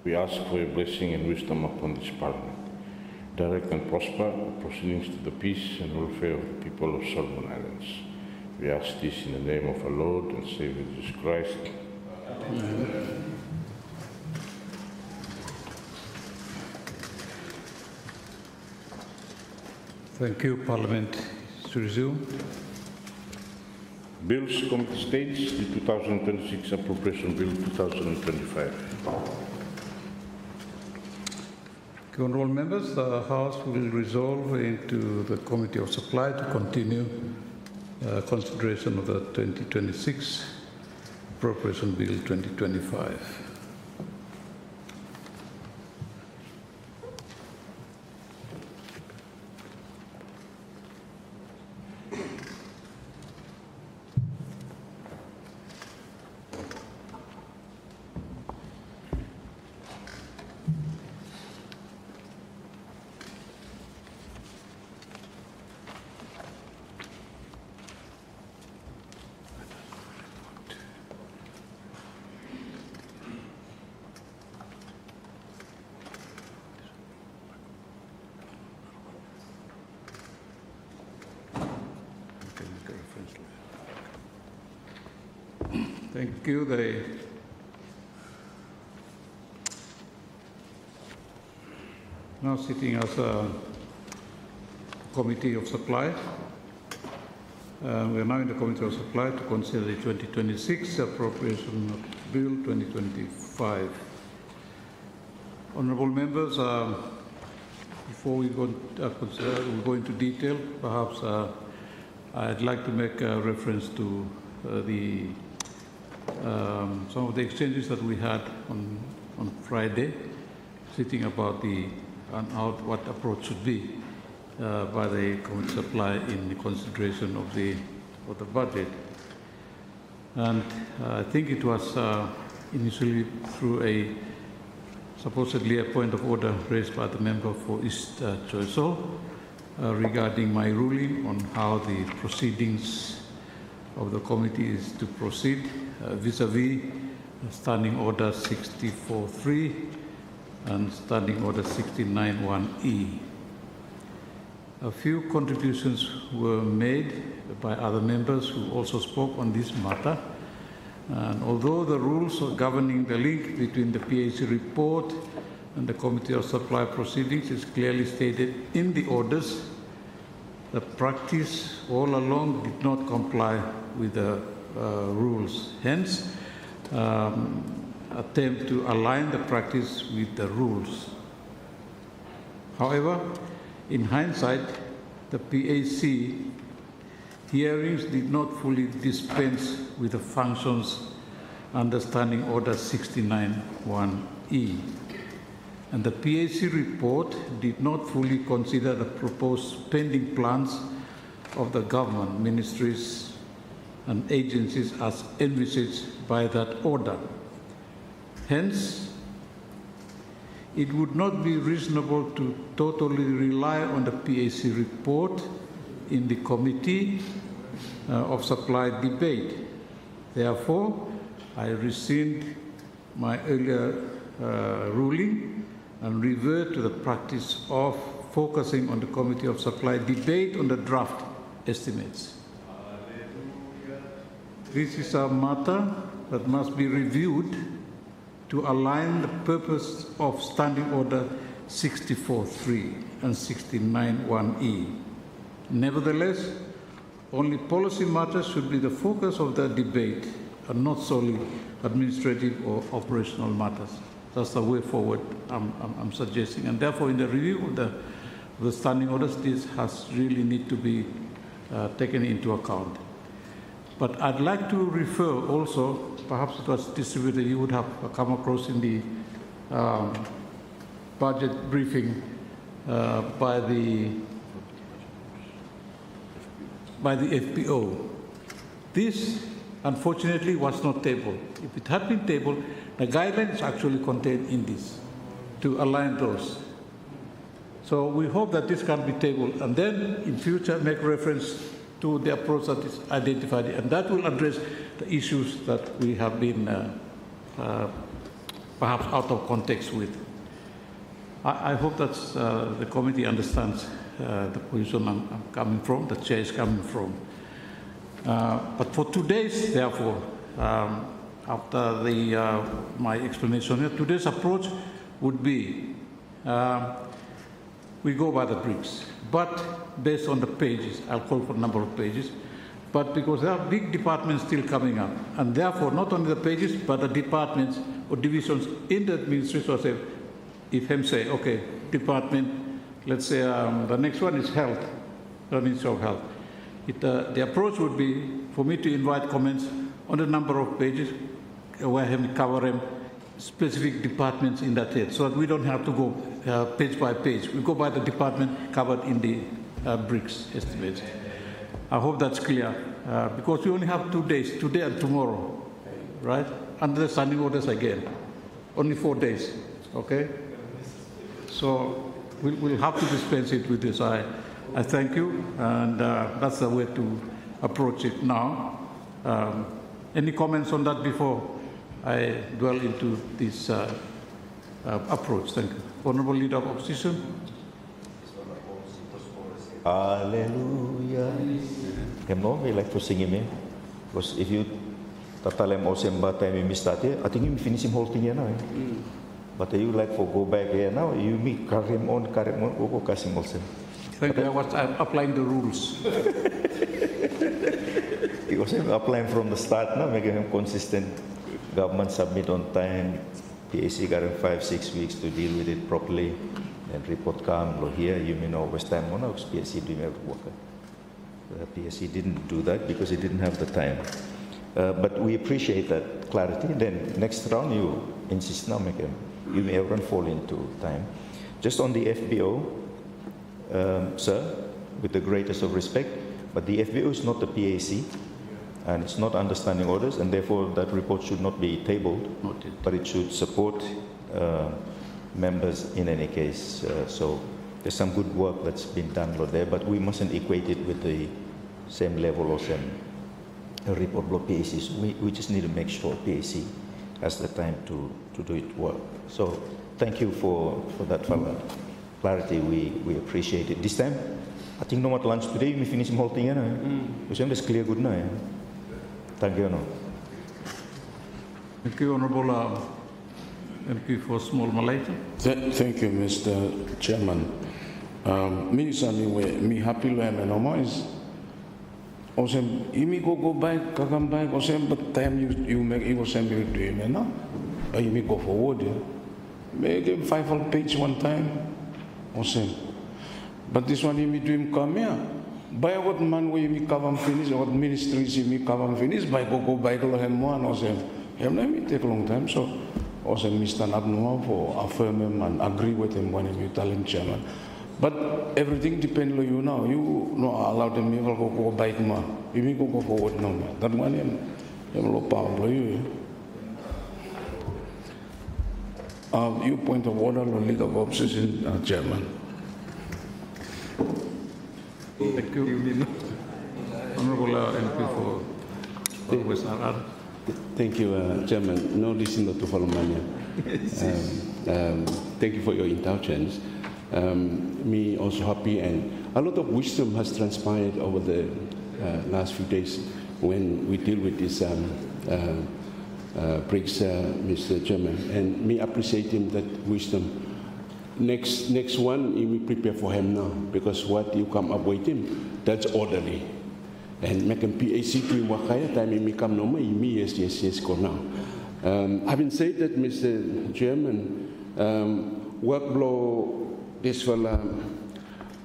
We ask for your blessing and wisdom upon this Parliament. Direct and prosper proceedings to the peace and welfare of the people of Solomon Islands. We ask this in the name of our Lord and Savior Jesus Christ. Amen. Thank you. Parliament is to resume. Bills, Committee States, the 2026 Appropriation Bill 2025. Honourable members, the House will resolve into the Committee of Supply to continue consideration of the 2026 Appropriation Bill 2025. Thank you. The now sitting as a Committee of Supply. We are now in the Committee of Supply to consider the 2026 Appropriation Bill 2025. Honourable members, before we go into detail, perhaps I'd like to make a reference to some of the exchanges that we had on Friday, sitting about what approach should be by the Committee of Supply in the consideration of the budget. And I think it was initially through supposedly a point of order raised by the member for East Choiseul regarding my ruling on how the proceedings of the committee is to proceed vis-a-vis Standing Order 64.3 and Standing Order 69.1e. A few contributions were made by other members who also spoke on this matter. And although the rules governing the link between the PAC report and the Committee of Supply proceedings is clearly stated in the orders, the practice all along did not comply with the rules. Hence, attempt to align the practice with the rules. However, in hindsight, the PAC hearings did not fully dispense with the functions under Standing Order 69.1e. And the PAC report did not fully consider the proposed spending plans of the government, ministries, and agencies as envisaged by that order. Hence, it would not be reasonable to totally rely on the PAC report in the Committee of Supply debate. Therefore, I rescind my earlier ruling and revert to the practice of focusing on the Committee of Supply debate on the draft estimates. This is a matter that must be reviewed to align the purpose of Standing Order 64.3 and 69.1e. Nevertheless, only policy matters should be the focus of the debate and not solely administrative or operational matters. That's the way forward I'm suggesting. And therefore, in the review of the standing orders, this has really need to be taken into account. But I'd like to refer also, perhaps it was distributed, you would have come across in the budget briefing by the FPO. This, unfortunately, was not tabled. If it had been tabled, the guidelines actually contained in this to align those. So we hope that this can be tabled and then in future make reference to the approach that is identified, and that will address the issues that we have been perhaps out of context with. I hope that the committee understands the position I'm coming from, the chair is coming from. But for today's, therefore, after my explanation here, today's approach would be we go by the bricks, but based on the pages, I'll call for a number of pages, but because there are big departments still coming up, and therefore not only the pages, but the departments or divisions in the administration. So if him say, okay, department, let's say the next one is health, the Ministry of Health. The approach would be for me to invite comments on the number of pages, where him cover them, specific departments in that head, so that we don't have to go page by page. We go by the department covered in the bricks estimates. I hope that's clear, because we only have 2 days, today and tomorrow, right? Under the standing orders again, only 4 days, okay? So we'll have to dispense it with this. I thank you, and that's the way to approach it now. Any comments on that before I dwell into this approach? Thank you. Honorable Leader of Opposition. Hallelujah. We like to sing him, because if you tatalem osemba time you missed that here, I think you finish him whole thing here now. But you like for go back here now, you me carry him on, go casting also. Thank you. I'm applying the rules. Because I'm applying from the start now, making him consistent. Government submit on time, PAC got 5-6 weeks to deal with it properly. And report come here, you may know West Time Monarchs, PSC doing every work. PSC didn't do that because it didn't have the time. But we appreciate that clarity. Then next round you insist now, make you may everyone fall into time. Just on the FBO, sir, with the greatest of respect, but the FBO is not the PAC, and it's not understanding orders, and therefore that report should not be tabled, but it should support members in any case. So there's some good work that's been done there, but we mustn't equate it with the same level or same report block PACs. We just need to make sure PAC has the time to do it well. So thank you for that clarity. We appreciate it. This time, I think no matter lunch today, we finish the whole thing. It's clear good now. Thank you. Thank you, Honorable MP for Small Malaysia. Thank you, Mr. Chairman. Me happy lo am no is osem imi go back kakam back osem but time you make it osem you do me no imi go forward make him 5 page one time osem but this one imi do him come here by what man we imi cover finish what ministries imi cover finish by go back lo him one osem him let me take a long time so also Mr. Nabnua for affirm him and agree with him when you tell him chairman. But everything depends on you now. You not allow them to go back ma. You may go forward no ma. That one him low power you. You point of order or leader of opposition, chairman. Thank you. Honorable MP for West Arad. Thank you, Chairman. No listener to follow mania. Thank you for your indulgence. Me also happy, and a lot of wisdom has transpired over the last few days when we deal with this bricks, Mr. Chairman. And me appreciating that wisdom. Next one, you prepare for him now, because what you come up with him, that's orderly. And make him PAC to wakaya time me come no more, yes, go now. Having said that, Mr. Chairman, workflow this for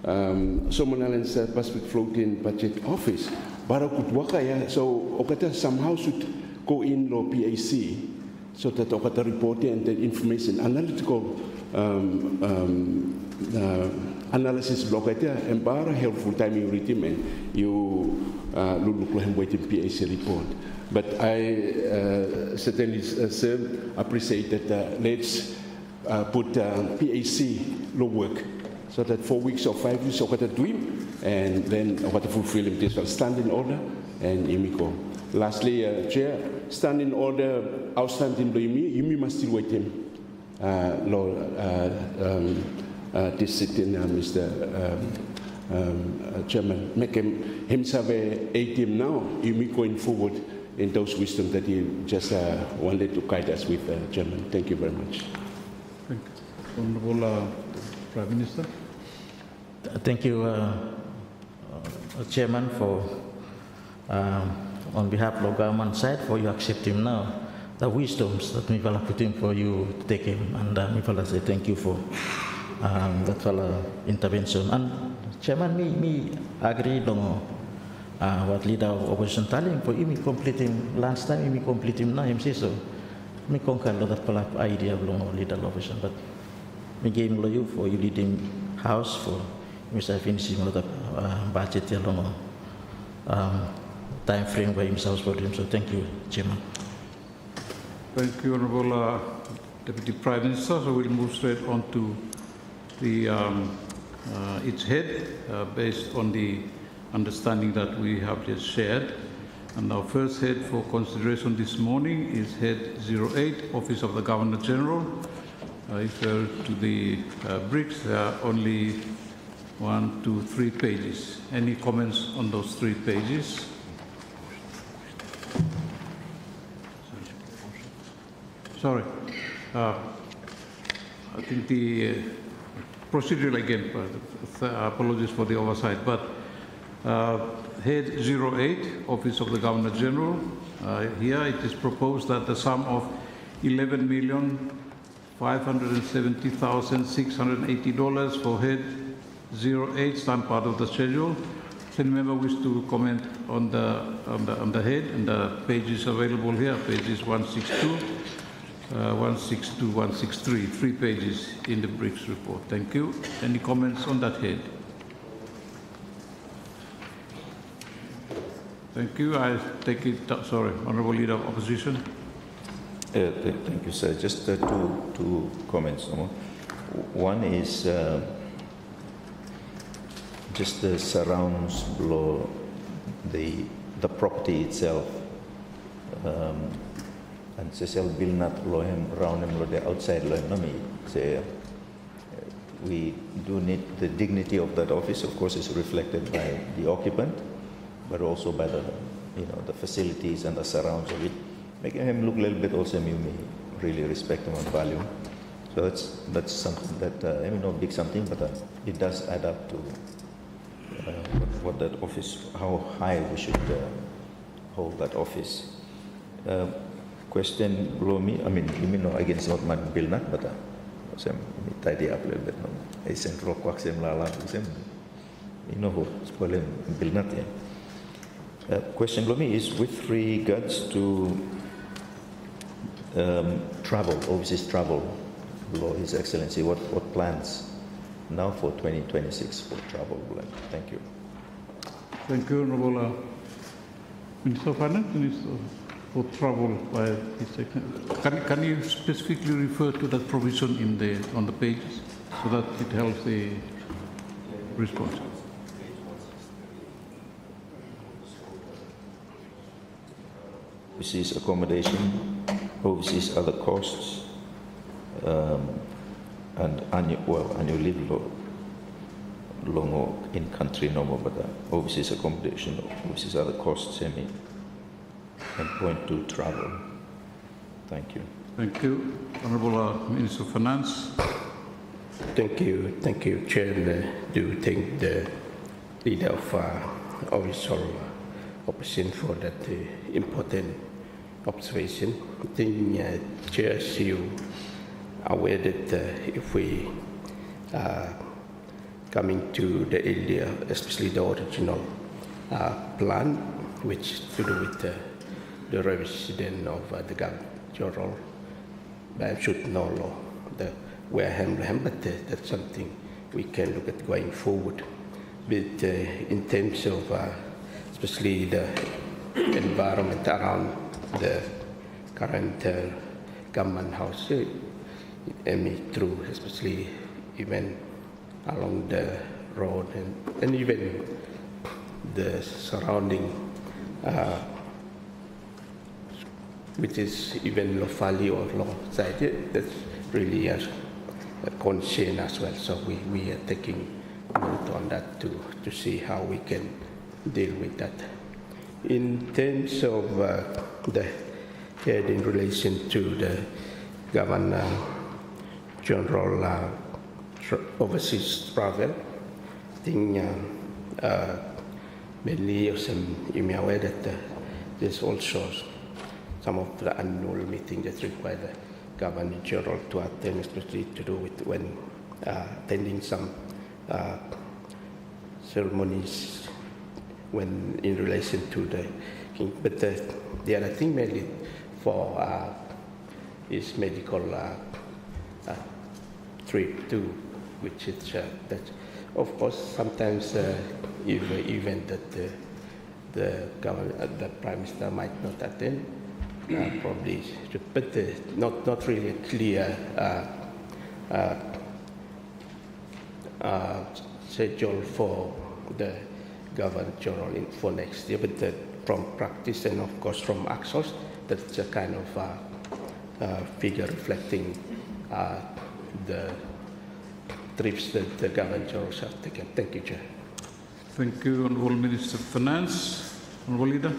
Somaliland's Pacific Floating Budget Office, Barakut wakaya, so Okata somehow should go in law PAC so that Okata reporting and the information analytical analysis block and bar helpful timing retirement you look like waiting PAC report. But I certainly appreciate that let's put PAC law work so that 4 weeks or 5 weeks of what to do and then what to fulfill this will stand in order and Imiko. Lastly, Chair, stand in order outstanding you must still wait him. this sitting, Mr. Chairman, make himself a team now, going forward in those wisdom that he just wanted to guide us with, Chairman. Thank you very much. Thank you. Honorable Prime Minister. Thank you, Chairman, for on behalf of the government side, for you accept him now. The wisdoms that we will put in for you to take him, and we will say thank you for that intervention. And Chairman, me agree on what leader of opposition telling for him complete him last time, he complete him now, him say so. Me concur that idea of leader of opposition, but me give him you for you lead him house for Mr. finishing the budget along time frame by himself for him. So thank you, Chairman. Thank you, Honorable Deputy Prime Minister. So we'll move straight on to the its head based on the understanding that we have just shared. And our first head for consideration this morning is head 08, Office of the Governor General. If you go to the bricks, there are only 1, 2, 3 pages. Any comments on those 3 pages? Sorry. I think the procedural again, apologies for the oversight, but head 08, Office of the Governor General, here it is proposed that the sum of $11,570,680 for head 08 stand part of the schedule. Does any member wish to comment on the head? And the pages available here, pages 162, 162, 163, 3 pages in the BRICS report. Thank you. Any comments on that head? Thank you. I take it, sorry, Honourable Leader of Opposition. Thank you, sir. Just two comments. One is just the surrounds below the property itself. And social bill not lohem round the outside lohem nami. Say we do need the dignity of that office. Of course, is reflected by the occupant, but also by the the facilities and the surrounds of it, making him look a little bit also me really respect him and value. So that's something that not big something, but it does add up to what that office, how high we should hold that office. Question below me, I mean against not my bill not, but some tidy up a little bit. A central quack sem la who spoil bill not. Question below me is with regards to travel, overseas travel, below His Excellency, what plans now for 2026 for travel? Thank you. Thank you, Honourable Minister of Finance, Minister for travel by His Excellency. Can you specifically refer to that provision on the pages so that it helps the response? Overseas accommodation, overseas other costs, and annual leave long in country no more, but overseas accommodation, overseas other costs, and point to travel. Thank you. Thank you. Honourable Minister of Finance. Thank you, Chair. Do thank the leader of Office of Opposition for that important observation. I think, Chair, as you are aware that if we coming to the area, especially the original plan, which to do with the resident of the government general, I should know the Wareham, but that's something we can look at going forward. But in terms of especially the environment around the current government house, through especially even along the road and even the surrounding, which is even low valley or low side. That's really a concern as well. So we are taking note on that to see how we can deal with that. In terms of the head in relation to the Governor General overseas travel, I think mainly you may aware that there's also some of the annual meetings that require the Governor General to attend, especially to do with when attending some ceremonies when in relation to the king. But the other thing mainly for is medical trip too, which is that of course sometimes even that the governor, the prime minister might not attend, probably, but not really clear schedule for the Governor General for next year. But from practice and of course from actuals, that's a kind of figure reflecting the trips that the Governor General have taken. Thank you, Chair. Thank you, Honourable Minister of Finance. Honourable Leader.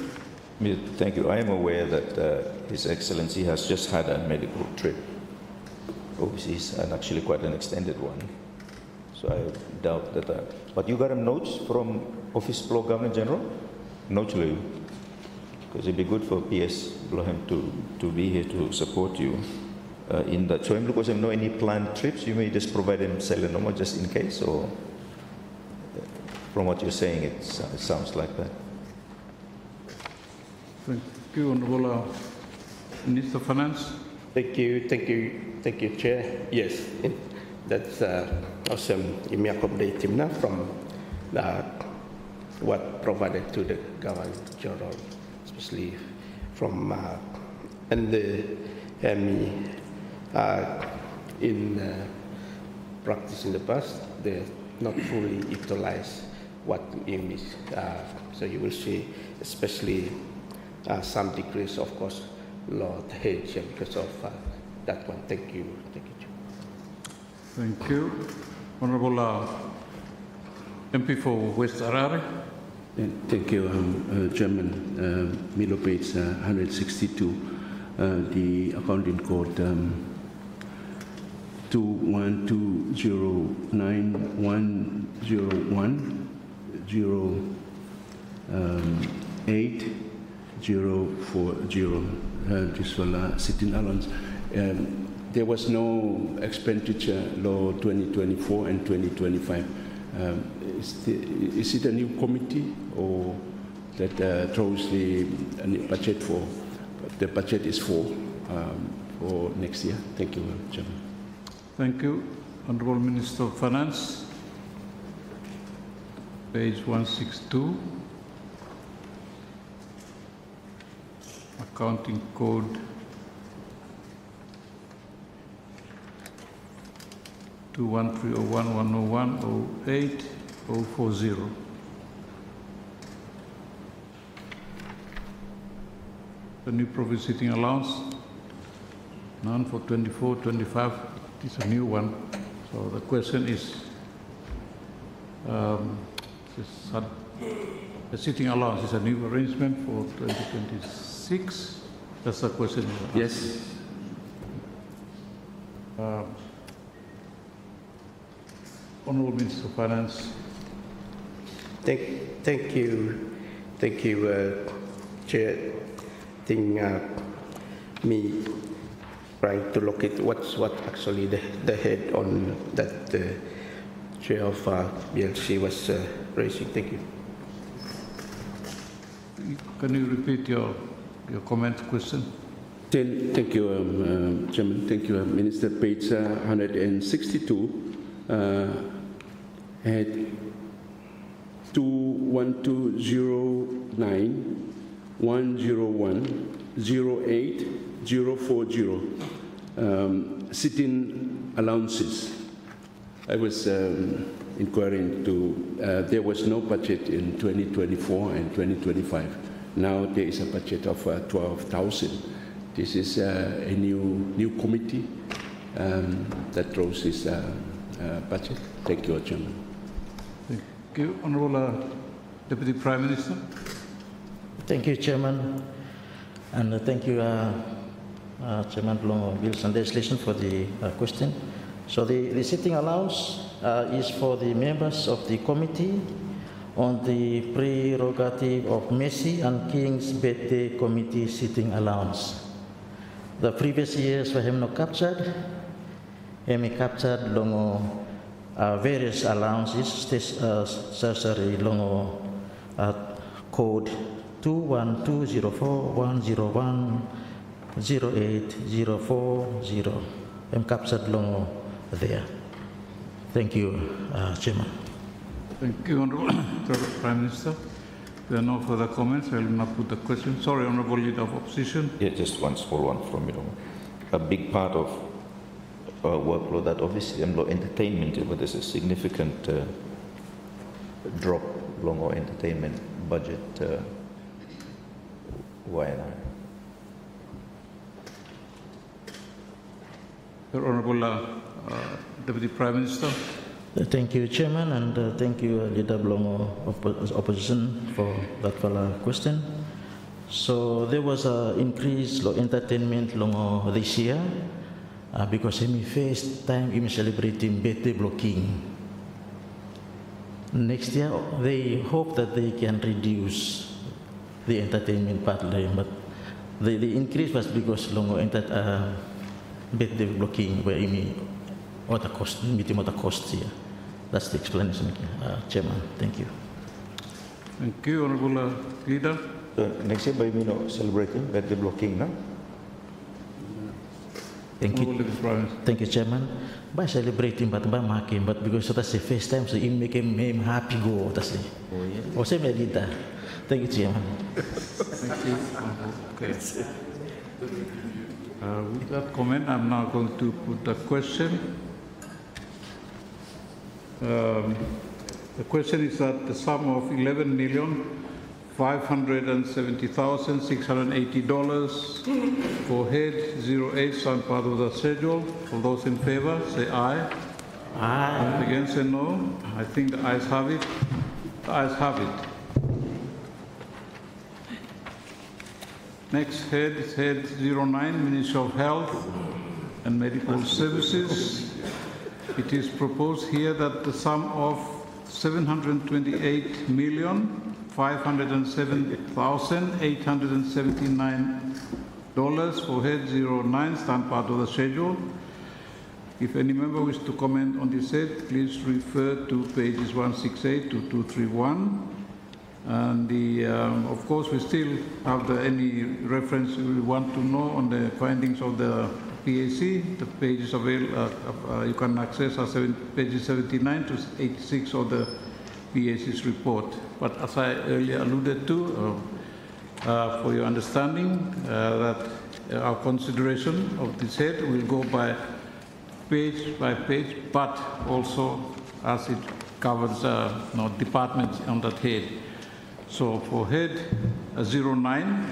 Thank you. I am aware that His Excellency has just had a medical trip overseas, and actually quite an extended one. So I doubt that. But you got him notes from Office Blow Governor General? Notes, because it'd be good for PS Blohem to be here to support you in that. So because I know any planned trips, you may just provide them Selenomo just in case, or from what you're saying, it sounds like that. Thank you, Honourable Minister of Finance. Thank you, Chair. Yes, that's awesome. You may accommodate him now from what provided to the Governor General, especially from and the in practice in the past, they not fully utilize what is. So you will see, especially some decrease, of course, Lord Hedge because of that one. Thank you. Thank you, Chair. Thank you. Honourable MP for West Harare. Thank you, Chairman. Milo page 162, the accounting code 21209100840. This for sitting allowance. There was no expenditure law 2024 and 2025. Is it a new committee or that throws the budget for? The budget is for next year. Thank you, Chairman. Thank you, Honourable Minister of Finance. Page 162. Accounting code 2130110108040. The new province sitting allowance, none for 24-25. It's a new one. So the question is, the sitting allowance is a new arrangement for 2026. That's the question. Yes. Honourable Minister of Finance. Thank you, Chair. I think me trying to look at what actually the head on that the Chair of BLC was raising. Thank you. Can you repeat your comment, question? Thank you, Chairman. Thank you, Minister. Page 162 at 2120910108040 sitting allowances. I was inquiring to, there was no budget in 2024 and 2025. Now there is a budget of 12,000. This is a new committee, that draws this budget. Thank you, Chairman. Thank you. Honourable Deputy Prime Minister. Thank you, Chairman. And thank you, Chairman Long Bills and Legislation for the question. So the sitting allowance is for the members of the committee on the prerogative of Messi and King's birthday committee sitting allowance. The previous years we have not captured. We captured longo various allowances, sorcery longo code 2120410108040. I'm captured longo there. Thank you, Chairman. Thank you, Honourable Prime Minister. There are no further comments. I will not put the question. Sorry, Honourable Leader of Opposition. Yeah, just one small one from me. A big part of workload that obviously entertainment, but there's a significant drop along our entertainment budget. Why and I? Honourable Deputy Prime Minister. Thank you, Chairman, and thank you, Leader Blongo of Opposition, for that question. So there was an increase in entertainment this year because in the first time we celebrating birthday blocking. Next year, they hope that they can reduce the entertainment part, but the increase was because birthday blocking where what the cost, meeting what the cost here. That's the explanation, Chairman. Thank you. Thank you, Honourable Leader. Next year, by celebrating birthday blocking, no? Thank you. Thank you, Chairman. By celebrating, but by marking, but because that's the first time, so it make him happy go. That's it. Oh, yeah. Oh, same Leader. Thank you, Chairman. Thank you. Okay. With that comment, I'm now going to put the question. The question is that the sum of $11,570,680 for head 08 sound part of the schedule. For those in favor, say aye. Aye. Against, say no. I think the ayes have it. The ayes have it. Next head is head 09, Ministry of Health and Medical Services. It is proposed here that the sum of $728,507,879 for head 09 stand part of the schedule. If any member wishes to comment on this head, please refer to pages 168 to 231. And of course, we still have any reference we want to know on the findings of the PAC. The pages available, you can access are pages 79 to 86 of the PAC's report. But as I earlier alluded to, for your understanding, that our consideration of this head will go by page, but also as it covers departments on that head. So for head 09,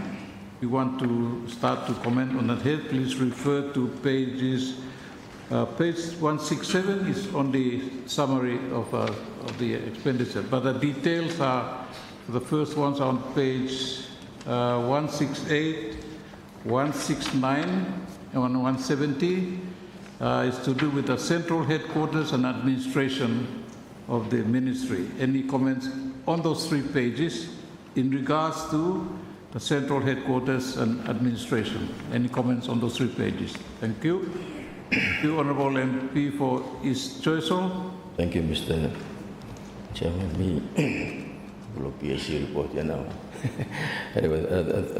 we want to start to comment on that head. Please refer to page 167 is on the summary of the expenditure, but the details are, the first ones are on page 168, 169, and 170. Is to do with the central headquarters and administration of the ministry. Any comments on those 3 pages in regards to the central headquarters and administration? Any comments on those 3 pages? Thank you. Thank you, Honourable MP for East Choiseul. Thank you, Mr. Chairman. Me, PAC report here now. Anyway,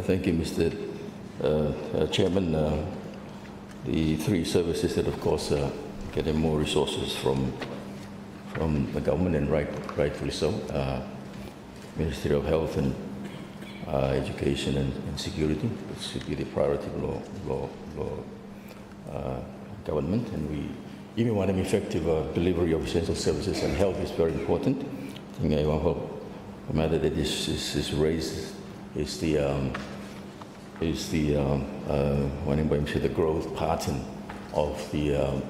thank you, Mr. Chairman. The 3 services that, of course, getting more resources from the government, and rightfully so. Ministry of Health and Education and Security, which should be the priority of government, and we even want an effective delivery of essential services, and health is very important. I think one matter that is raised is the the growth pattern of the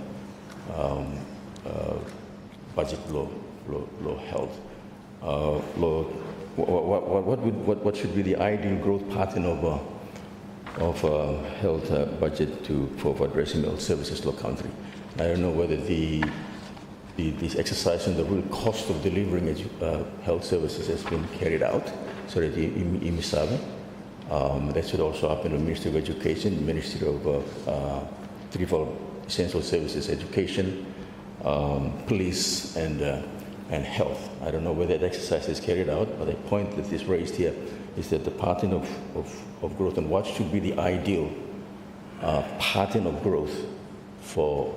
budget law health. Law, what should be the ideal growth pattern of health budget for addressing health services law country? I don't know whether this exercise on the real cost of delivering health services has been carried out. So that that should also happen to the Ministry of Education, Ministry of Threefold Essential Services, Education, Police, and Health. I don't know whether that exercise is carried out, but the point that is raised here is that the pattern of growth and what should be the ideal pattern of growth for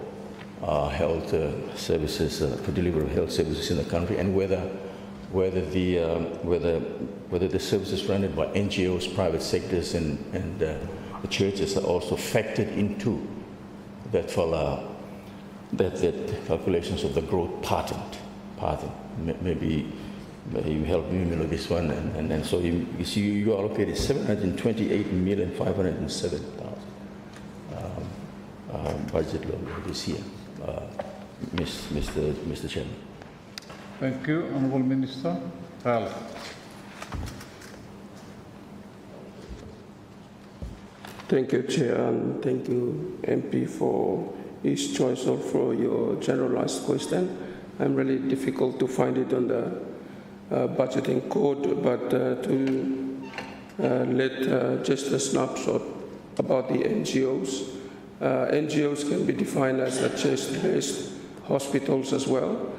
health services, for delivery of health services in the country, and whether the services rendered by NGOs, private sectors, and the churches are also factored into that calculations of the growth pattern. Maybe you help me with this one, and so you see you allocated 728,507,000 budget law this year, Mr. Chairman. Thank you, Honourable Minister. Ralph. Thank you, Chair, and thank you, MP, for his choice or for your generalized question. I'm really difficult to find it on the budgeting code, but let just a snapshot about the NGOs. NGOs can be defined as church-based hospitals as well.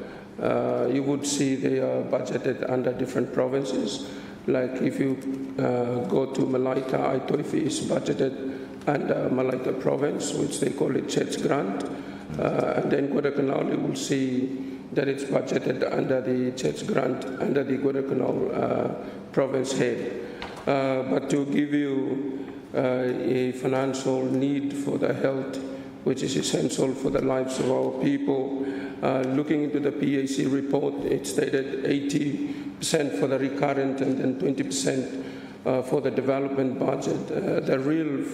You would see they are budgeted under different provinces. Like if you go to Malaita, Aitoifi is budgeted under Malaita province, which they call it church grant. And then Guadalcanal, you will see that it's budgeted under the church grant, under the Guadalcanal province head. But to give you a financial need for the health, which is essential for the lives of our people, looking into the PAC report, it stated 80% for the recurrent and then 20% for the development budget. The real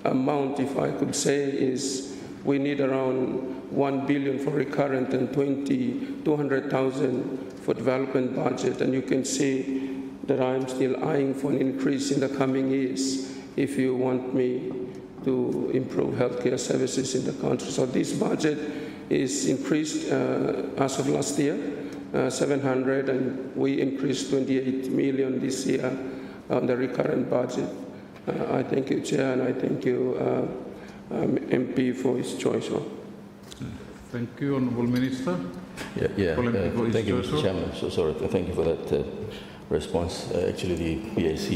amount, if I could say, is we need around 1 billion for recurrent and 200,000 for development budget. And you can see that I'm still eyeing for an increase in the coming years if you want me to improve healthcare services in the country. So this budget is increased as of last year, 700, and we increased 28 million this year on the recurrent budget. I thank you, Chair, and I thank you, MP, for his choice. Thank you, Honourable Minister. Thank you, Mr. Chairman. So sorry. Thank you for that response. Actually, the PAC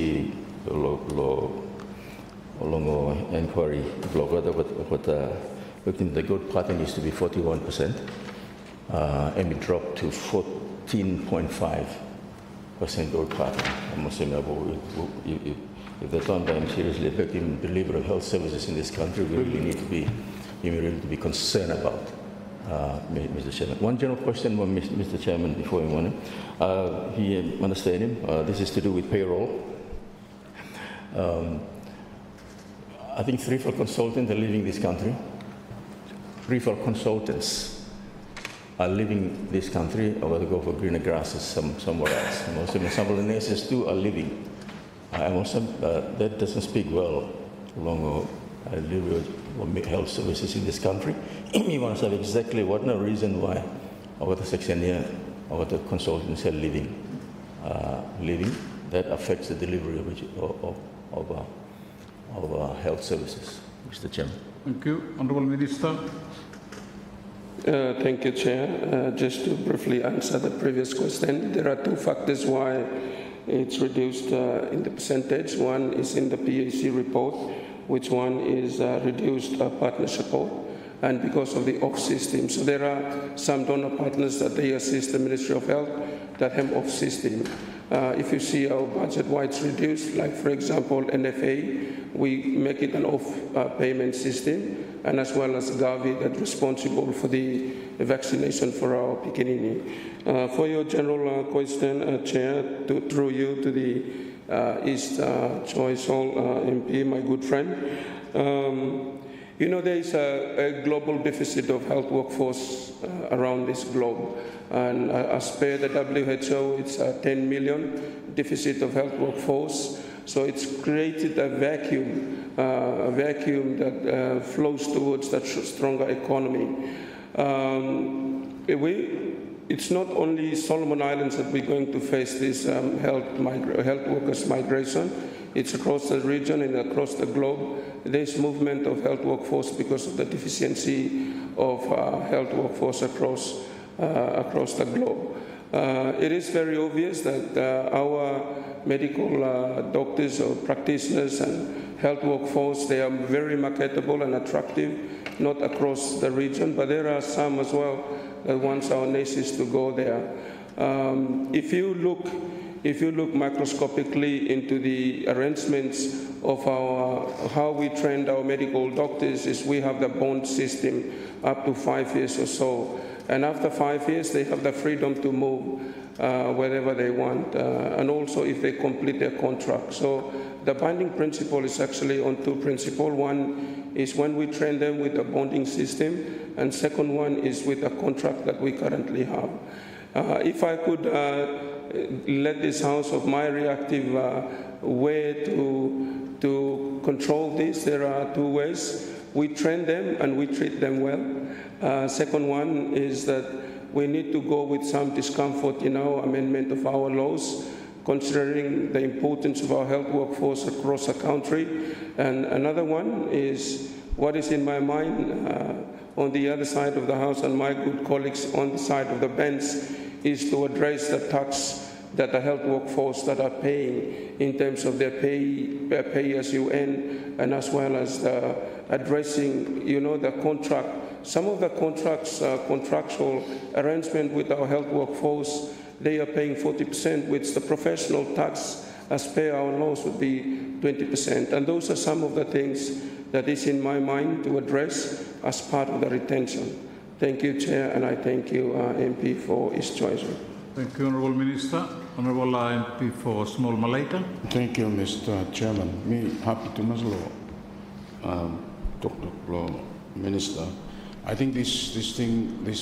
along inquiry blog, what looked into the growth pattern used to be 41%, and it dropped to 14.5% growth pattern. I must say, if the time seriously affecting delivery of health services in this country, we really need to be concerned about, Mr. Chairman. One general question, Mr. Chairman, before we want to, he understand him. This is to do with payroll. I think 3-4 consultants are leaving this country. 3-4 consultants are leaving this country or to go for greener grasses somewhere else. And also, some of the nurses too are leaving. That doesn't speak well along health services in this country. You want to say exactly what the reason why our section here, our consultants are leaving. That affects the delivery of health services, Mr. Chairman. Thank you. Honourable Minister. Thank you, Chair. Just to briefly answer the previous question, there are two factors why it's reduced in the percentage. One is in the PAC report, which one is reduced partner support, and because of the off system. So there are some donor partners that they assist the Ministry of Health that have off system. If you see our budget, why it's reduced, like for example, NFA, we make it an off payment system, and as well as Gavi that's responsible for the vaccination for our Pikinini. For your general question, Chair, through you to the East Choice Hall MP, my good friend, You know, there is a global deficit of health workforce around this globe. And as per the WHO, it's a 10 million deficit of health workforce. So it's created a vacuum that flows towards that stronger economy. It's not only Solomon Islands that we're going to face this health workers migration. It's across the region and across the globe. There's movement of health workforce because of the deficiency of health workforce across the globe. It is very obvious that our medical doctors or practitioners and health workforce, they are very marketable and attractive, not across the region, but there are some as well that wants our nations to go there. If you look microscopically into the arrangements of how we train our medical doctors, is we have the bond system up to 5 years or so. And after 5 years, they have the freedom to move wherever they want, and also if they complete their contract. So the binding principle is actually on two principles. One is when we train them with a bonding system, and second one is with a contract that we currently have. If I could let this House of my reactive way to control this, there are two ways. We train them and we treat them well. Second one is that we need to go with some discomfort in our amendment of our laws, considering the importance of our health workforce across the country. And another one is what is in my mind on the other side of the House, and my good colleagues on the side of the bench, is to address the tax that the health workforce that are paying in terms of their pay as you earn, and as well as the addressing, the contract. Some of the contracts, contractual arrangement with our health workforce, they are paying 40%, which the professional tax as per our laws would be 20%. And those are some of the things that is in my mind to address as part of the retention. Thank you, Chair, and I thank you, MP, for his choice. Thank you, Honourable Minister. Honourable MP for Small Malaita. Thank you, Mr. Chairman. Me happy to Maslow, Dr. Blow, Minister. I think this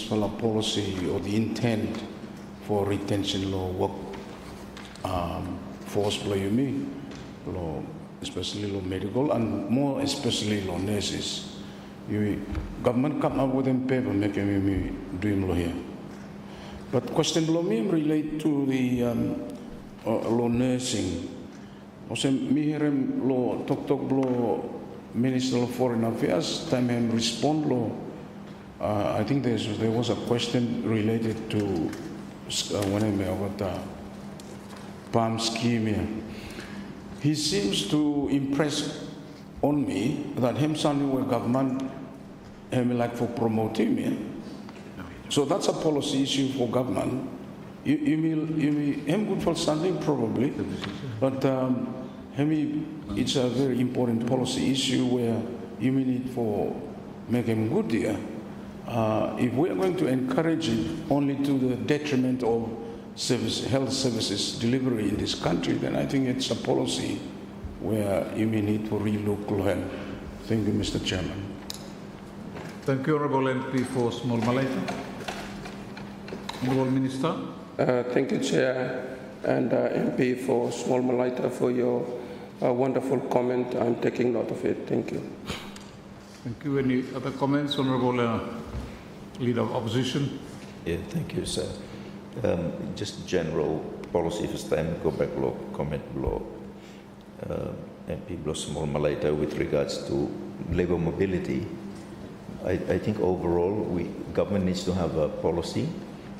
policy or the intent for retention law work force below me, law, especially law medical and more especially law nurses. Government come up with a paper making me dream law here. But question below me relate to the law nursing. Also, me hear law talk below Minister of Foreign Affairs time him respond law. I think there was a question related to when I met about the PAM scheme here. He seems to impress on me that him sounding with government him like for promoting me. So that's a policy issue for government. You mean him good for standing probably, but it's a very important policy issue where you mean it for make him good here. If we are going to encourage it only to the detriment of health services delivery in this country, then I think it's a policy where you may need to relook. Thank you, Mr. Chairman. Thank you, Honourable MP for Small Malaita. Honourable Minister. Thank you, Chair, and MP for Small Malaita for your wonderful comment. I'm taking note of it. Thank you. Thank you. Any other comments, Honourable Leader of Opposition? Yeah, thank you, sir. Just general policy first time, go back law, comment law, MP Blow Small Malaita with regards to labor mobility. I think overall, government needs to have a policy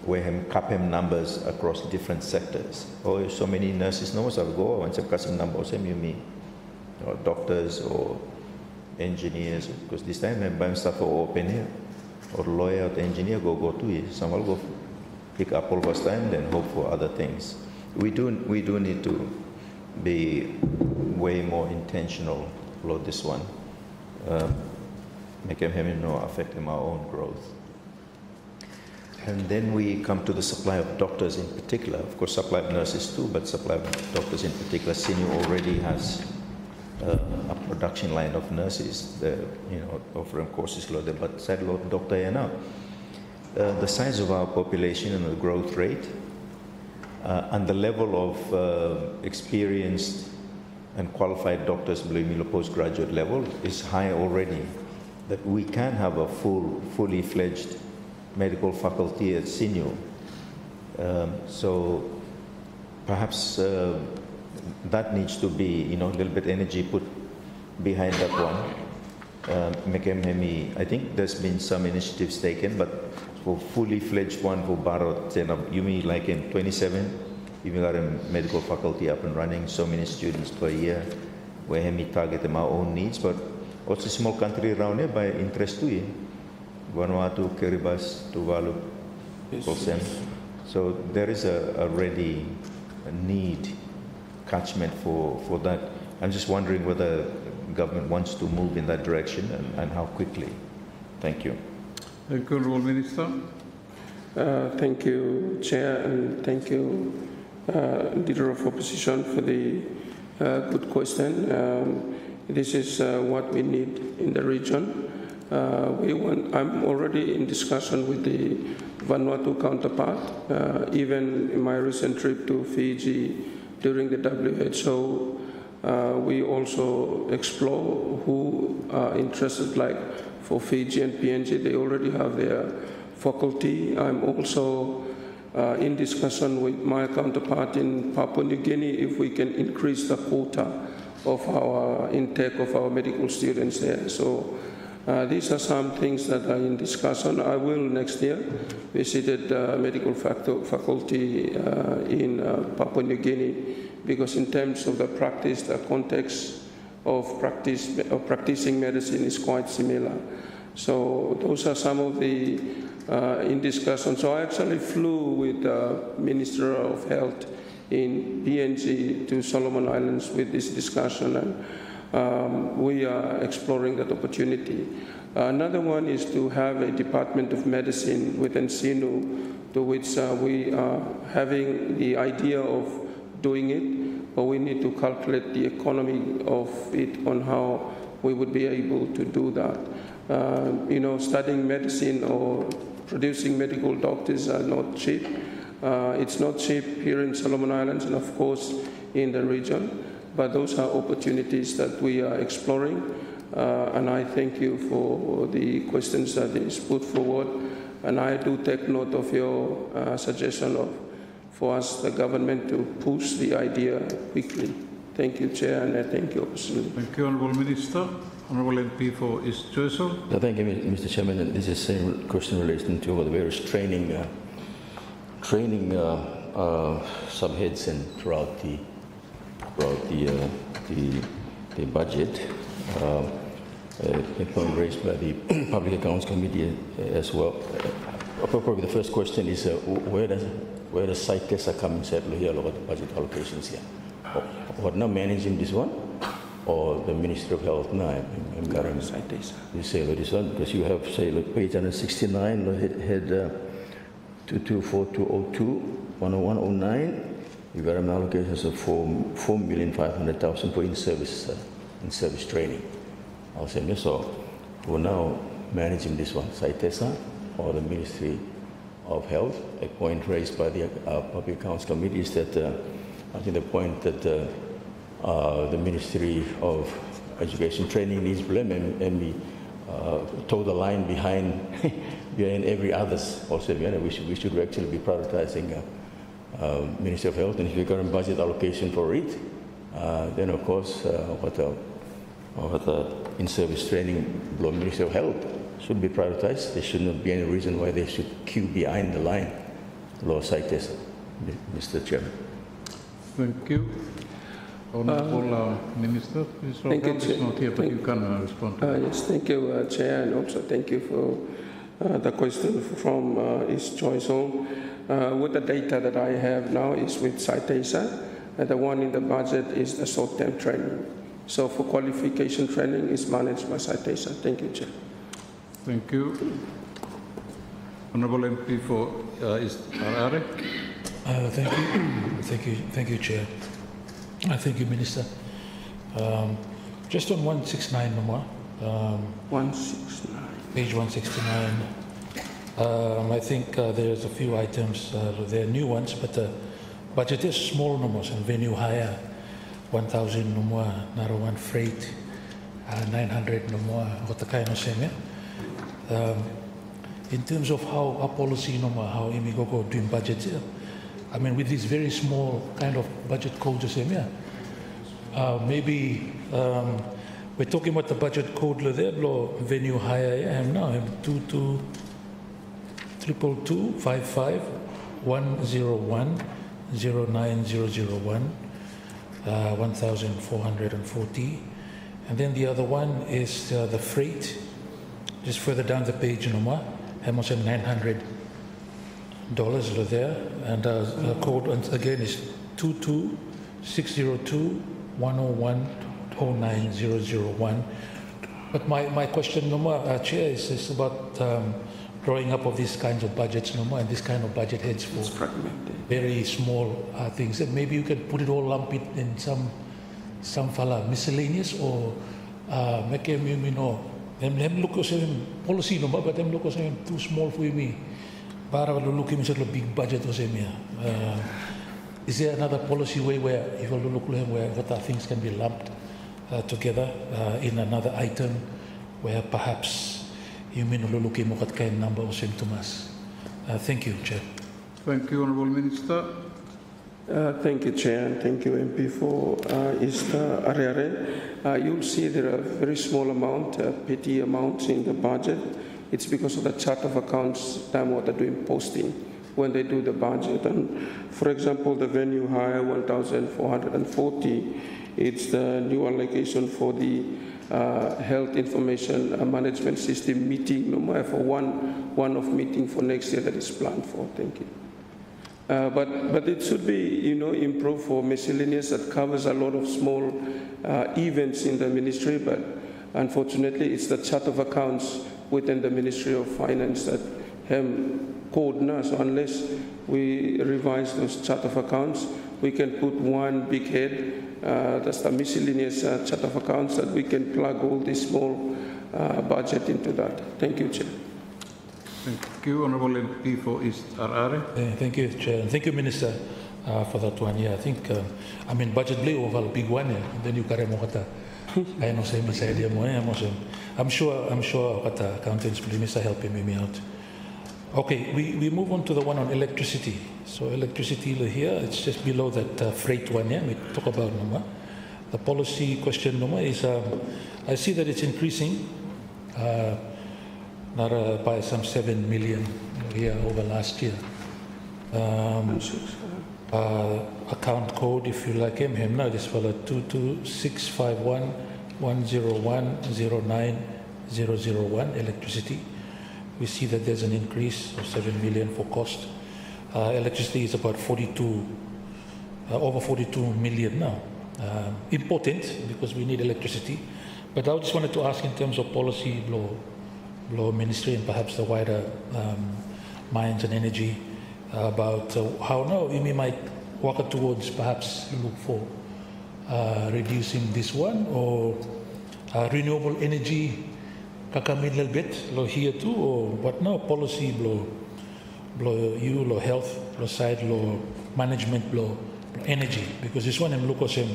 where cap numbers across different sectors. Oh, so many nurses know so go, once you have numbers, or doctors or engineers, because this time I'm buying stuff for open here, or lawyer or engineer go to it. Some will go pick up all of time, then hope for other things. We do need to be way more intentional about this one. Make them affect our own growth. And then we come to the supply of doctors in particular. Of course, supply of nurses too, but supply of doctors in particular. Sinu already has a production line of nurses, offering courses there, but said lot doctor now. The size of our population and the growth rate and the level of experienced and qualified doctors below the postgraduate level is high already, that we can have a fully fledged medical faculty at senior. So perhaps that needs to be, a little bit energy put behind that one. I think there's been some initiatives taken, but for fully fledged one for Bharat, you mean like in 27, you've got a medical faculty up and running, so many students per year, where we target our own needs, but also a small country around here by interest to Vanuatu, Kiribati, Tuvalu, Kolsem. So there is a ready need, catchment for that. I'm just wondering whether government wants to move in that direction and how quickly. Thank you. Thank you, Honourable Minister. Thank you, Chair, and thank you, Leader of Opposition, for the good question. This is what we need in the region. I'm already in discussion with the Vanuatu counterpart. Even in my recent trip to Fiji during the WHO, we also explore who are interested, like for Fiji and PNG, they already have their faculty. I'm also in discussion with my counterpart in Papua New Guinea if we can increase the quota of our intake of our medical students there. So these are some things that are in discussion. I will next year visit the medical faculty in Papua New Guinea, because in terms of the practice, the context of practicing medicine is quite similar. So those are some of the in discussion. So I actually flew with the Minister of Health in PNG to Solomon Islands with this discussion, and we are exploring that opportunity. Another one is to have a Department of Medicine within SINU, to which we are having the idea of doing it, but we need to calculate the economy of it on how we would be able to do that. Studying medicine or producing medical doctors are not cheap. It's not cheap here in Solomon Islands and of course in the region, but those are opportunities that we are exploring. And I thank you for the questions that is put forward. And I do take note of your suggestion for us, the government, to push the idea quickly. Thank you, Chair, and I thank you personally. Thank you, Honourable Minister. Honourable MP for East Choiseul. Thank you, Mr. Chairman. And this is a question relating to the various training subheads and throughout the budget. A point raised by the Public Accounts Committee as well. Probably the first question is where does CITESA come inside here about the budget allocations here? What now managing this one? Or the Ministry of Health now? You say this one because you have say page 169 head 224202 10109. You got an allocations of 4,500,000 for in-service training. I'll say yes. So we're now managing this one, CITESA or the Ministry of Health. A point raised by the Public Accounts Committee is that I think the point that the Ministry of Education Training needs blame and we toe the line behind every others. Also, we should actually be prioritizing Ministry of Health, and if we got a budget allocation for it, then of course what the in-service training below Ministry of Health should be prioritized. There should not be any reason why they should queue behind the line below CITESA, Mr. Chairman. Thank you. Honourable Minister, Mr. Rob is not here, but you can respond to yes, thank you, Chair, and also thank you for the question from East Choiseul. With the data that I have now is with CITESA, and the one in the budget is the short-term training. So for qualification training is managed by CITESA. Thank you, Chair. Thank you. Honourable MP for East Harare. Thank you, Chair. Thank you, Minister. Just on 169, Nomwa. 169. Page 169. I think there's a few items, they're new ones, but the budget is small numbers and venue higher, 1,000 Nomwa, Naro one freight, 900 Nomwa, Hotakaino Seme. In terms of how our policy Nomwa, how Imigoko doing budgets, I mean, with these very small kind of budget codes, maybe we're talking about the budget code there, venue higher, now 222555101090001, 1,440, and then the other one is the freight, just further down the page, almost $900 there, and the code again is 2260210109001. But my question, Chair, is about drawing up of these kinds of budgets, and this kind of budget heads for very small things. And maybe you can put it all lump it in some fala miscellaneous or make them, them look at some policy, but them look at some too small for me. Para look at a big budget or something. Is there another policy way where if you look at where what things can be lumped together in another item where perhaps you mean looking at what kind of number or symptoms? Thank you, Chair. Thank you, Honourable Minister. Thank you, Chair, and thank you, MP, for Easter Ariare. You'll see there are very small amount, petty amounts in the budget. It's because of the chart of accounts, time what they're doing posting when they do the budget. And for example, the venue hire 1,440, it's the new allocation for the health information management system meeting, for one off meeting for next year that is planned for. Thank you. But it should be, improved for miscellaneous that covers a lot of small events in the ministry. But unfortunately, it's the chart of accounts within the Ministry of Finance that have code now. So unless we revise those chart of accounts, we can put one big head. That's the miscellaneous chart of accounts that we can plug all this small budget into that. Thank you, Chair. Thank you, Honourable MP for East Arare. Thank you, Chair. And thank you, Minister, for that one. Yeah, I think, budget blue over a big one, then you carry more. I know same idea more. I'm sure what the accountants Mr. helping me out. Okay, we move on to the one on electricity. So electricity here, it's just below that freight one. Yeah, we talk about the policy question. Is I see that it's increasing. By some 7 million here over last year. Account code, if you like him now, this fellow 2265110109001 electricity. We see that there's an increase of 7 million for cost. Electricity is about over 42 million now. Important because we need electricity. But I just wanted to ask in terms of policy, Law Ministry and perhaps the wider mines and energy about how now we might work towards perhaps look for reducing this one or renewable energy kakamid little bit here too or what now policy health side management energy because this one I'm looking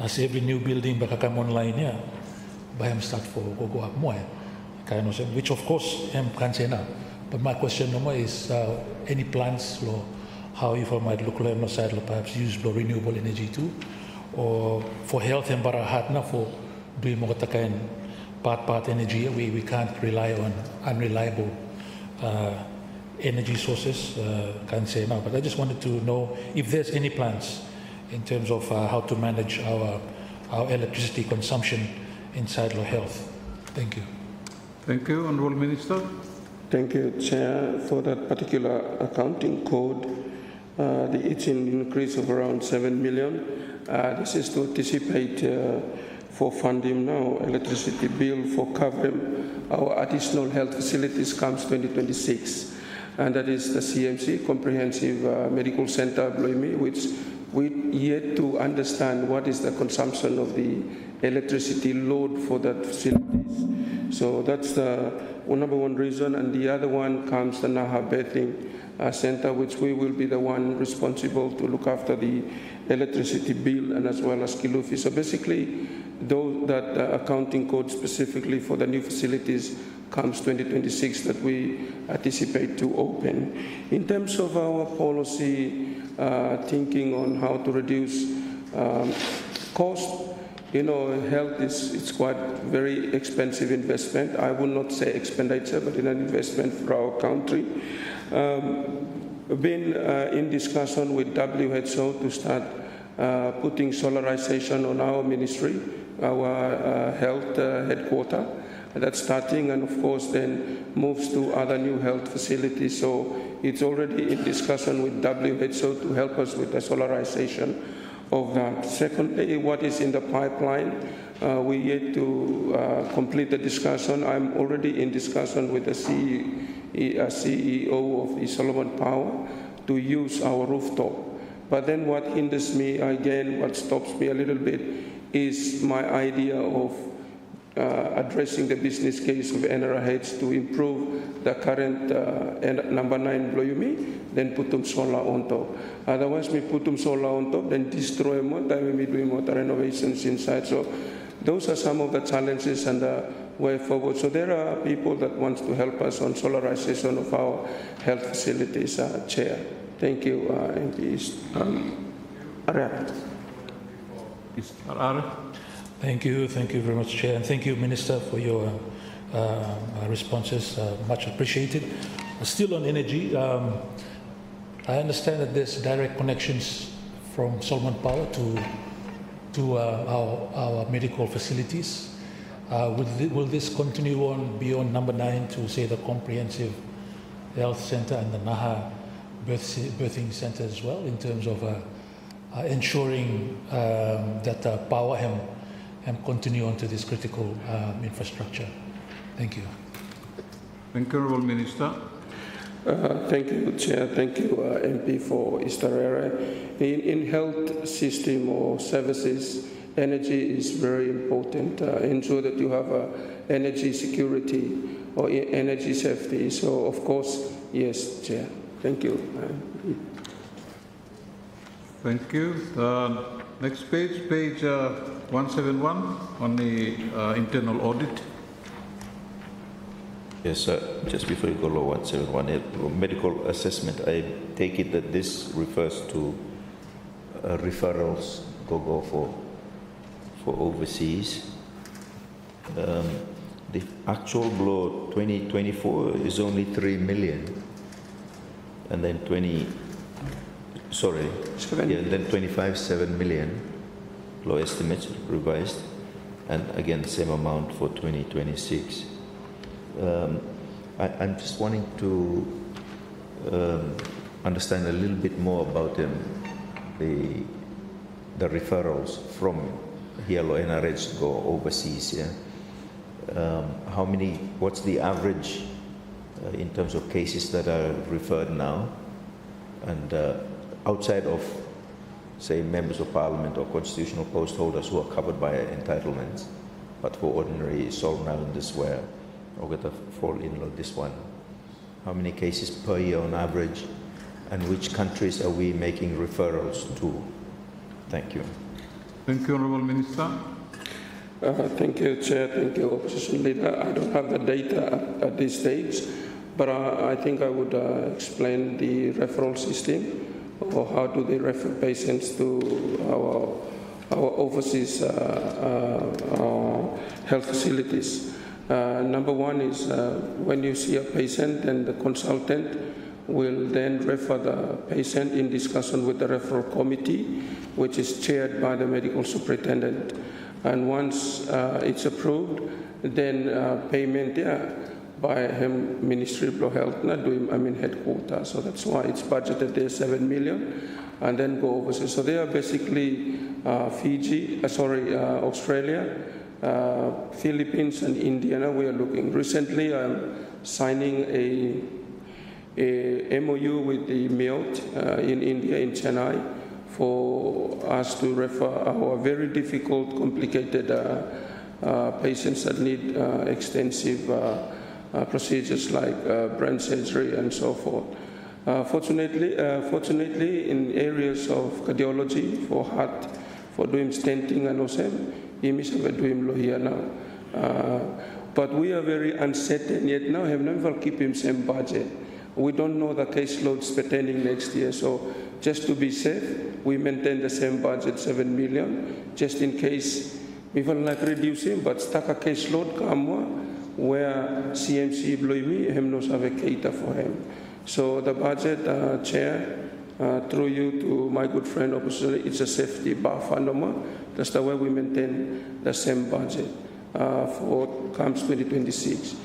as every new building come online by start for go up more. Which of course I can't say now. But my question is any plans or how if I might look on the side perhaps use renewable energy too or for health and barahat na for doing more kind part energy we can't rely on unreliable energy sources can't say now. But I just wanted to know if there's any plans in terms of how to manage our electricity consumption inside our health. Thank you. Thank you, Honourable Minister. Thank you, Chair, for that particular accounting code. It's an increase of around 7 million. This is to anticipate for funding now electricity bill for covering our additional health facilities comes 2026. And that is the CMC, Comprehensive Medical Center, which we yet to understand what is the consumption of the electricity load for that facilities. So that's the number one reason, and the other one comes the Naha Bathing Center, which we will be the one responsible to look after the electricity bill and as well as Kilufi. So basically, though that accounting code specifically for the new facilities comes 2026 that we anticipate to open. In terms of our policy thinking on how to reduce cost, health is quite very expensive investment. I would not say expenditure, but in an investment for our country. Been in discussion with WHO to start putting solarization on our ministry, our health headquarters. That's starting, and of course then moves to other new health facilities. So it's already in discussion with WHO to help us with the solarization of that. Secondly, what is in the pipeline? We yet to complete the discussion. I'm already in discussion with the CEO of the Solomon Power to use our rooftop. But then what hinders me, again, what stops me a little bit, is my idea of addressing the business case of NRH to improve the current number 9 Bloyumi, then put them solar on top. Otherwise, we put them solar on top, then destroy more, then we do more renovations inside. So those are some of the challenges and the way forward. So there are people that want to help us on solarization of our health facilities, Chair. Thank you, MPs. Arara. Thank you very much, Chair, and thank you, Minister, for your responses. Much appreciated. Still on energy, I understand that there's direct connections from Solomon Power to our medical facilities. Will this continue on beyond number 9 to, say, the comprehensive health center and the Naha birthing center as well, in terms of ensuring that power and continue on to this critical infrastructure? Thank you. Thank you, Honourable Minister. Thank you, Chair. Thank you, MP for Istarere. In health system or services, energy is very important. Ensure that you have energy security or energy safety. So, of course, yes, Chair. Thank you. Thank you. Next page, page 171 on the internal audit. Yes, sir. Just before you go to 171, medical assessment, I take it that this refers to referrals go for overseas. The actual blow 2024 is only 3 million, and then 25, 7 million, low estimates revised, and again, same amount for 2026. I'm just wanting to understand a little bit more about the referrals from here, NRH go overseas. Yeah? How many? What's the average in terms of cases that are referred now, and outside of, say, members of parliament or constitutional post holders who are covered by entitlements, but for ordinary Solomon Islanders where Ogata fall in this one, how many cases per year on average, and which countries are we making referrals to? Thank you. Thank you, Honourable Minister. Thank you, Chair. Thank you, Opposition Leader. I don't have the data at this stage, but I think I would explain the referral system, or how do they refer patients to our overseas health facilities. Number one is when you see a patient, then the consultant will then refer the patient in discussion with the referral committee, which is chaired by the medical superintendent. And once it's approved, then payment by him, Ministry of Health, headquarters. So that's why it's budgeted there 7 million, and then go overseas. So they are basically Australia, Philippines, and India. We are looking. Recently, I'm signing a MOU with the MIOT in India, in Chennai, for us to refer our very difficult, complicated patients that need extensive procedures like brain surgery and so forth. Fortunately, in areas of cardiology, for heart, for doing stenting and also, we doing here now. But we are very uncertain yet now, have never keep him same budget. We don't know the caseloads pertaining next year, so just to be safe, we maintain the same budget, 7 million, just in case we will like reduce him, but stuck a caseload come where CMC blow me, him knows have a cater for him. So the budget, Chair, through you to my good friend opposition, it's a safety buffer number. That's the way we maintain the same budget for comes 2026.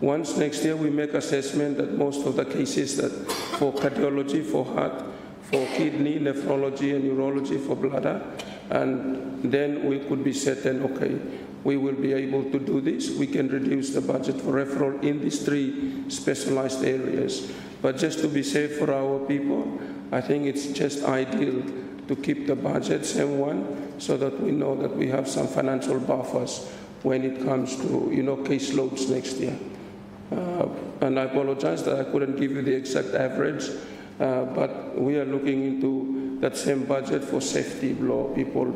Once next year we make assessment that most of the cases that for cardiology, for heart, for kidney, nephrology and neurology, for bladder, and then we could be certain, okay, we will be able to do this. We can reduce the budget for referral in these 3 specialized areas. But just to be safe for our people, I think it's just ideal to keep the budget same one so that we know that we have some financial buffers when it comes to, caseloads next year. And I apologize that I couldn't give you the exact average, but we are looking into that same budget for safety people.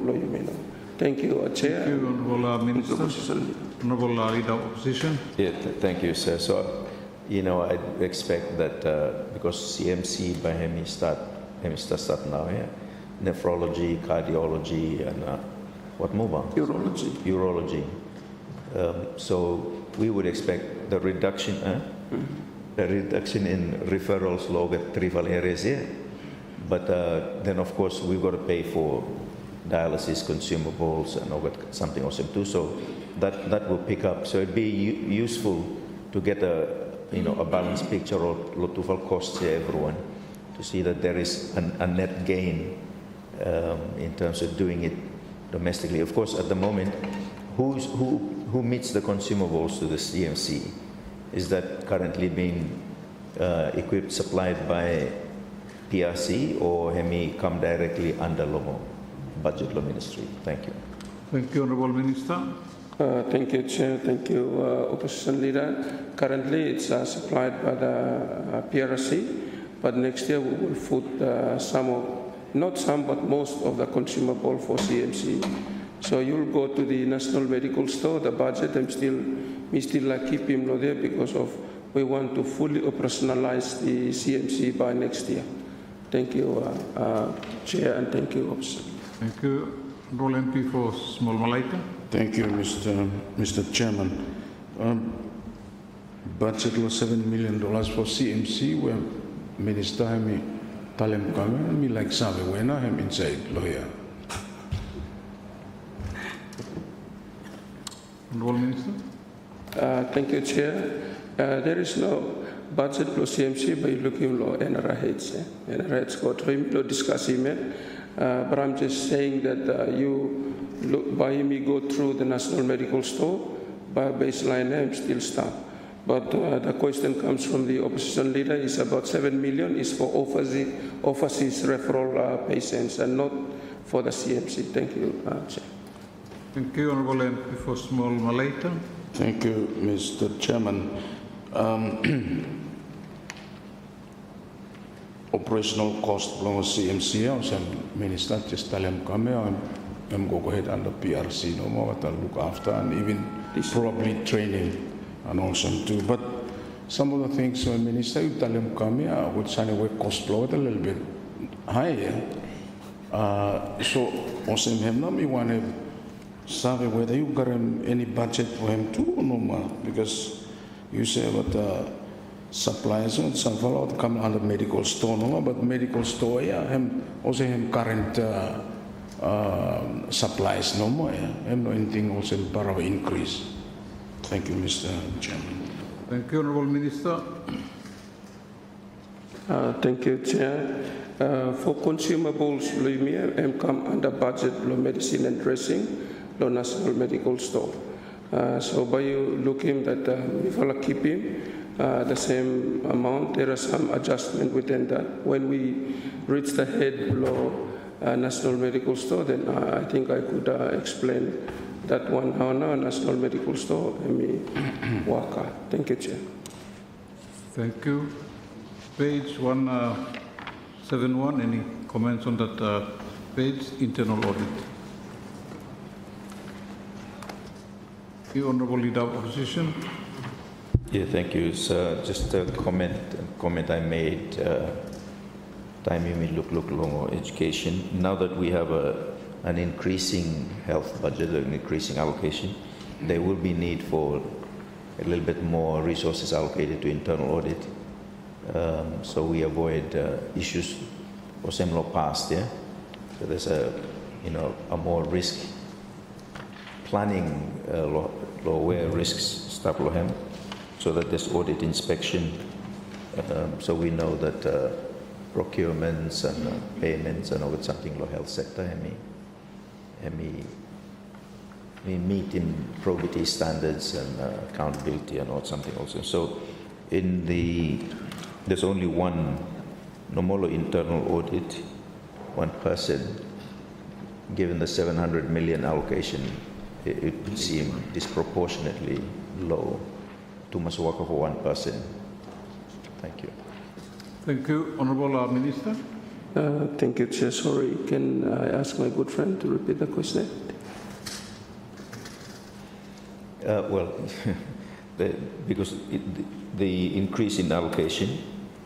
Thank you, Chair. Thank you, Honourable Minister. Honourable Leader of Opposition. Yeah, thank you, sir. So, I expect that because CMC by him start now, yeah, nephrology, cardiology, and what more? Urology. So we would expect the reduction in referrals log at trivial areas here. But then, of course, we've got to pay for dialysis consumables and something else too. So that will pick up. So it'd be useful to get a balanced picture of total costs here, everyone, to see that there is a net gain in terms of doing it domestically. Of course, at the moment, who meets the consumables to the CMC? Is that currently being supplied by PRC or HEMI come directly under budget law ministry? Thank you. Thank you, Honourable Minister. Thank you, Chair. Thank you, Opposition Leader. Currently, it's supplied by the PRC, but next year we will put not some, but most of the consumable for CMC. So you'll go to the National Medical Store, the budget, we still keep him there because we want to fully operationalize the CMC by next year. Thank you, Chair, and thank you, Officer. Thank you. Honourable MP for Small Malaita. Thank you, Mr. Chairman. Budget was $7 million for CMC, where Minister Hemi Talem Kame, me like Sabe Wena, him inside lawyer. Honourable Minister. Thank you, Chair. There is no budget plus CMC by looking law NRH. NRH got to discuss him. But I'm just saying that you look by me go through the National Medical Store by baseline name still stop. But the question comes from the opposition leader is about 7 million is for overseas referral patients and not for the CMC. Thank you, Chair. Thank you, Honourable MP for Small Malaita. Thank you, Mr. Chairman. Operational cost belong to CMC, and Minister just tell him come here and go ahead under PRC no more to look after and even probably training and also too. But some of the things when Minister you tell him come here would sign away cost blow it a little bit higher. So also him now we want to say whether you got any budget for him too or no more, because you say about supplies and some follow come under medical store no more, but medical store him also him current supplies no more him no anything also para increase. Thank you, Mr. Chairman. Thank you, Honourable Minister. Thank you, Chair. For consumables, we come under budget medicine and dressing, the National Medical Store. So by you looking that we will keep him the same amount, there are some adjustment within that. When we reach the head below national medical store, then I think I could explain that one how now national medical store emi waka. Thank you, Chair. Thank you. Page 171, any comments on that page, internal audit? The Honourable Leader of Opposition. Yeah, thank you, sir. Just a comment I made, time you may look long education. Now that we have an increasing health budget, an increasing allocation, there will be need for a little bit more resources allocated to internal audit. So we avoid issues or same law passed, yeah? So there's a more risk planning law where risks start lohem, so that there's audit inspection, so we know that procurements and payments and over something law health sector we meet in probity standards and accountability and all something also. So there's only one normal internal audit, one person. Given the 700 million allocation, it would seem disproportionately low. Too much work for one person. Thank you. Thank you. Honourable Minister. Thank you, Chair. Sorry, can I ask my good friend to repeat the question? Well, because the increase in allocation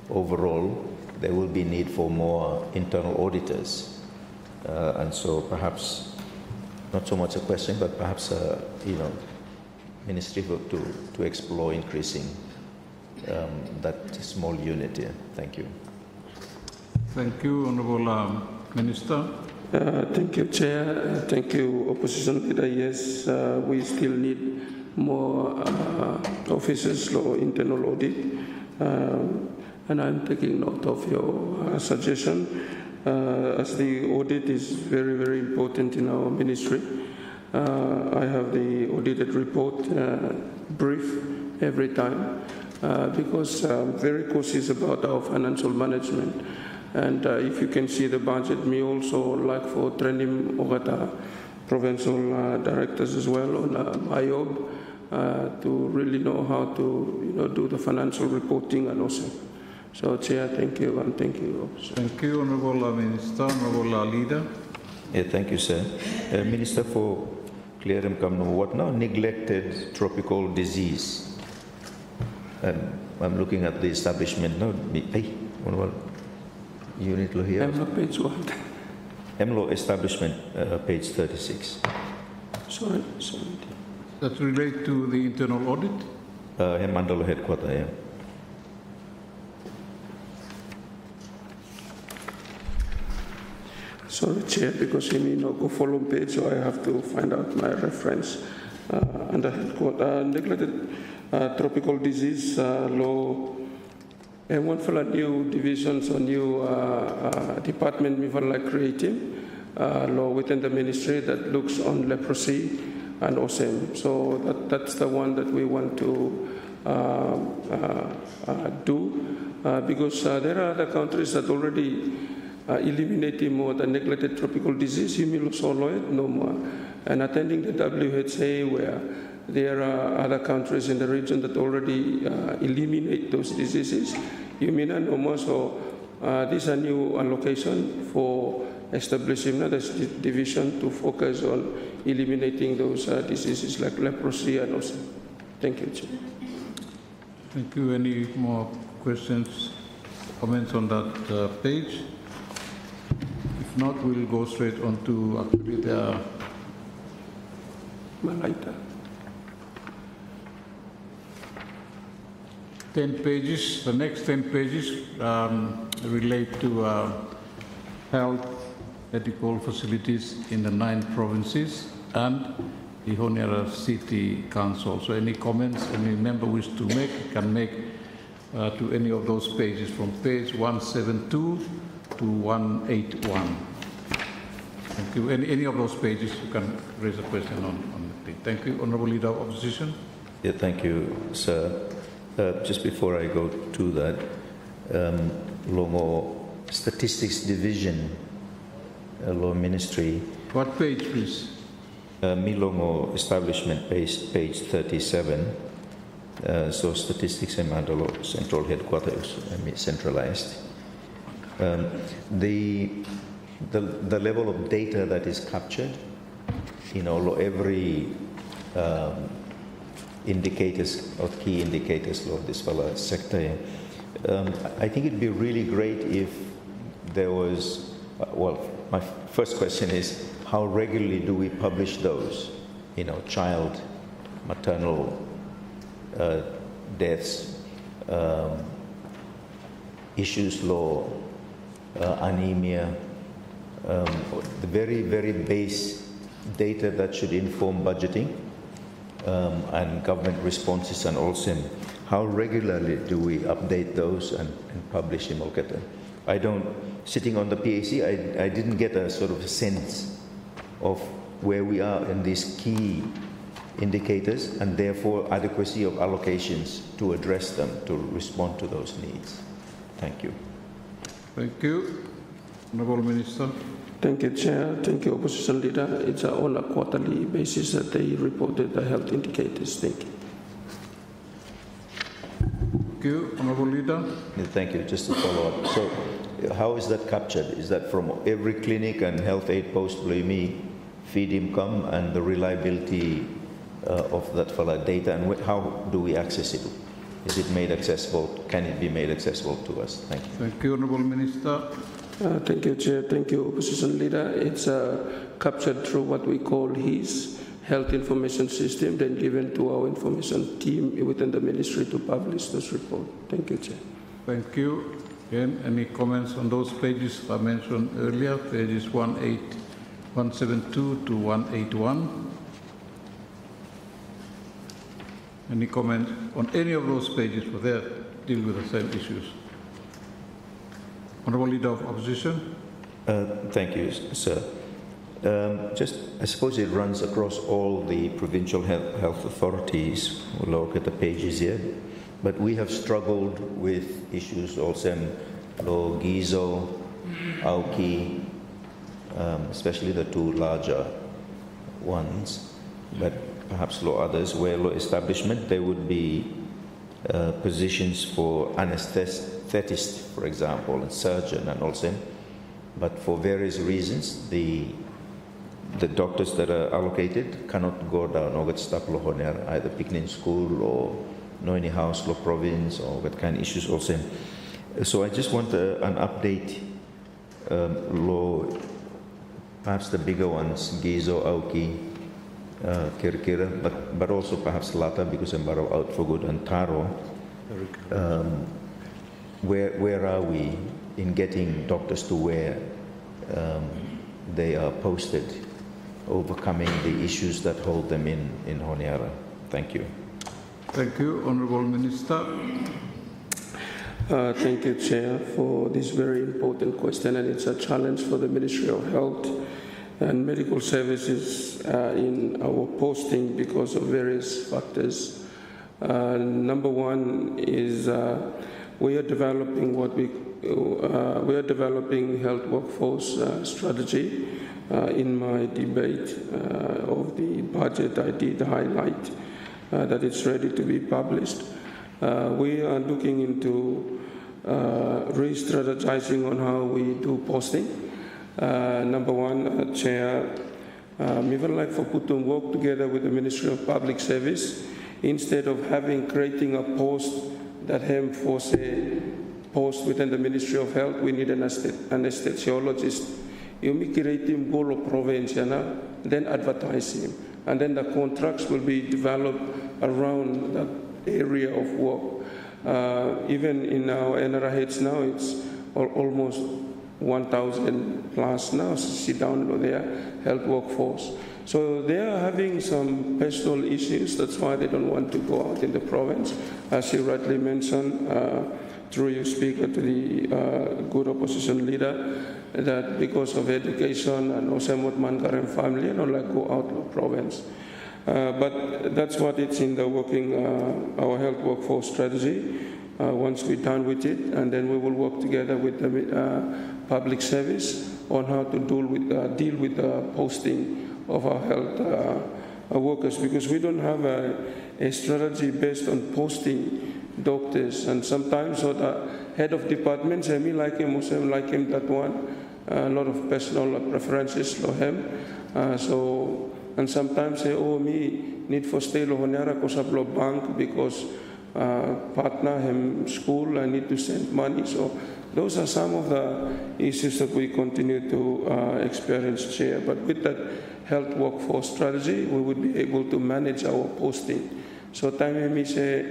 overall, there will be need for more internal auditors, and so perhaps not so much a question, but perhaps Ministry to explore increasing that small unit here. Thank you. Thank you, Honourable Minister. Thank you, Chair. Thank you, Opposition Leader. Yes, we still need more officers for internal audit, and I'm taking note of your suggestion, as the audit is very, very important in our ministry. I have the audited report brief every time because I'm very cautious about our financial management. And if you can see the budget, me also like for training Ogata provincial directors as well on IOB to really know how to do the financial reporting and also. So, Chair, thank you, and thank you, Officer. Thank you, Honourable Minister. Honourable Leader. Yeah, thank you, sir. Minister, for clear what now? Neglected tropical disease. I'm looking at the establishment now. Unit law here. EMLO page 1. EMLO establishment, page 36. Sorry. That relate to the internal audit? Mandalo headquarters, yeah. Sorry, Chair, because he may not go follow page, so I have to find out my reference. Under headquarters, neglected tropical disease law. And one for new divisions or new department we would like creating law within the ministry that looks on leprosy and OSEM. So that's the one that we want to do because there are other countries that already eliminating more the neglected tropical disease, no more. And attending the WHA where there are other countries in the region that already eliminate those diseases. You mean no more, so this is a new allocation for establishing another division to focus on eliminating those diseases like leprosy and also. Thank you, Chair. Thank you. Any more questions, comments on that page? If not, we'll go straight on to actually the Malaita. 10 pages. The next 10 pages relate to health medical facilities in the 9 provinces and the Honiara City Council. So any comments any member wish to make, can make to any of those pages from page 172 to 181. Thank you. Any of those pages you can raise a question on the page. Thank you. Honourable Leader of Opposition. Yeah, thank you, sir. Just before I go to that, Longo Statistics Division, Law Ministry. What page, please? Milongo establishment page 37. So statistics and Mandalo central headquarters, centralized. The level of data that is captured, every indicators or key indicators of this sector. I think it'd be really great if there was, my first question is, how regularly do we publish those? Child, maternal deaths, issues law, anemia, the very, very base data that should inform budgeting and government responses and also how regularly do we update those and publish them? Sitting on the PAC, I didn't get a sort of a sense of where we are in these key indicators and therefore adequacy of allocations to address them, to respond to those needs. Thank you. Thank you. Honourable Minister. Thank you, Chair. Thank you, Opposition Leader. It's on a quarterly basis that they reported the health indicators. Thank you. Thank you. Honourable Leader. Yeah, thank you. Just to follow up. So how is that captured? Is that from every clinic and health aid post, feed income and the reliability of that data, and how do we access it? Is it made accessible? Can it be made accessible to us? Thank you. Thank you, Honourable Minister. Thank you, Chair. Thank you, Opposition Leader. It's captured through what we call HIS, Health Information System, then given to our information team within the Ministry to publish this report. Thank you, Chair. Thank you. Again, any comments on those pages I mentioned earlier, pages 172 to 181? Any comments on any of those pages for that deal with the same issues? Honourable Leader of Opposition. Thank you, sir. I suppose it runs across all the provincial health authorities. We'll look at the pages here. But we have struggled with issues also, Gizo, Auki, especially the two larger ones, but perhaps others, where establishment, there would be positions for anesthetist, for example, and surgeon and also, but for various reasons, the doctors that are allocated cannot go down either picnic school or Noini House, Law Province, or what kind of issues also. So I just want an update, law, perhaps the bigger ones, Gizo, Auki, Kirkira, but also perhaps Lata, because I'm out for good, and Taro. Where are we in getting doctors to where they are posted, overcoming the issues that hold them in Honiara? Thank you. Thank you, Honourable Minister. Thank you, Chair, for this very important question, and it's a challenge for the Ministry of Health and Medical Services in our posting because of various factors. Number one is we are developing health workforce strategy. In my debate of the budget, I did highlight that it's ready to be published. We are looking into re-strategizing on how we do posting. Number one, Chair, we would like for Putum work together with the Ministry of Public Service instead of creating a post that for say post within the Ministry of Health. We need an anesthesiologist. You make him go to province, then advertise him, and then the contracts will be developed around that area of work. Even in our NRHs now, it's almost 1,000 plus now, sit down there, health workforce. So they are having some personal issues, that's why they don't want to go out in the province. As you rightly mentioned, through your speaker to the good opposition leader, that because of education and also Mangarem family, I don't like go out of the province. But that's what it's in the working, our health workforce strategy. Once we're done with it, and then we will work together with the public service on how to deal with the posting of our health workers, because we don't have a strategy based on posting doctors, and sometimes the head of department say me like him, or like him that one, a lot of personal preferences for him, and sometimes say, oh, me need for stay lo honera kosablo bank because partner him school, I need to send money. So those are some of the issues that we continue to experience, Chair. But with that health workforce strategy, we would be able to manage our posting. So time me say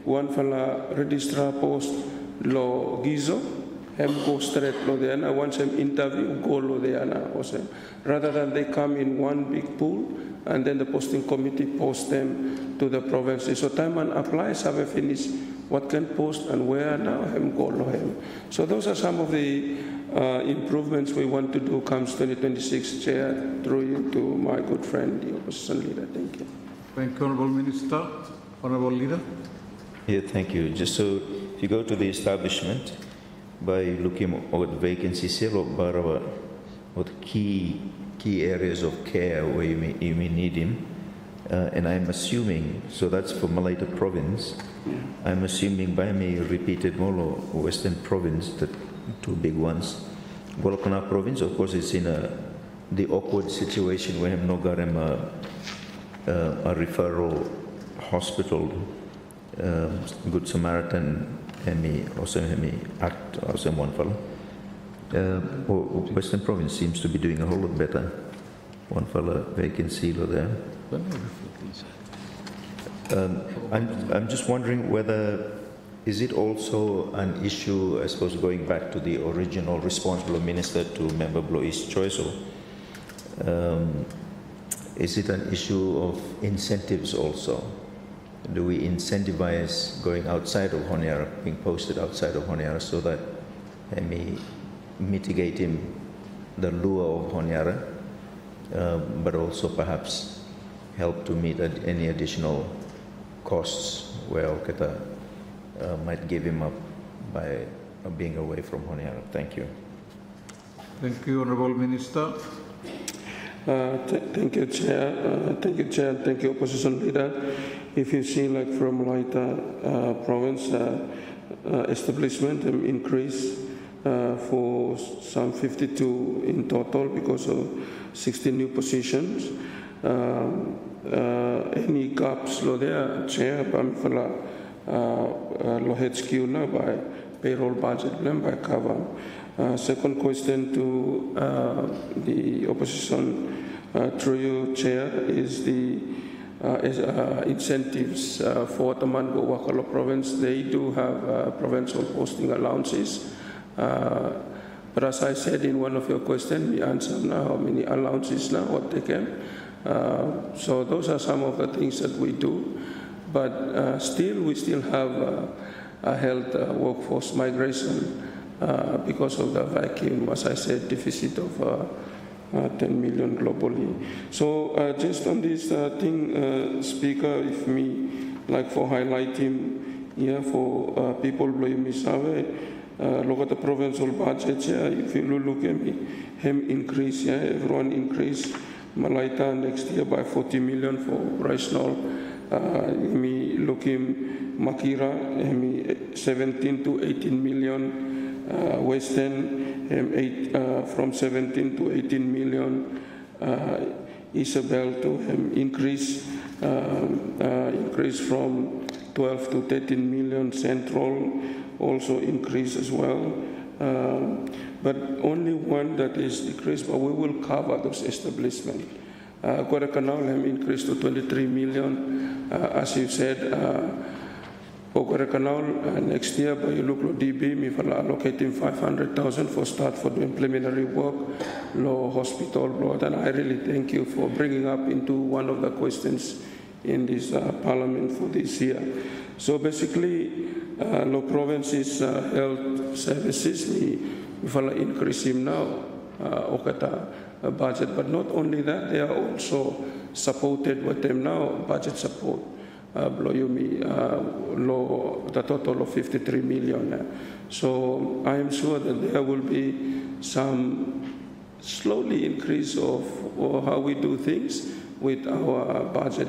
one fella registrar post lo gizo, hem go straight lo deana, once hem interview go lo deana, rather than they come in one big pool and then the posting committee post them to the provinces. So time and applies have a finish what can post and where now hem go lo hem. So those are some of the improvements we want to do comes 2026, Chair, through you to my good friend, the opposition leader. Thank you. Thank you, Honourable Minister. Honourable Leader. Yeah, thank you. Just so if you go to the establishment, by looking at vacancies here, what key areas of care where you may need him, and I'm assuming, so that's for Malaita province, I'm assuming by me repeated Molo, Western province, the two big ones. Golokana province, of course, it's in the awkward situation where I'm not got him a referral hospital, Good Samaritan, also act also one fellow. Western province seems to be doing a whole lot better. One fellow vacancy there. I'm just wondering whether is it also an issue, I suppose, going back to the original responsible minister to Member Blois' choice, or is it an issue of incentives also? Do we incentivize going outside of Honiara, being posted outside of Honiara, so that may mitigate the lure of Honiara, but also perhaps help to meet any additional costs where Oketa might give him up by being away from Honiara? Thank you. Thank you, Honourable Minister. Thank you, Chair. Thank you, Chair. Thank you, Opposition Leader. If you see, like from Malaita province, establishment increase for some 52 in total because of 60 new positions. Any gaps lo there, Chair, lo HQ na by payroll budget by cover. Second question to the opposition through you, Chair, is the incentives for Tamango Wakalo province. They do have provincial posting allowances. But as I said in one of your questions, we answered now how many allowances now, what they can. So those are some of the things that we do. But we still have a health workforce migration because of the vacuum, as I said, deficit of 10 million globally. So just on this thing, Speaker, if me like for highlighting here for people blowing me look at the provincial budget, if you look at me, him increase, everyone increase. Malaita next year by 40 million for operational. Me looking Makira, 17 to 18 million. Western, from 17 to 18 million. Isabel to increase from 12 to 13 million. Central also increase as well. But only one that is decreased, but we will cover those establishments. Guadalcanal have increased to 23 million, as you said. Guadalcanal next year, by you look at DB, me for allocating 500,000 for start for the preliminary work, law hospital, blood, and I really thank you for bringing up into one of the questions in this parliament for this year. So basically, law province's health services, we follow increase him now, Okata budget, but not only that, they are also supported with them now, budget support. The total of 53 million. So I am sure that there will be some slowly increase of how we do things with our budget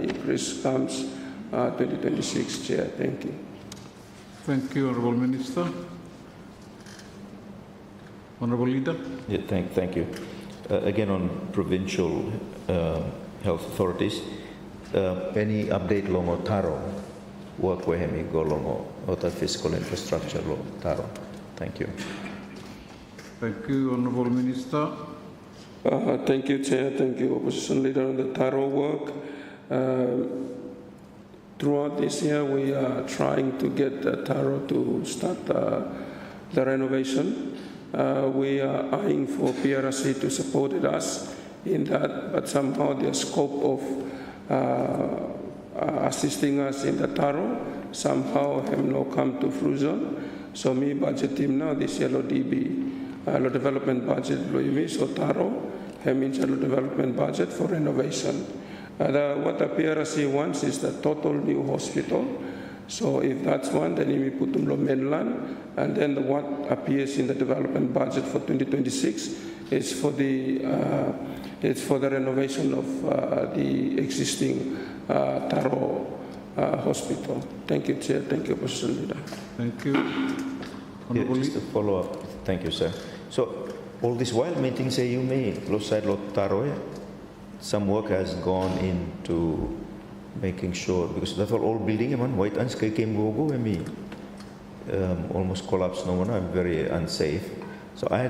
increase comes 2026, Chair. Thank you. Thank you, Honourable Minister. Honourable Leader. Yeah, thank you. Again, on provincial health authorities, any update long Taro work where we go long or physical infrastructure long Taro? Thank you. Thank you, Honourable Minister. Thank you, Chair. Thank you, Opposition Leader, on the Taro work. Throughout this year, we are trying to get Taro to start the renovation. We are eyeing for PRC to support us in that, but somehow the scope of assisting us in the Taro somehow have not come to fruition. So me budget team now this year LODB, Law Development Budget, so Taro, have means Law Development Budget for renovation. What the PRC wants is the total new hospital. So if that's one, then we put them on mainland, and then what appears in the development budget for 2026 is for the renovation of the existing Taro hospital. Thank you, Chair. Thank you, Opposition Leader. Thank you. Yeah, just a follow up. Thank you, sir. So all this while meetings you may lost side lot Taro, some work has gone into making sure, because that's all building man white and sky came go almost collapsed no one. I'm very unsafe. So I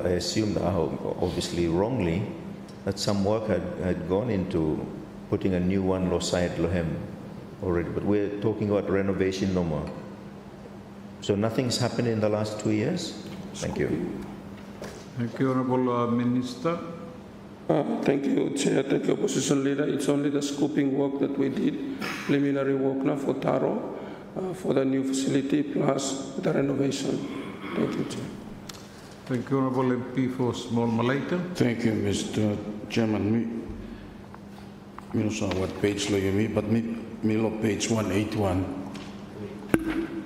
assumed obviously wrongly that some work had gone into putting a new one low side lohem already, but we're talking about renovation no more. So nothing's happened in the last 2 years. Thank you. Thank you, Honourable Minister. Thank you, Chair. Thank you, Opposition Leader. It's only the scoping work that we did, preliminary work now for Taro, for the new facility plus the renovation. Thank you, Chair. Thank you, Honourable MP for Small Malaita. Thank you, Mr. Chairman. Me no know what page lo you but me lo page 181.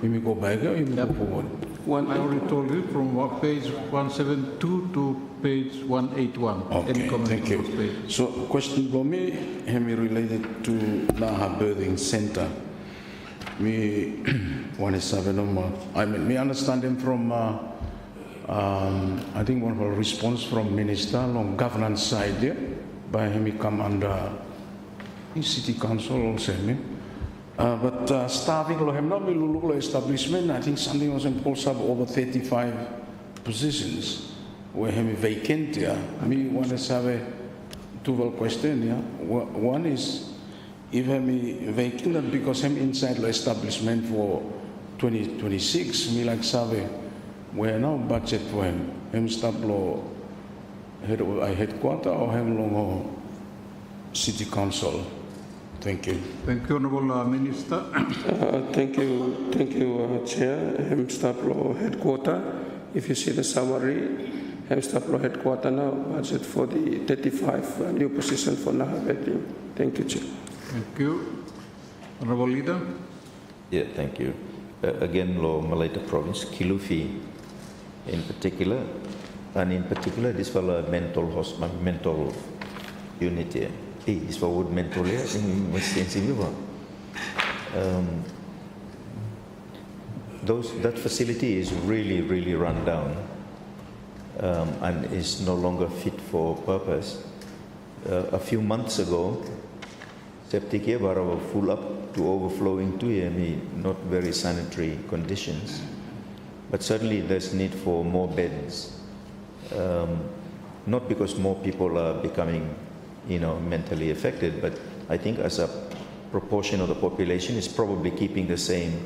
Me go back or me go forward? I already told you from page 172 to page 181. Okay, thank you. So, question for me, related to Naha Birthing Center. Me, 187 I mean, me understand them from, I think one of our response from Minister on governance side there, by him come under City Council also. But staffing lo establishment, I think something was imposed up over 35 positions where him vacant here. Me want to have two questions. Yeah, one is if him vacant because him inside the establishment for 2026. Me like sabe where now budget for him stop lo headquarter or him long City Council. Thank you. Thank you, Honourable Minister. Thank you, Chair. Hemstaplo headquarter. If you see the summary, Hemstaplo headquarter now budget for the 35 new position for Nahabeti. Thank you, Chair. Thank you. Honourable Leader. Yeah, thank you. Again, Law Malaita Province, Kilufi in particular, and in particular this for a mental unit here. This for wood mental here, that facility is really run down and is no longer fit for purpose. A few months ago, septic here were full up to overflowing to not very sanitary conditions. But certainly there's need for more beds, not because more people are becoming mentally affected, but I think as a proportion of the population is probably keeping the same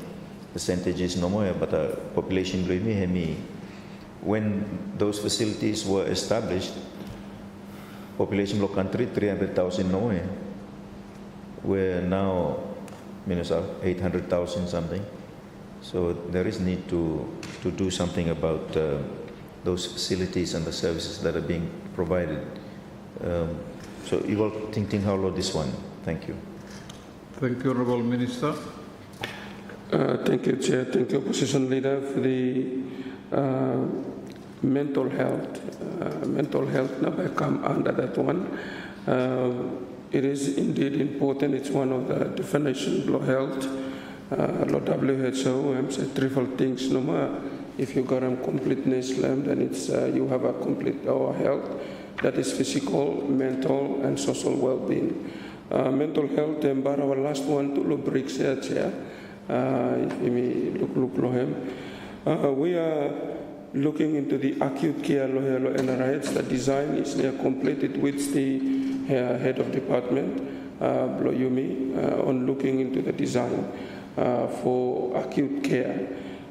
percentages no more, but the population when those facilities were established, population of the country 300,000 no more. We're now 800,000 something. So there is need to do something about those facilities and the services that are being provided. So you will think how low this one. Thank you. Thank you, Honourable Minister. Thank you, Chair. Thank you, Opposition Leader, for the mental health. Mental health never come under that one. It is indeed important. It's one of the definitions of health. WHO, I'm saying triple things. No matter if you got a completeness, then it's you have a complete health. That is physical, mental, and social well-being. Mental health, and our last one to look bricks here, chair. If you look him. We are looking into the acute care NRIs. The design is near completed with the head of department, Bloyumi, on looking into the design for acute care.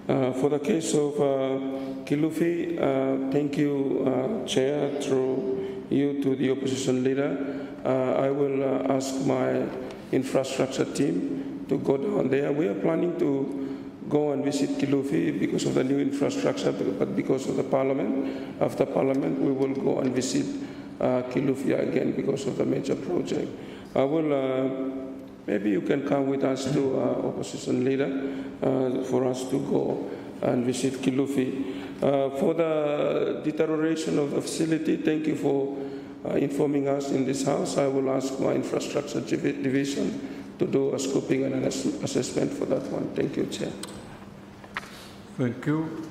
For the case of Kilufi, thank you, Chair, through you to the opposition leader. I will ask my infrastructure team to go down there. We are planning to go and visit Kilufi because of the new infrastructure, but because of the parliament. After parliament, we will go and visit Kilufi again because of the major project. I will, maybe you can come with us to opposition leader for us to go and visit Kilufi. For the deterioration of the facility, thank you for informing us in this house. I will ask my infrastructure division to do a scoping and an assessment for that one. Thank you, Chair. Thank you.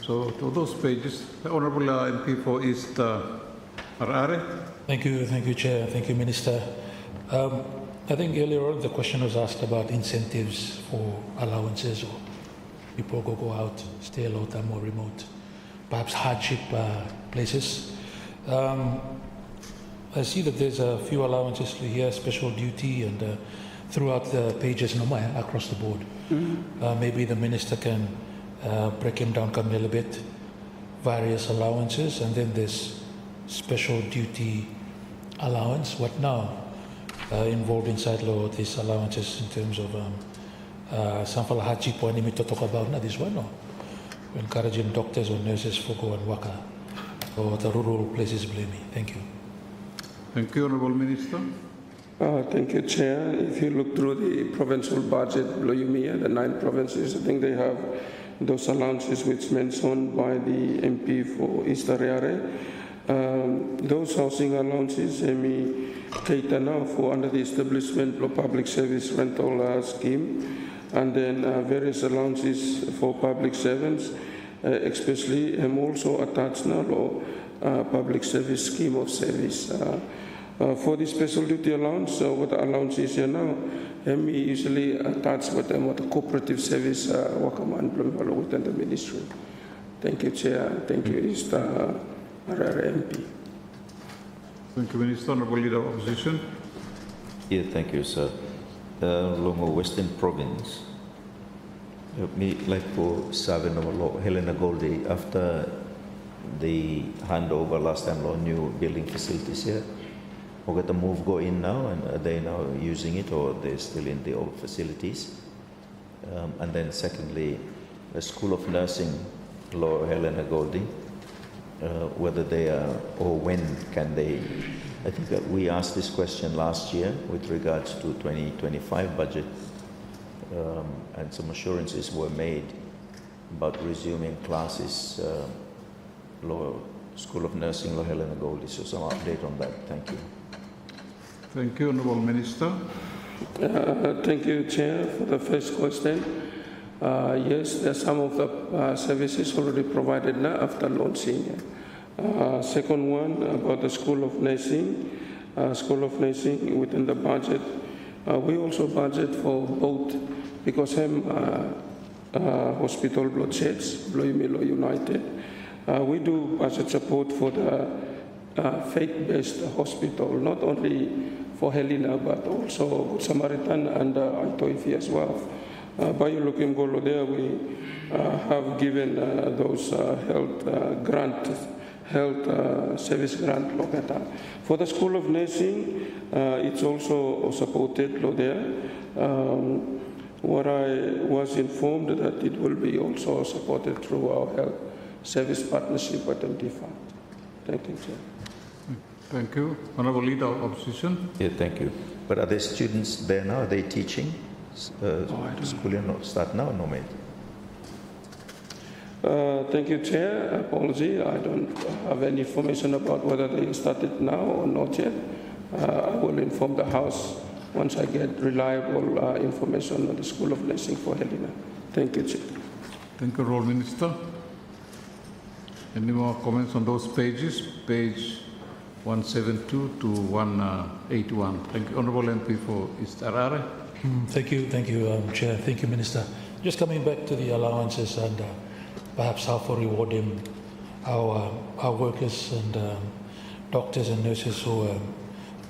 So to those pages, the Honourable MP for East Harare. Thank you, Chair. Thank you, Minister. I think earlier on the question was asked about incentives for allowances or people go out, stay a lot more remote, perhaps hardship places. I see that there's a few allowances here, special duty, and throughout the pages across the board. Maybe the Minister can break them down a little bit, various allowances, and then there's special duty allowance. What now involved inside law these allowances in terms of some hardship or to talk about now this one, or encouraging doctors or nurses for go and work or the rural places blame me. Thank you. Thank you, Honourable Minister. Thank you, Chair. If you look through the provincial budget, the 9 provinces, I think they have those allowances which mentioned by the MP for East Harare. Those housing allowances, cater now for under the establishment of public service rental scheme, and then various allowances for public servants, especially also attached now public service scheme of service. For the special duty allowance, what the allowance is here now, we usually attach with them what the cooperative service workman within the ministry. Thank you, Chair. Thank you, East Harare MP. Thank you, Minister. Honourable Leader of Opposition. Yeah, thank you, sir. Along Western Province, me like for Savin Helena Goldie, after the handover last time, new building facilities here, we got the move go in now, and are they now using it, or they're still in the old facilities? And then secondly, the School of Nursing, Law Helena Goldie, whether they are, or when can they, I think that we asked this question last year with regards to 2025 budget, and some assurances were made about resuming classes, Law School of Nursing, Law Helena Goldie. So some update on that. Thank you. Thank you, Honourable Minister. Thank you, Chair, for the first question. Yes, there are some of the services already provided now after launching. Second one, about the School of Nursing. School of Nursing within the budget. We also budget for both, because hospital bloodsheds, Bloimilo United. We do budget support for the faith-based hospital, not only for Helena, but also Good Samaritan and Aitoifi as well. By looking Golo there, we have given those health service grant locata. For the School of Nursing, it's also supported there. What I was informed that it will be also supported through our health service partnership with MD Fund. Thank you, Chair. Thank you. Honourable Leader of Opposition. Yeah, thank you. But are there students there now? Are they teaching? School not start now, no, mate? Thank you, Chair. Apology, I don't have any information about whether they started now or not yet. I will inform the House once I get reliable information on the School of Nursing for Helena. Thank you, Chair. Thank you, Honourable Minister. Any more comments on those pages? Page 172 to 181. Thank you, Honourable MP for East Arare. Thank you, Chair. Thank you, Minister. Just coming back to the allowances and perhaps how for rewarding our workers and doctors and nurses who are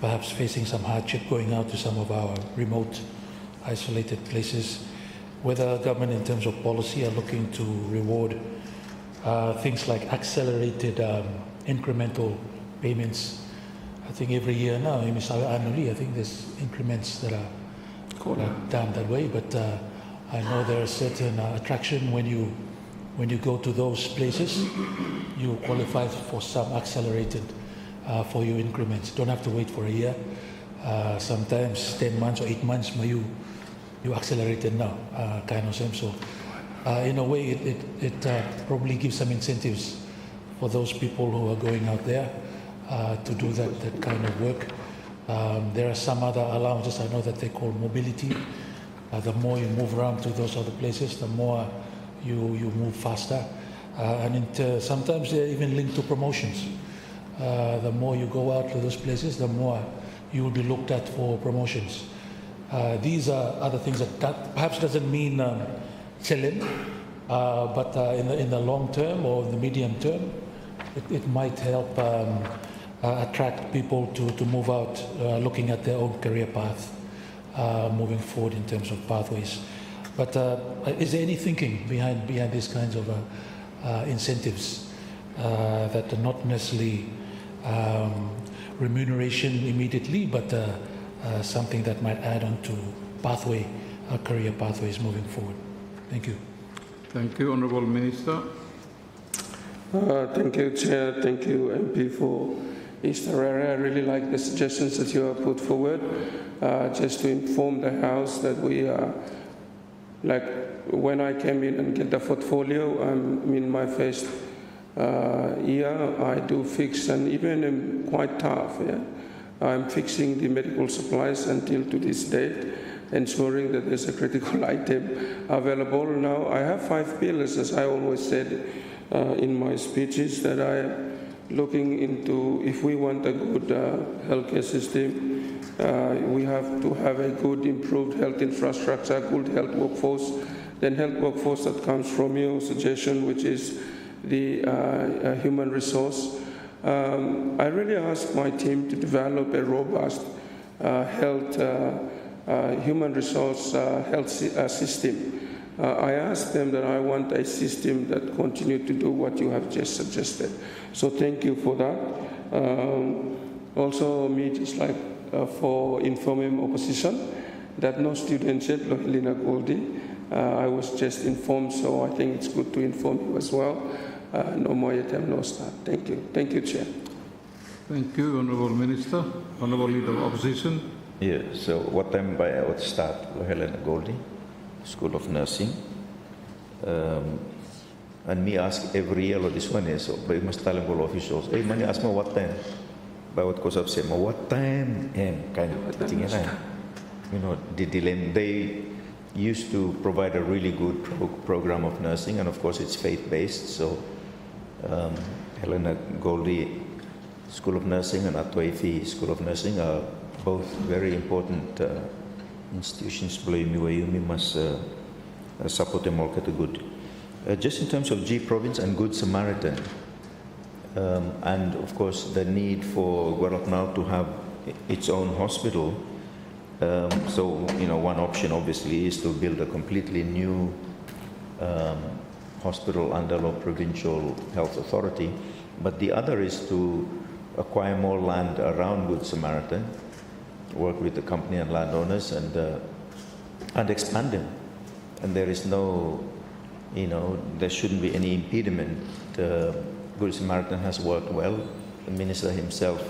perhaps facing some hardship going out to some of our remote, isolated places. Whether government in terms of policy are looking to reward things like accelerated incremental payments. I think every year now, annually, I think there's increments that are done that way, but I know there are certain attraction when you go to those places, you qualify for some accelerated for your increments. Don't have to wait for a year. Sometimes 10 months or 8 months, you accelerated now, kind of same. So in a way, it probably gives some incentives for those people who are going out there to do that kind of work. There are some other allowances I know that they call mobility. The more you move around to those other places, the more you move faster. And sometimes they're even linked to promotions. The more you go out to those places, the more you will be looked at for promotions. These are other things that perhaps doesn't mean selling, but in the long term or the medium term, it might help attract people to move out, looking at their own career path, moving forward in terms of pathways. But is there any thinking behind these kinds of incentives that are not necessarily remuneration immediately, but something that might add on to pathway, career pathways moving forward? Thank you. Thank you, Honourable Minister. Thank you, Chair. Thank you, MP, for East Arare. I really like the suggestions that you have put forward. Just to inform the House that we are, like when I came in and get the portfolio, I'm in my first year, I do fix, and even I'm quite tough. Yeah? I'm fixing the medical supplies until to this date, ensuring that there's a critical item available. Now, I have 5 pillars, as I always said in my speeches, that I am looking into. If we want a good healthcare system, we have to have a good, improved health infrastructure, good health workforce, then health workforce that comes from your suggestion, which is the human resource. I really asked my team to develop a robust health, human resource health system. I asked them that I want a system that continues to do what you have just suggested. So thank you for that. Also, me, just like for informing opposition, that no student yet, Helena Goldie. I was just informed, so I think it's good to inform you as well. No more yet, no start. Thank you. Thank you, Chair. Thank you, Honourable Minister. Honourable Leader of Opposition. Yeah, so what time by I would start, Helena Goldie, School of Nursing. And me ask every year, this one is, so we must tell officials, hey, money ask me what time. But what goes up, say, what time? Kind of thing, you know, the dilemma. They used to provide a really good program of nursing, and of course it's faith-based. So Helena Goldie School of Nursing and Atuaifi School of Nursing are both very important institutions. We must support them all good. Just in terms of G Province and Good Samaritan, and of course the need for Guadalcanal to have its own hospital. So, you know, one option obviously is to build a completely new hospital under the Provincial Health Authority, but the other is to acquire more land around Good Samaritan, work with the company and landowners, and expand them. And there is no, you know, there shouldn't be any impediment. Good Samaritan has worked well. The minister himself,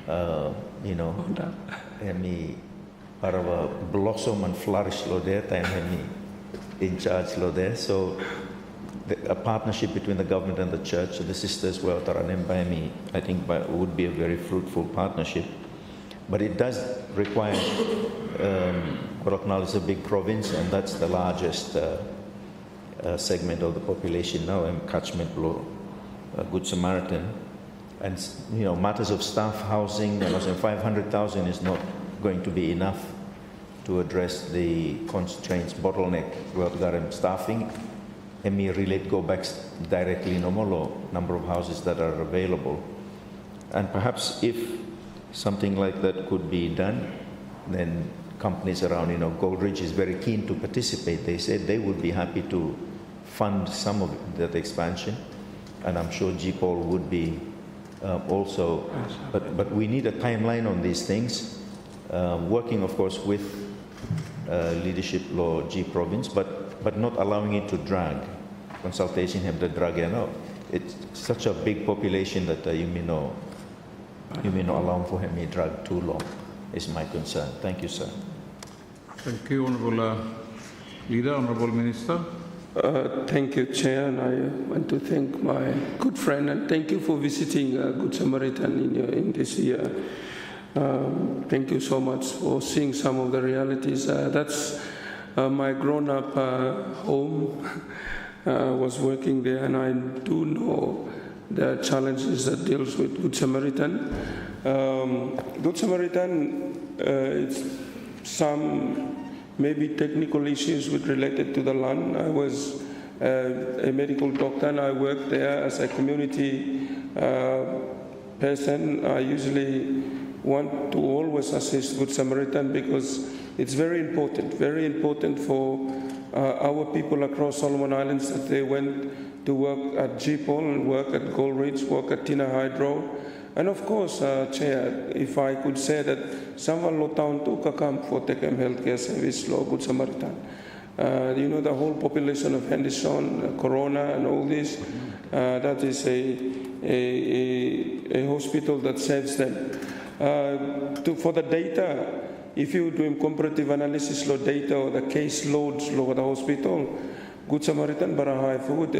you know, part of a blossom and flourish lo there, time in charge lo there. So a partnership between the government and the church. So the sisters were Taranembaimi, I think would be a very fruitful partnership. But it does require, Koroknal is a big province, and that's the largest segment of the population now, and catchment below Good Samaritan. And matters of staff, housing, 500,000 is not going to be enough to address the constraints, bottleneck, staffing. Emi relate go back directly normal number of houses that are available. And perhaps if something like that could be done, then companies around, Goldridge is very keen to participate. They said they would be happy to fund some of that expansion, and I'm sure GPOL would be also. But we need a timeline on these things, working, of course, with leadership law G province, but not allowing it to drag. Consultation have the drag out. It's such a big population that you may not allow for him to drag too long, is my concern. Thank you, sir. Thank you, Honourable Leader, Honourable Minister. Thank you, Chair, and I want to thank my good friend, and thank you for visiting Good Samaritan in this year. Thank you so much for seeing some of the realities. That's my grown-up home. Was working there, and I do know the challenges that deals with Good Samaritan. Good Samaritan, it's some maybe technical issues related to the land. I was a medical doctor, and I worked there as a community person. I usually want to always assist Good Samaritan because it's very important for our people across Solomon Islands that they went to work at GPOL and work at Goldridge, work at Tina Hydro. And of course, Chair, if I could say that someone lo town to kakam for Tekem Healthcare Service law Good Samaritan. The whole population of Henderson, Corona and all this, that is a hospital that saves them. For the data, if you do comparative analysis of data or the case loads of the hospital, Good Samaritan bara high food.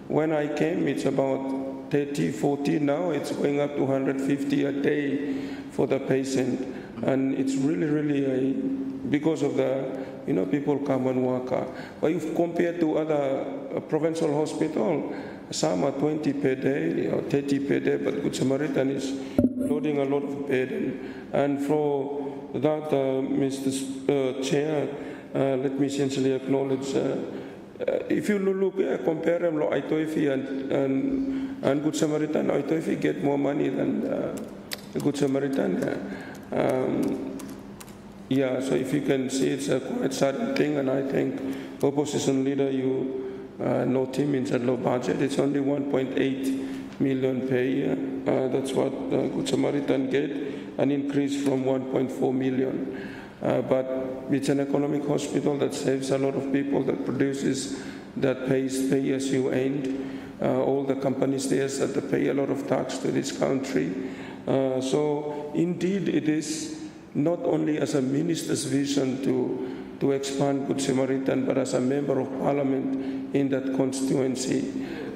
When I came, it's about 30, 40 now. It's going up to 150 a day for the patient, and it's really because of the people come and work. But if compared to other provincial hospital, some are 20 per day or 30 per day, but Good Samaritan is loading a lot of bed. And for that, Mr. Chair, let me essentially acknowledge, if you look, compare them, Aitoifi and Good Samaritan, Aitoifi get more money than Good Samaritan. So if you can see, it's a quite sad thing, and I think opposition leader, you know him in the low budget. It's only 1.8 million per year. That's what Good Samaritan get, an increase from 1.4 million. But it's an economic hospital that saves a lot of people, that produces, that pays pay as you earn. All the companies there that pay a lot of tax to this country. So indeed, it is not only as a minister's vision to expand Good Samaritan, but as a member of parliament in that constituency.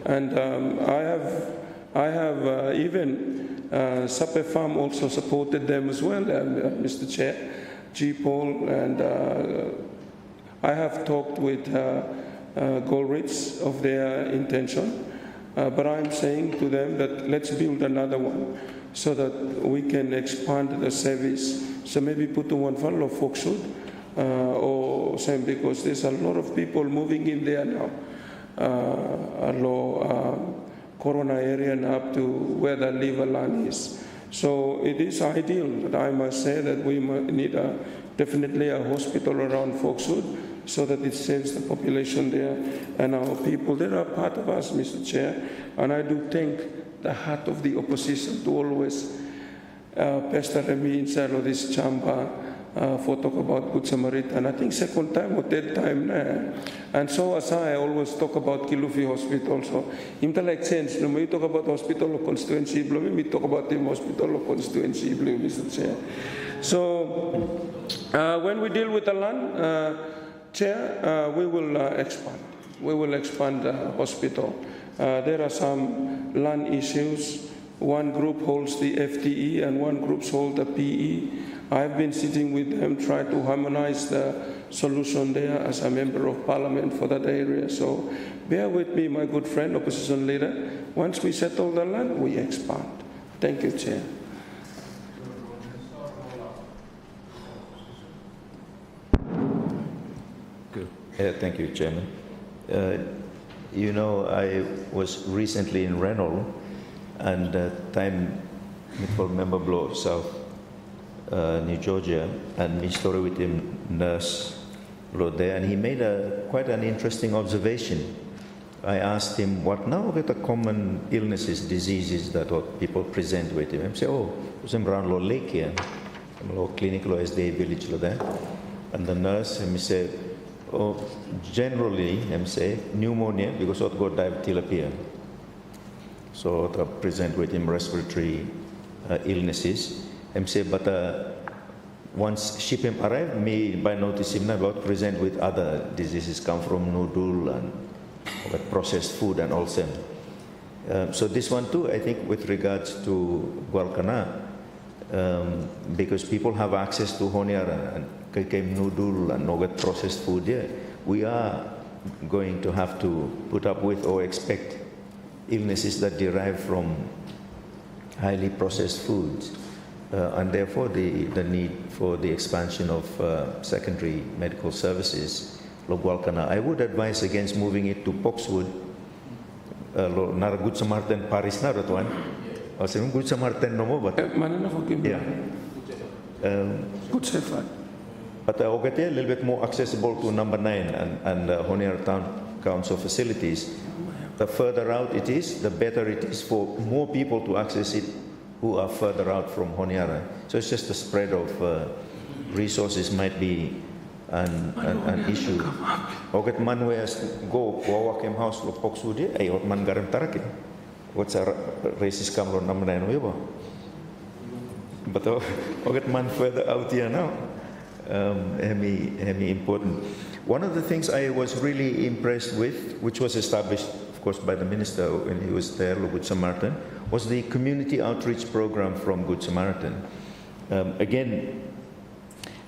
And I have even Sape Farm also supported them as well, Mr. Chair, GPOL, and I have talked with Goldridge of their intention, but I'm saying to them that let's build another one so that we can expand the service. So maybe put to one follow Foxwood or same, because there's a lot of people moving in there now. Corona area and up to where the liver land is. So it is ideal, but I must say that we need definitely a hospital around Foxwood so that it saves the population there and our people. They are part of us, Mr. Chair, and I do thank the heart of the opposition to always pester me inside of this chamber for talk about Good Samaritan. I think second time or third time now. And so as I always talk about Kilufi Hospital. So it makes sense. When we talk about hospital or constituency, we talk about the hospital or constituency, Mr. Chair. So when we deal with the land, Chair, we will expand. we will expand the hospital. There are some land issues. One group holds the FTE and one group holds the PE. I've been sitting with them, trying to harmonize the solution there as a member of parliament for that area. So bear with me, my good friend, opposition leader. Once we settle the land, we expand. Thank you, Chair. Thank you, Chairman. You know, I was recently in Reynolds, and time for member blow South New Georgia, and me story with him nurse there, and he made quite an interesting observation. I asked him what now are the common illnesses, diseases that people present with him. He said, oh, I'm around lo lake here, lo clinic lo SD village lo there, and the nurse he said, oh, generally, say pneumonia because of got diphtheria. So to present with him respiratory illnesses. Say, but once ship him arrive, me by notice him about present with other diseases come from noodle and processed food and all same. So this one too, I think, with regards to Gualcana, because people have access to honiara and noodle and nugget processed food there, we are going to have to put up with or expect illnesses that derive from highly processed foods, and therefore the need for the expansion of secondary medical services. I would advise against moving it to Boxwood. Nara Good Samaritan Paris na one. Or say Good Samaritan no more, but yeah. Good Shepherd. But a little bit more accessible to number 9 and Honiara Town Council facilities. The further out it is, the better it is for more people to access it who are further out from Honiara. So it's just the spread of resources might be an issue. Ogat man whereas go walk him house lo Poxwood, ay ot man garam tarakin. What's a racist come on number 9 webo? But ogat man further out here now. Important. One of the things I was really impressed with, which was established, of course, by the minister when he was there, Good Samaritan, was the community outreach program from Good Samaritan. Again,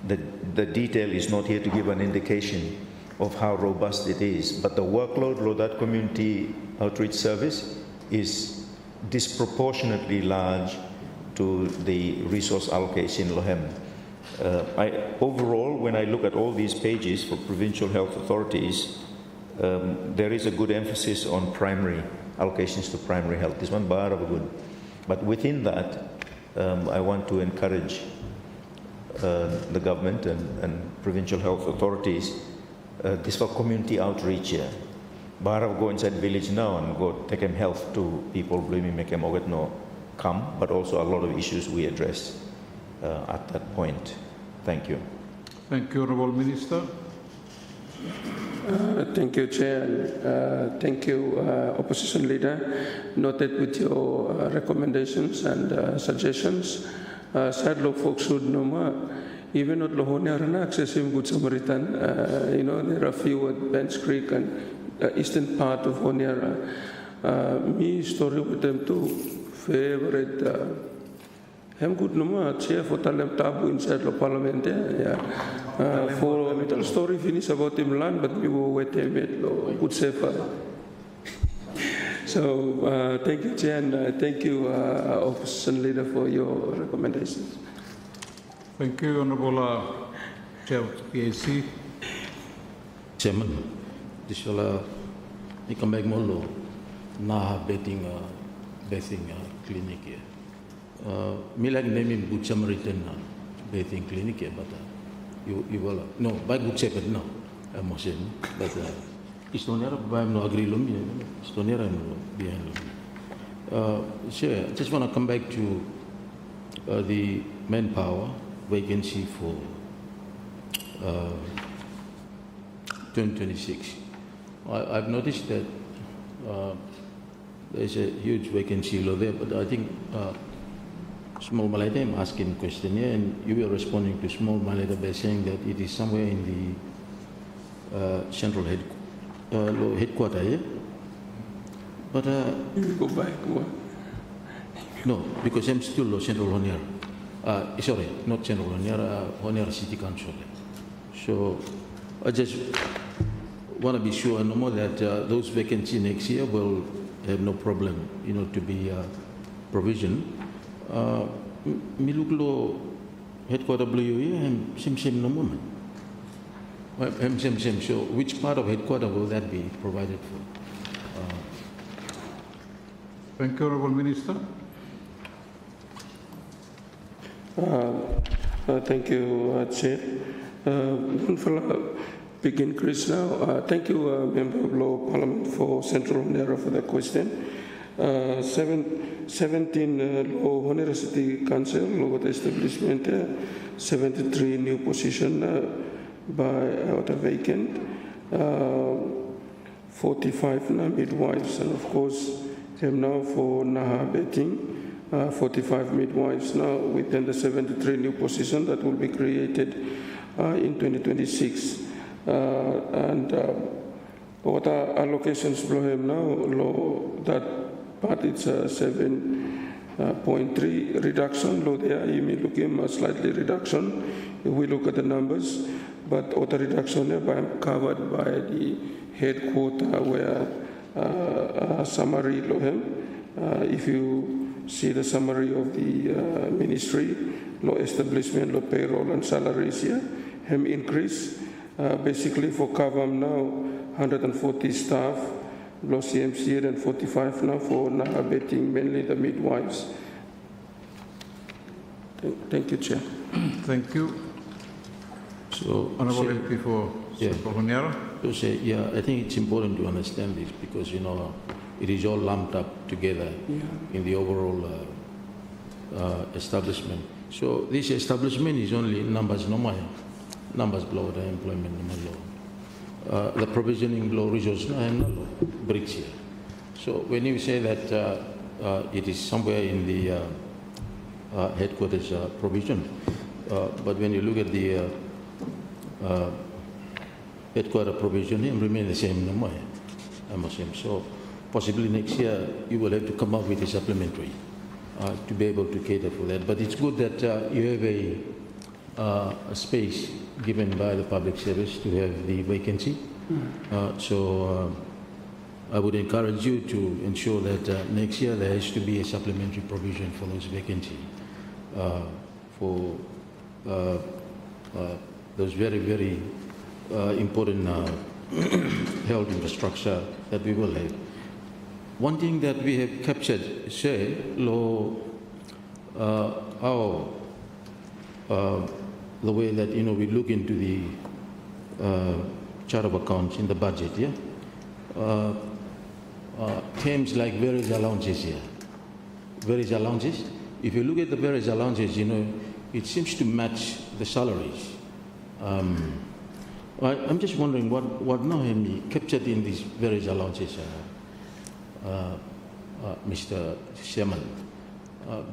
the detail is not here to give an indication of how robust it is, but the workload of that community outreach service is disproportionately large to the resource allocation Lohem. Overall, when I look at all these pages for provincial health authorities, there is a good emphasis on primary allocations to primary health. This one bar of a good. But within that, I want to encourage the government and provincial health authorities, this for community outreach here. Bar of go inside village now and go take them health to people, blaming make them no come, but also a lot of issues we address at that point. Thank you. Thank you, Honourable Minister. Thank you, Chair. Thank you, Opposition Leader. Noted with your recommendations and suggestions. Sad lo folks would know even not Lohoniara access him Good Samaritan. There are a few at Bench Creek and eastern part of Honiara. Me story with them too. Favorite. Hem good number chair for talem tabu inside the parliament. Yeah. For a little story finish about him land, but we will wait a bit. Good safer. So thank you, Chair, and thank you, Opposition Leader, for your recommendations. Thank you, Honourable Chair of the PAC. Chairman, this will come back more na bathing clinic here. Me like naming Good Samaritan bathing clinic here, but you will no by Good Shepherd no, emotion, but Estonia by no agree lum, Estonia no behind lum. Sure, I just want to come back to the manpower vacancy for 2026. I've noticed that there's a huge vacancy there, but I think Small Malaita, I'm asking a question here, and you were responding to Small Malaita by saying that it is somewhere in the central lo headquarter, yeah? But You go back. What? no, because I'm still lo Central Honiara. Sorry, not Central Honiara, Honiara City Council. So I just want to be sure no more that those vacancies next year will have no problem, to be provisioned. Me look lo headquarter blue and same no moment. Same. So which part of headquarter will that be provided for? Thank you, Honourable Minister. Thank you, Chair. One fella big increase now. Thank you, Member of Law Parliament for Central Honiara for the question. 17 Law Honiara City Council, Law establishment, 73 new position by out of vacant, 45 now midwives, and of course, now for Naha betting, 45 midwives now within the 73 new position that will be created in 2026. And what are allocations for him now? That part it's a 7.3 reduction. Low there, you may look him a slightly reduction if we look at the numbers, but auto reduction covered by the headquarter where summary low him. If you see the summary of the ministry, law establishment, law payroll and salaries here, him increase. Basically for Kavam now, 140 staff, law CMC and 45 now for Naha betting, mainly the midwives. Thank you, Chair. Thank you. So, Honourable MP for Central Honiara. I think it's important to understand this because, it is all lumped up together in the overall establishment. So this establishment is only numbers normal, numbers below the employment normal law. The provisioning law resource no bricks here. So when you say that it is somewhere in the headquarters provision, but when you look at the headquarter provision, it remains the same number. So possibly next year you will have to come up with a supplementary to be able to cater for that. But it's good that you have a space given by the public service to have the vacancy. So I would encourage you to ensure that next year there has to be a supplementary provision for those vacancies for those very, very important health infrastructure that we will have. One thing that we have captured, say, the way that we look into the chart of accounts in the budget, terms like various allowances here. Various allowances. If you look at the various allowances, it seems to match the salaries. I'm just wondering what now have we captured in these various allowances, Mr. Chairman,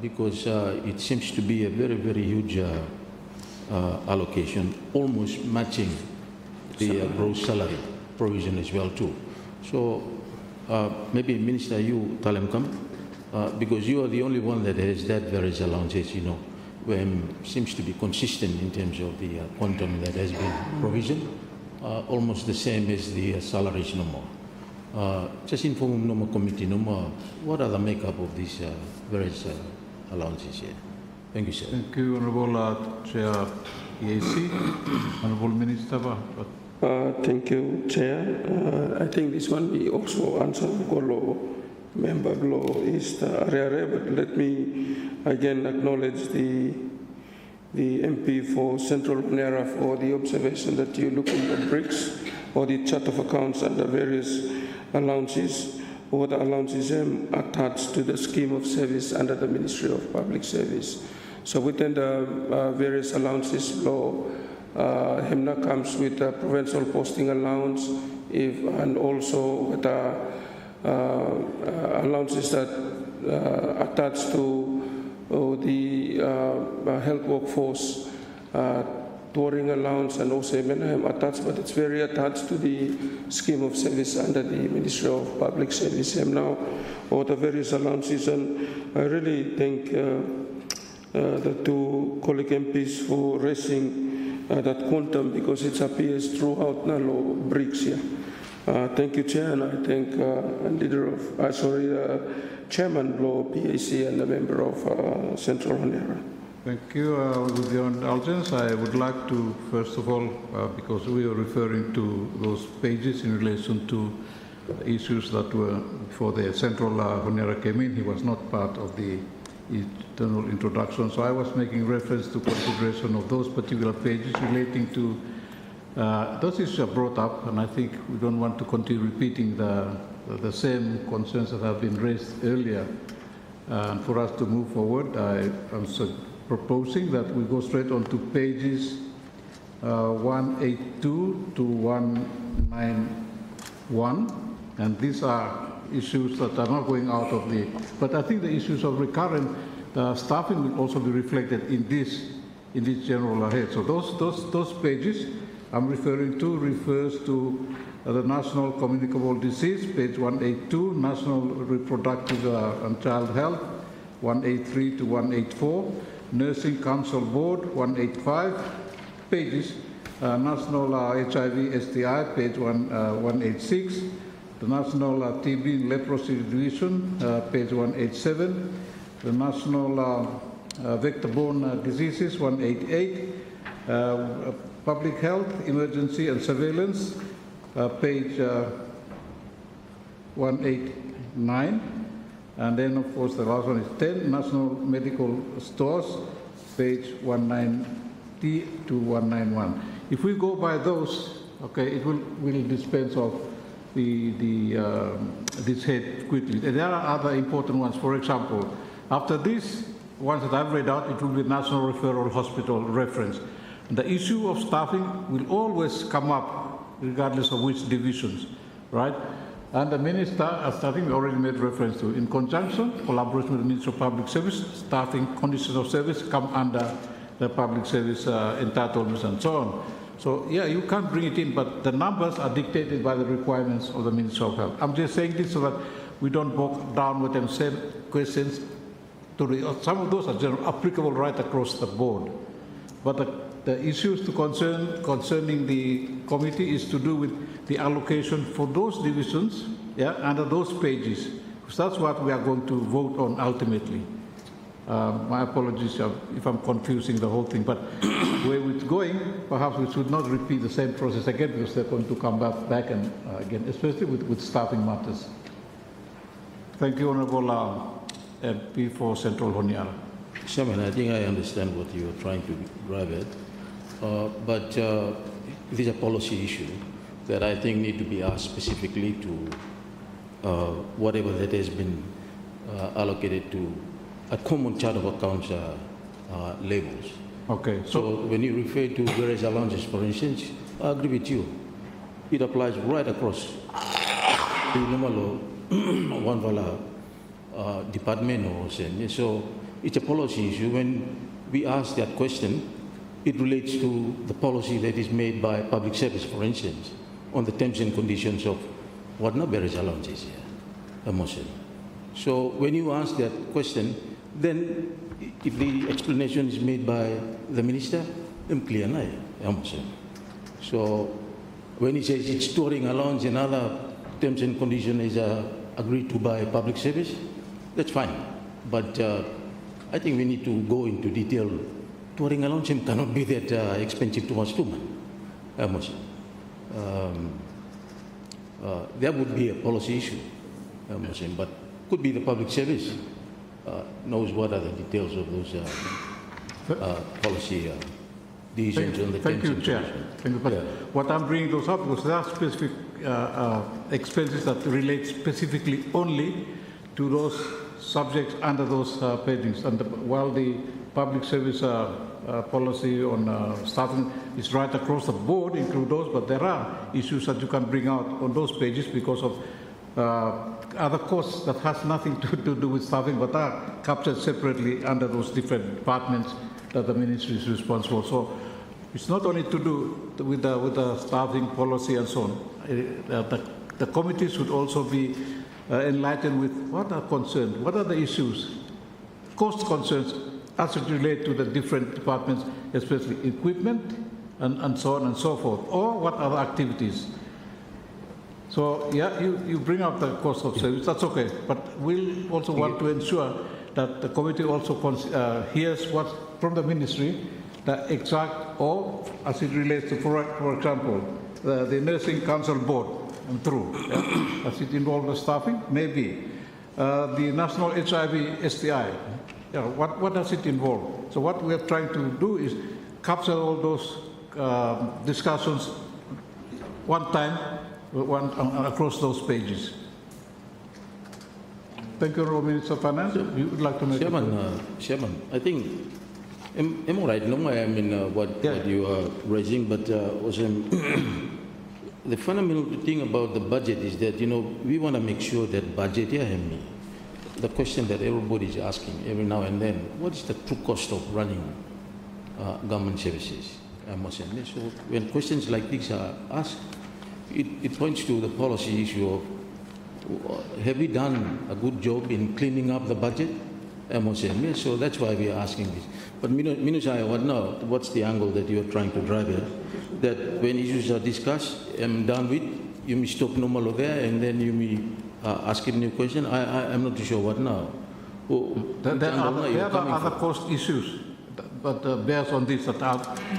because it seems to be a very, very huge allocation, almost matching the gross salary provision as well too. So maybe Minister, you tell him come, because you are the only one that has that various allowances, where it seems to be consistent in terms of the quantum that has been provisioned, almost the same as the salaries no more. Just inform the committee no more, what are the makeup of these various allowances here? Thank you, sir. Thank you, Honourable Chair EAC. Honourable Minister. Thank you, Chair. I think this one we also answer Golo member of law is Ariare, but let me again acknowledge the MP for Central Honiara for the observation that you look at the bricks or the chart of accounts and the various allowances or the allowances attached to the scheme of service under the Ministry of Public Service. So within the various allowances law, HEMNA comes with a provincial posting allowance and also with allowances that attach to the health workforce touring allowance and also M&M attached, but it's very attached to the scheme of service under the Ministry of Public Service now, or the various allowances. And I really thank the two colleague MPs for raising that quantum, because it appears throughout Nalo BRICS here. Thank you, Chair, and I thank leader of, Chairman Law PAC and the member of Central Honiara. Thank you. With your indulgence, I would like to, first of all, because we are referring to those pages in relation to issues that were before the Central Honiara came in, he was not part of the internal introduction. So I was making reference to consideration of those particular pages relating to those issues are brought up, and I think we don't want to continue repeating the same concerns that have been raised earlier. And for us to move forward, I am proposing that we go straight on to pages 182 to 191, and these are issues that are not going out of the, but I think the issues of recurrent staffing will also be reflected in this general head. So those pages I'm referring to refers to the National Communicable Disease, page 182, National Reproductive and Child Health, 183 to 184, Nursing Council Board, 185 pages, National HIV STI, page 186, the National TB and Leprosy Division, page 187, the National Vector-Borne Diseases, 188, Public Health, Emergency and Surveillance, page 189, and then of course the last one is 10, National Medical Stores, page 190 to 191. If we go by those, okay, it will dispense of this head quickly. And there are other important ones. For example, after these ones that I've read out, it will be National Referral Hospital reference. And the issue of staffing will always come up regardless of which divisions, right? And the Minister, as I think we already made reference to, in conjunction, collaboration with the Ministry of Public Service, staffing conditions of service come under the public service entitlements and so on. So yeah, you can't bring it in, but the numbers are dictated by the requirements of the Ministry of Health. I'm just saying this so that we don't bog down with them same questions. Some of those are general, applicable right across the board. But the issues concerning the committee is to do with the allocation for those divisions, yeah, under those pages. Because that's what we are going to vote on ultimately. My apologies if I'm confusing the whole thing, but where it's going, perhaps we should not repeat the same process again, because they're going to come back and again, especially with staffing matters. Thank you, Honourable MP for Central Honiara. Chairman, I think I understand what you're trying to drive at, but it is a policy issue that I think need to be asked specifically to whatever that has been allocated to a common chart of accounts labels. Okay. So when you refer to various allowances, for instance, I agree with you. It applies right across the normal one department or something. So it's a policy issue. When we ask that question, it relates to the policy that is made by public service, for instance, on the terms and conditions of what not various allowances here, emotion. So when you ask that question, then if the explanation is made by the minister, I'm clear now, emotion. So when he says it's storing allowance and other terms and conditions is agreed to by public service, that's fine. But I think we need to go into detail. Touring allowance cannot be that expensive to us too much. There would be a policy issue, but could be the public service knows what are the details of those policy decisions on the Thank you, Chair. Thank you. But what I'm bringing those up because there are specific expenses that relate specifically only to those subjects under those headings. And while the public service policy on staffing is right across the board, include those, but there are issues that you can bring out on those pages because of other costs that has nothing to do with staffing, but are captured separately under those different departments that the ministry is responsible. So It's not only to do with the staffing policy and so on. The committee should also be enlightened with what are concerns, what are the issues, cost concerns as it relates to the different departments, especially equipment and so on and so forth, or what other activities. So yeah, you bring up the cost of service, that's okay, but we'll also want to ensure that the committee also hears what from the ministry, the exact, or as it relates to, for example, the Nursing Council Board, and through, does it involve the staffing? Maybe. The National HIV STI, what does it involve? So what we are trying to do is capture all those discussions one time, across those pages. Thank you, Honourable Minister of Finance. You would like to make Chairman, I think, am I right? No, I mean, what you are raising, but the fundamental thing about the budget is that, we want to make sure that budget, the question that everybody is asking every now and then, what is the true cost of running government services? I must say. So when questions like this are asked, it points to the policy issue of, have we done a good job in cleaning up the budget? I must say. So that's why we are asking this. But Minusai, what's the angle that you are trying to drive here? That when issues are discussed and done with, you may stop normal over there and then you may ask a new question. I'm not too sure what now. There are other cost issues, but bears on this that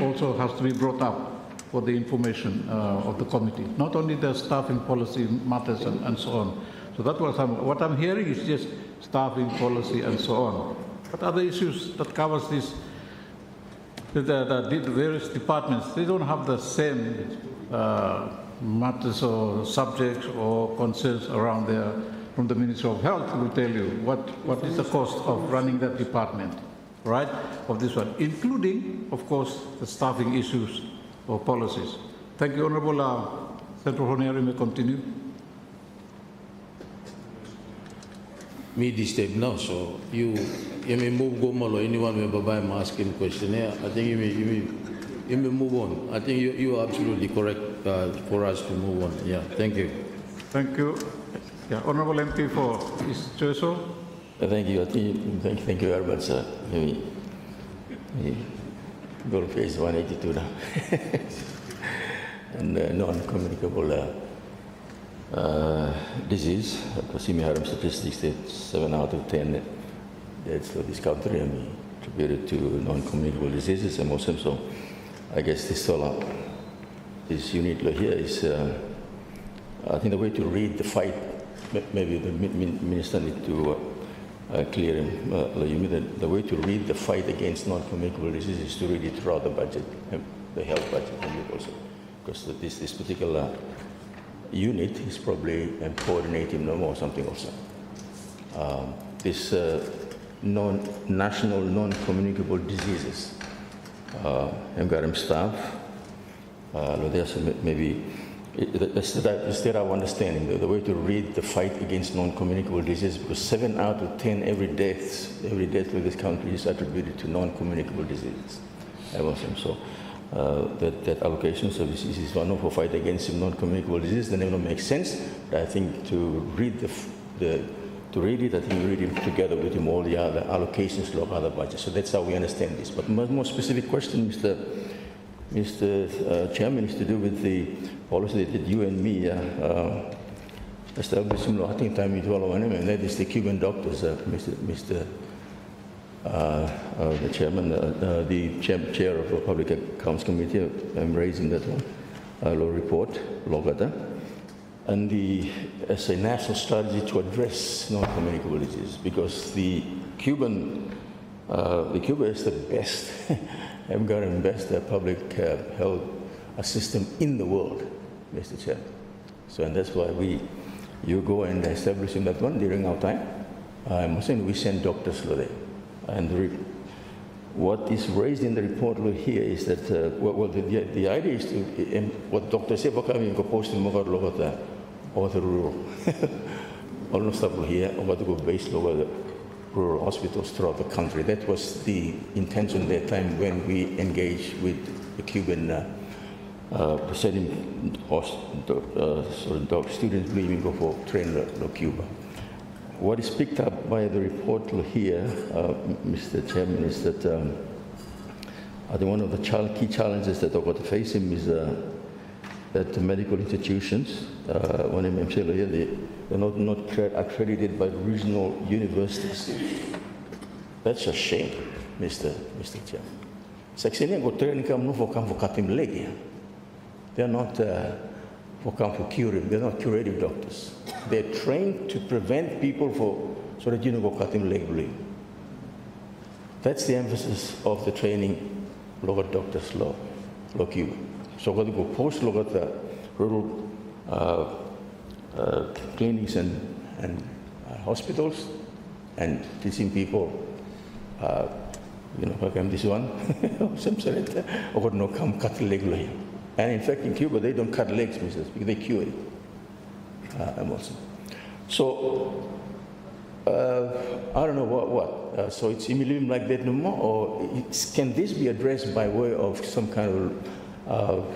also has to be brought up for the information of the committee. Not only the staffing policy matters and so on. So that was what I'm hearing is just staffing policy and so on. But other issues that covers this, the various departments, they don't have the same matters or subjects or concerns around there. From the Ministry of Health will tell you what is the cost of running that department, right, of this one, including, of course, the staffing issues or policies. Thank you, Honourable Central Honorary, may continue. Me disturb now, so you may move Gomal or anyone may buy asking question here. I think you may move on. I think you are absolutely correct for us to move on. Yeah, thank you. Thank you. Yeah, Honourable MP for East Choiso. Thank you. Thank you very much, sir. We go to phase 182 now. And non-communicable disease. Haram statistics that 7 out of 10 deaths of this country are attributed to non-communicable diseases and Muslims. So I guess this unit here is, I think the way to read the fight, maybe the minister need to clear him. The way to read the fight against non-communicable diseases is to read it throughout the budget, the health budget also. Because this particular unit is probably coordinating no more or something also. This national non-communicable diseases, MGRM staff, maybe that's our understanding, the way to read the fight against non-communicable diseases, because 7 out of 10 every death in this country is attributed to non-communicable diseases. So that allocation services is one of a fight against non-communicable disease. That never makes sense. But I think to read I think we read it together with all the other allocations of other budgets. So that's how we understand this. But more specific question, Mr. Chairman, is to do with the policy that you and me established in and that is the Cuban doctors, Mr. The chairman, the chair of the Public Accounts Committee, I'm raising that one, law report, Logata, and as a national strategy to address non-communicable diseases, because Cuba is the best, I've got the best public health system in the world, Mr. Chairman. So, and that's why you go and establish in that one during our time. I'm saying we send doctors there. And what is raised in the report here is that, the idea is to, what Dr. Seba coming to post in over the rural. Almost up here, over the base over rural hospitals throughout the country. That was the intention at that time when we engaged with the Cuban sending students leaving go for training in Cuba. What is picked up by the report here, Mr. Chairman, is that I think one of the key challenges that are facing is that the medical institutions, when I'm saying here, they're not accredited by regional universities. That's a shame, Mr. Chairman. Saxenia got training come no for cutting leg. They're not for curative. They're not curative doctors. They're trained to prevent people so that you don't go cutting leg bleed. That's the emphasis of the training local doctors law Cuba. So what go post look at the rural clinics and hospitals and teaching people, like this one, or no come cut leg. And in fact, in Cuba, they don't cut legs, because they cure it. So, I don't know what. So it's immediately like that no more, or can this be addressed by way of some kind of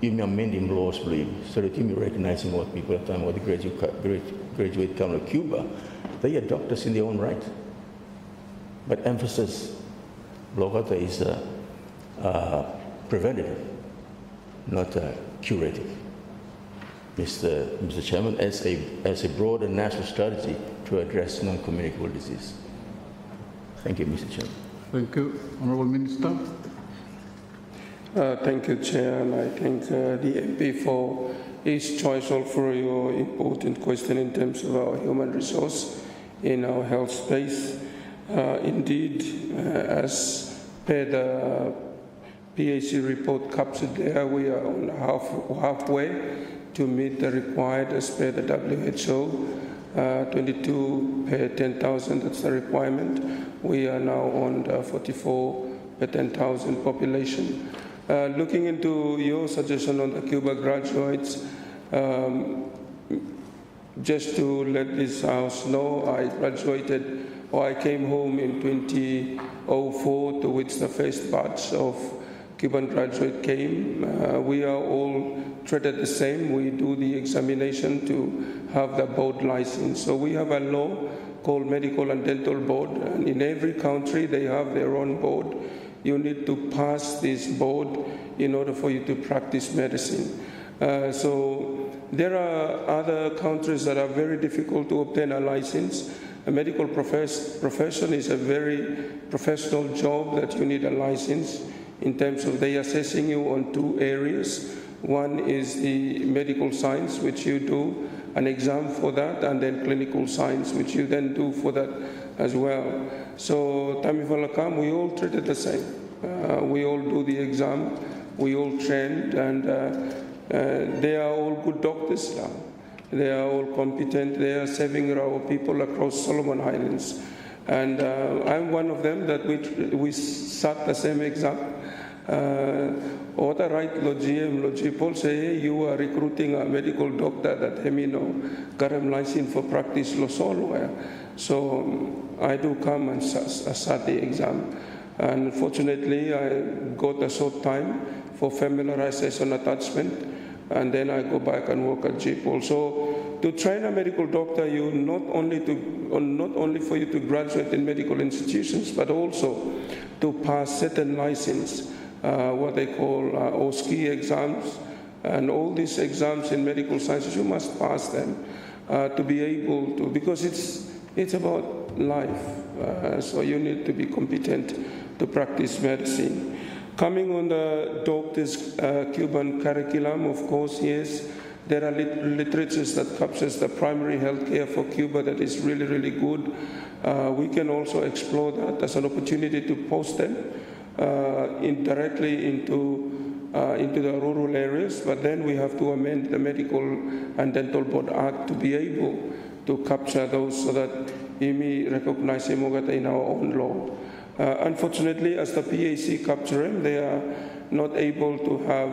amending laws, please, so that you recognizing what people at the time, what the graduate come to Cuba, they are doctors in their own right. But emphasis, Logata, is preventative, not curative. Mr. Chairman, as a broader national strategy to address non-communicable disease. Thank you, Mr. Chairman. Thank you. Honourable Minister. Thank you, Chair, and I thank the MP for his choice for your important question in terms of our human resource in our health space. Indeed, as per the PAC report captured there, we are on halfway to meet the required, as per the WHO, 22 per 10,000, that's the requirement. We are now on the 44 per 10,000 population. Looking into your suggestion on the Cuba graduates, just to let this House know, I came home in 2004, to which the first batch of Cuban graduate came. We are all treated the same. We do the examination to have the board license. So we have a law called Medical and Dental Board, and in every country they have their own board. You need to pass this board in order for you to practice medicine. So there are other countries that are very difficult to obtain a license. A medical profession is a very professional job that you need a license in terms of they assessing you on two areas. One is the medical science, which you do an exam for that, and then clinical science, which you then do for that as well. So Tamifalakam, we all treat it the same. We all do the exam, we all trained, and they are all good doctors now. They are all competent. They are serving our people across Solomon Islands. And I'm one of them that we sat the same exam. What I write Logi Paul say, hey, you are recruiting a medical doctor that Hemino got him license for practice lo solo. So I do come and sat the exam. And fortunately, I got a short time for familiarization attachment, and then I go back and work at GPOL. So to train a medical doctor, you not only for you to graduate in medical institutions, but also to pass certain license, what they call OSCE exams, and all these exams in medical sciences, you must pass them to be able to, because it's about life. So you need to be competent to practice medicine. Coming on the doctor's Cuban curriculum, of course, yes, there are literatures that captures the primary health care for Cuba that is really, really good. We can also explore that as an opportunity to post them directly into the rural areas, but then we have to amend the Medical and Dental Board Act to be able to capture those so that IMI recognize Imogata in our own law. Unfortunately, as the PAC capture them, they are not able to have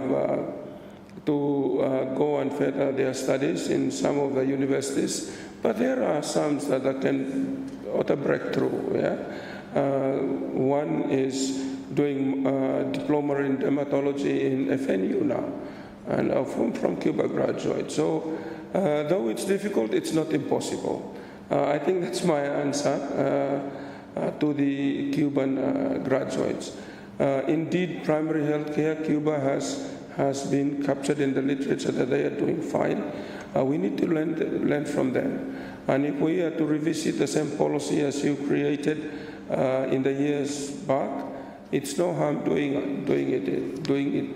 go and further their studies in some of the universities, but there are some that can other breakthrough. Yeah? One is doing diploma in dermatology in FNU now, and from Cuba graduate. So though it's difficult, it's not impossible. I think that's my answer to the Cuban graduates. Indeed, primary health care, Cuba has been captured in the literature that they are doing fine. We need to learn from them. And if we are to revisit the same policy as you created in the years back, it's no harm doing it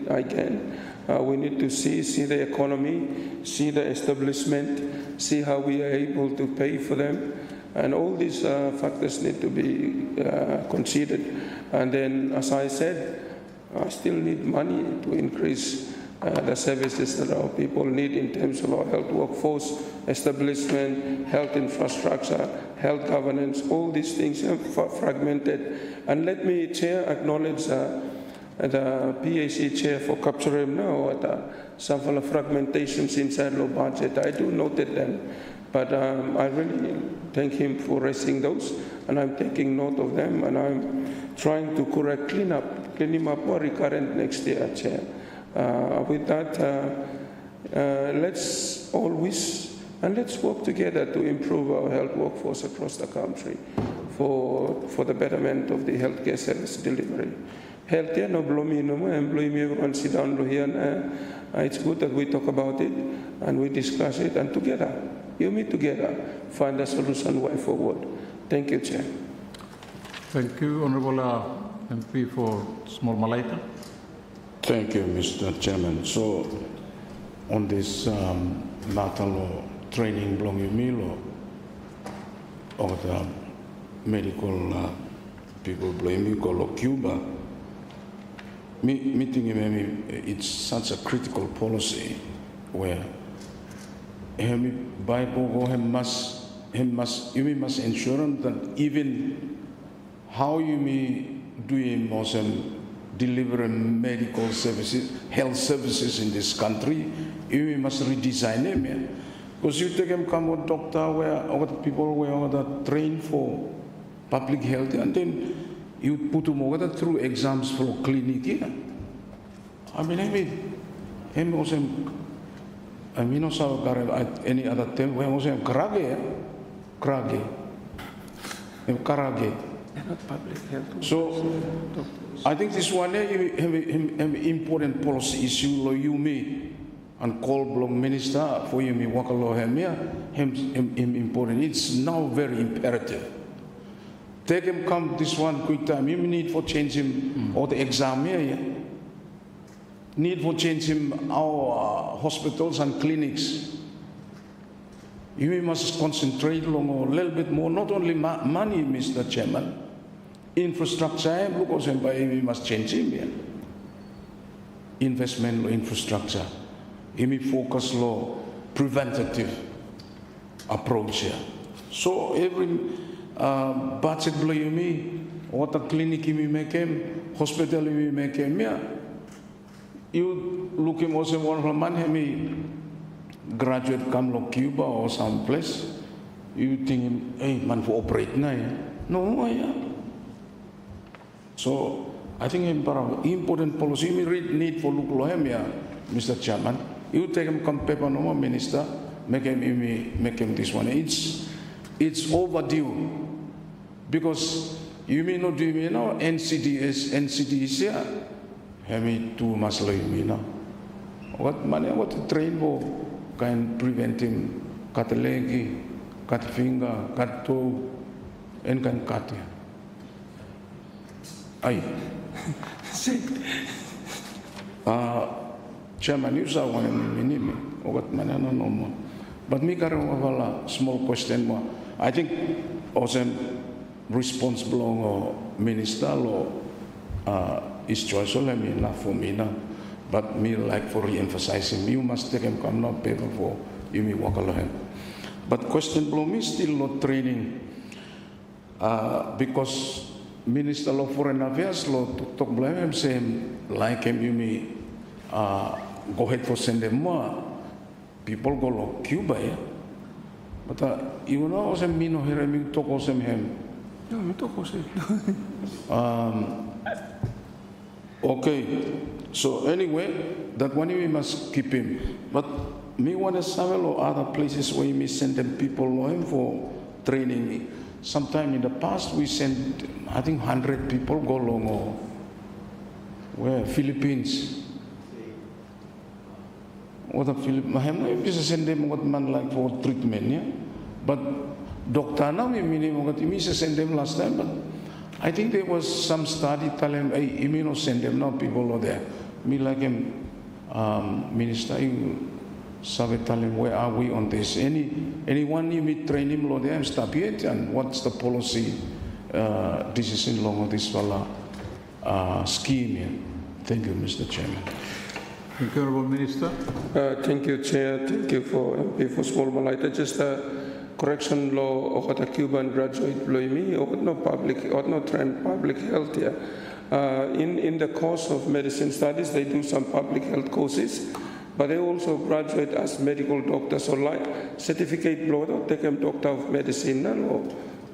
again. We need to see the economy, see the establishment, see how we are able to pay for them. And all these factors need to be considered. And then, as I said, I still need money to increase the services that our people need in terms of our health workforce, establishment, health infrastructure, health governance. All these things are fragmented. And let me, Chair, acknowledge the PAC Chair for capturing now some of the fragmentations inside the budget. I do noted them. But I really thank him for raising those, and I'm taking note of them, and I'm trying to clean him up more recurrent next year, Chair. With that, let's work together to improve our health workforce across the country for the betterment of the healthcare service delivery. Healthcare no blomi no more, employee everyone sit down here. It's good that we talk about it and we discuss it, and together. You meet together, find a solution way forward. Thank you, Chair. Thank you, Honourable MP for Small Malaita. Thank you, Mr. Chairman. So, on this natal training belong you meal or the medical people blame you call Cuba, meeting it's such a critical policy where you must ensure that even how you may do deliver medical services, health services in this country, you must redesign them. Because you take them come with doctor where people were trained for public health, and then you put them over through exams for clinic here. I mean also any other term, we also karage. So I think this one have important policy issue lo you me and call belong minister for you me wakalo him important. It's now very imperative. Take him come this one quick time. You need for change him or the exam here. Need for change him our hospitals and clinics. You must concentrate long a little bit more, not only money, Mr. Chairman, infrastructure, because we must change him here. Investment law, infrastructure. We focus law, preventative approach here. So every budget blow you me, what a clinic you make him, hospital you make him here. You look him also one of the man graduate come to Cuba or some place. You think him, hey man for operate now. No, yeah. So I think important policy we need for look him here, Mr. Chairman. You take him come paper no more minister, make him this one. It's overdue because you may not do me now NCDs here. Hemi too much like me now. What money? What to train for? Can prevent him cut a leg, cut finger, cut toe, and can cut him. Aye. Chairman, you saw one in or what money no more. But me got a small question more. I think also responsible or minister or is choice only enough for me now. But me like for re-emphasizing, you must take him come now paper for you me walk along. But question blow me still not training because Minister of Foreign Affairs law talk blame him same like him you me go ahead for send them more people go to Cuba yeah. But you know, osem mino here mi toko osem hem. No, mi toko se. Okay, so anyway, that one we must keep him. But me want to travel or other places where we send them people home for training. Sometime in the past we sent, I think 100 people go along or where Philippines. Or the Philippines, send them what man like for treatment, yeah. But doctor now we minimum what we send them last time, but I think there was some study telling, hey, you know, send them now people are there. Me like him, minister, you sabe tell him where are we on this? Anyone you meet train him lo there stop yet and what's the policy decision long of this scheme here? Thank you, Mr. Chairman. Thank you, Honourable Minister. Thank you, Chair. Thank you for MP for Small Malaita. Just correction law or a Cuban graduate me or no public or no trained public health here. In the course of medicine studies, they do some public health courses, but they also graduate as medical doctors or like certificate blood or take them doctor of medicine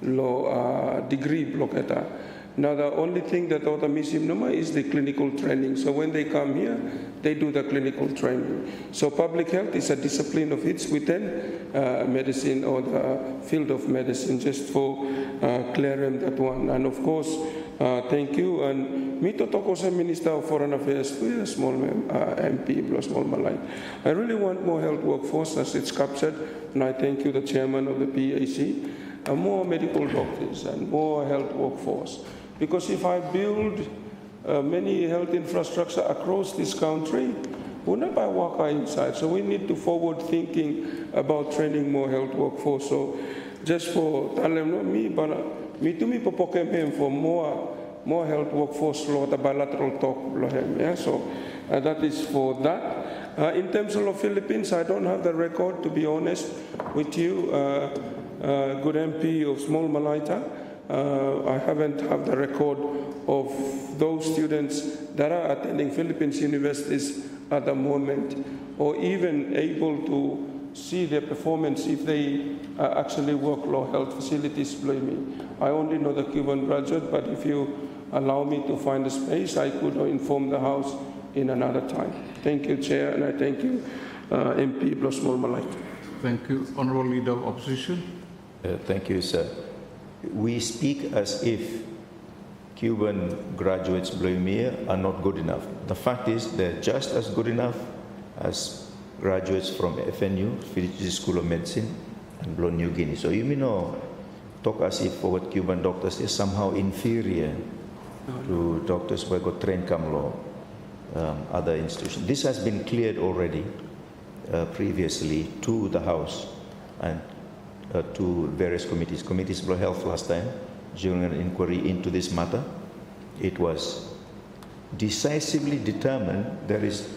law degree block at that. Now the only thing that other missing is the clinical training. So when they come here, they do the clinical training. So public health is a discipline of its within medicine or the field of medicine, just for clearing that one. And of course, thank you. And me to talk as Minister of Foreign Affairs to a small MP plus small Malay. I really want more health workforce as it's captured, and I thank you, the chairman of the PAC, more medical doctors and more health workforce. Because if I build many health infrastructure across this country, we'll never work inside. So we need to forward thinking about training more health workforce. So just for me, but me to me for more health workforce law, the bilateral talk. Yeah, so that is for that. In terms of the Philippines, I don't have the record, to be honest with you. Good MP of Small Malaita. I haven't have the record of those students that are attending Philippines universities at the moment, or even able to see their performance if they actually work law health facilities. Blame me. I only know the Cuban graduate, but if you allow me to find a space, I could inform the House in another time. Thank you, Chair, and I thank you, MP plus Small Malaita. Thank you, Honourable Leader of Opposition. Thank you, sir. We speak as if Cuban graduates here are not good enough. The fact is they're just as good enough as graduates from FNU, Fiji School of Medicine, and New Guinea. So you may know, talk as if for what Cuban doctors is somehow inferior to doctors who got trained come other institutions. This has been cleared already previously to the House and to various committees for health last time during an inquiry into this matter. It was decisively determined there is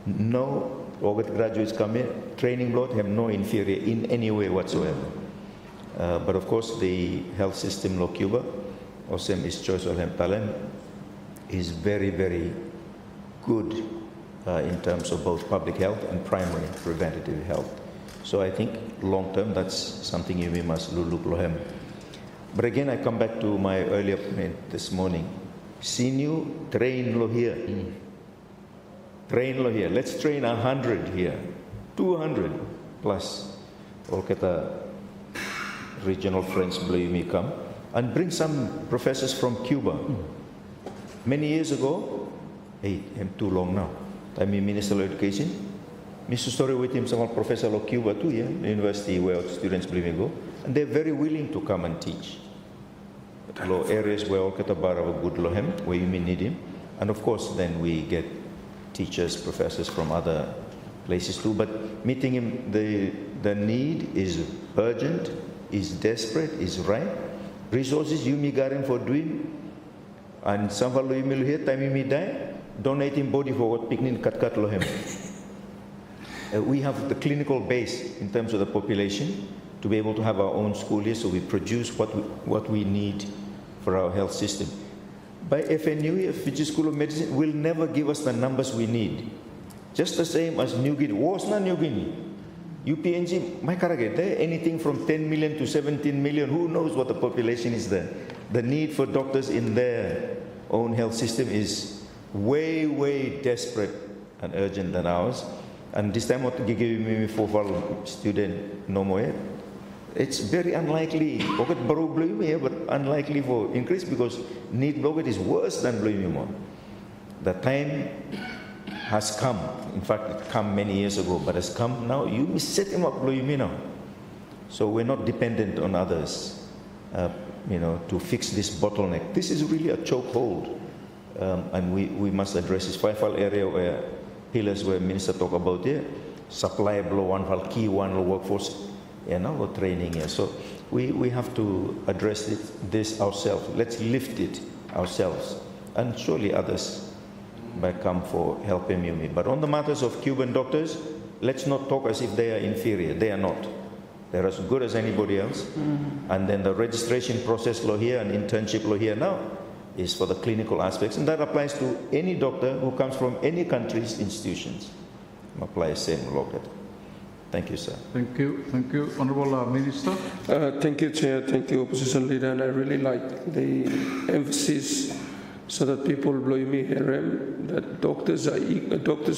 no graduates come in, training blood have no inferior in any way whatsoever. But of course the health system of Cuba, OSEM is choice of Talem, is very, very good in terms of both public health and primary preventative health. So I think long term, that's something we must look lohem. But again, I come back to my earlier point this morning. Sinu, train lo here. Train lo here. Let's train 100 here. 200 plus. All kata regional friends may come. And bring some professors from Cuba. Many years ago, I'm too long now. I'm Minister of Education. Mr. Story with him, some professor of Cuba too, yeah, the university where students go, and they're very willing to come and teach. Law areas where all katabar of a good lohem, where you may need him, and of course then we get teachers, professors from other places too. But meeting him, the need is urgent, is desperate, is right. Resources you may garin for doing, and some value you may here time you may die. Donating body for what picnic kat lohem. We have the clinical base in terms of the population to be able to have our own school here, so we produce what we need for our health system. By FNU, Fiji School of Medicine, will never give us the numbers we need. Just the same as New Guinea. Was not New Guinea. UPNG, my karage, there anything from 10 million to 17 million, who knows what the population is there. The need for doctors in their own health system is way, way desperate and urgent than ours. And this time what give me for student no more. It's very unlikely. Pocket baru blue me, but unlikely for increase because need pocket is worse than blue me more. The time has come. In fact, it came many years ago, but has come now. You set him up blue me now. So we're not dependent on others, to fix this bottleneck. This is really a chokehold, and we must address this five-file area where pillars where Minister talk about here. Supply blow one file, key one workforce. Or training here. So we have to address this ourselves. Let's lift it ourselves. And surely others might come for help me. But on the matters of Cuban doctors, let's not talk as if they are inferior. They are not. They're as good as anybody else. Mm-hmm. And then the registration process law here and internship law here now is for the clinical aspects. And that applies to any doctor who comes from any country's institutions. Apply same law. Thank you, sir. Thank you. Thank you. Honorable Minister. Thank you, Chair. Thank you, Opposition Leader. And I really like the emphasis so that people blow me here that doctors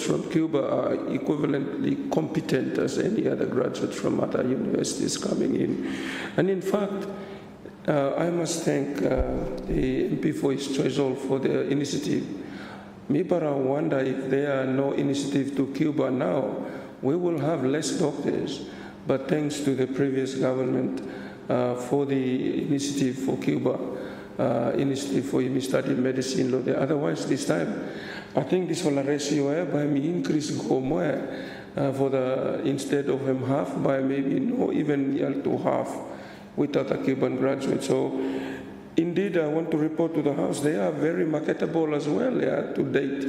from Cuba are equivalently competent as any other graduates from other universities coming in. And in fact, I must thank the MP for his choice for the initiative. Me, but I wonder if there are no initiative to Cuba now, we will have less doctors, but thanks to the previous government for the initiative for Cuba, initiative for him studying medicine. Otherwise, this time, I think this whole ratio by me increase go more for the instead of him half by maybe no even to half without a Cuban graduate. So, indeed, I want to report to the House they are very marketable as well, to date,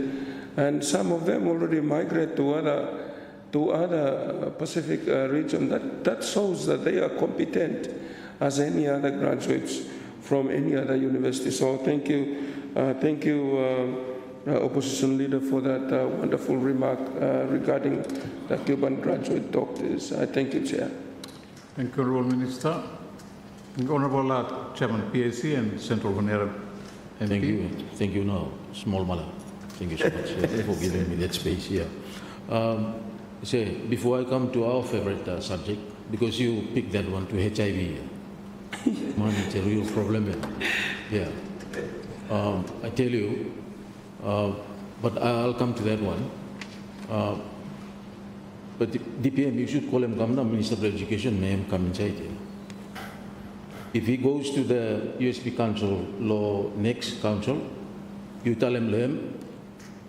and some of them already migrate to other Pacific region. That shows that they are competent as any other graduates from any other university. So thank you, Opposition Leader, for that wonderful remark regarding the Cuban graduate doctors. I thank you, Chair. Thank you, Honourable Minister. Honourable Chairman PAC and Central Honorable MP. Thank you now, Small Mala. Thank you so much for giving me that space here. Before I come to our favorite subject, because you picked that one to HIV, man, it's a real problem. Yeah. I tell you, but I'll come to that one. But the DPM, you should call him Minister of Education, may him come inside here. If he goes to the USP Council, next council, you tell him,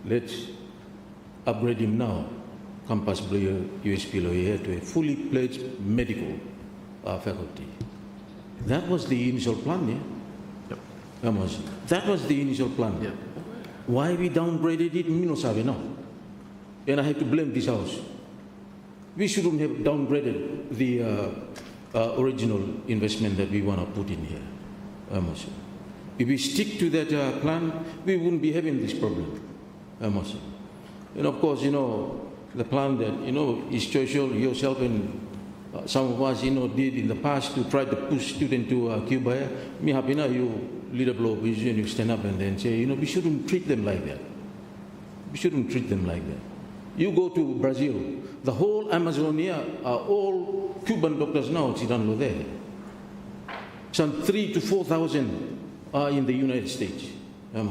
let's upgrade him now. Campus USP lawyer to a fully pledged medical faculty. That was the initial plan, yeah? Yep. That was the initial plan. Yep. Why we downgraded it, me no sabe now. And I have to blame this House. We shouldn't have downgraded the original investment that we want to put in here. If we stick to that plan, we wouldn't be having this problem. And of course, the plan that, is social, yourself and some of us, did in the past to try to push students to Cuba. Me happy now, you lead a blow vision, you stand up and then say, we shouldn't treat them like that. We shouldn't treat them like that. You go to Brazil, the whole Amazonia are all Cuban doctors now, there. Some 3,000 to 4,000 are in the United States. I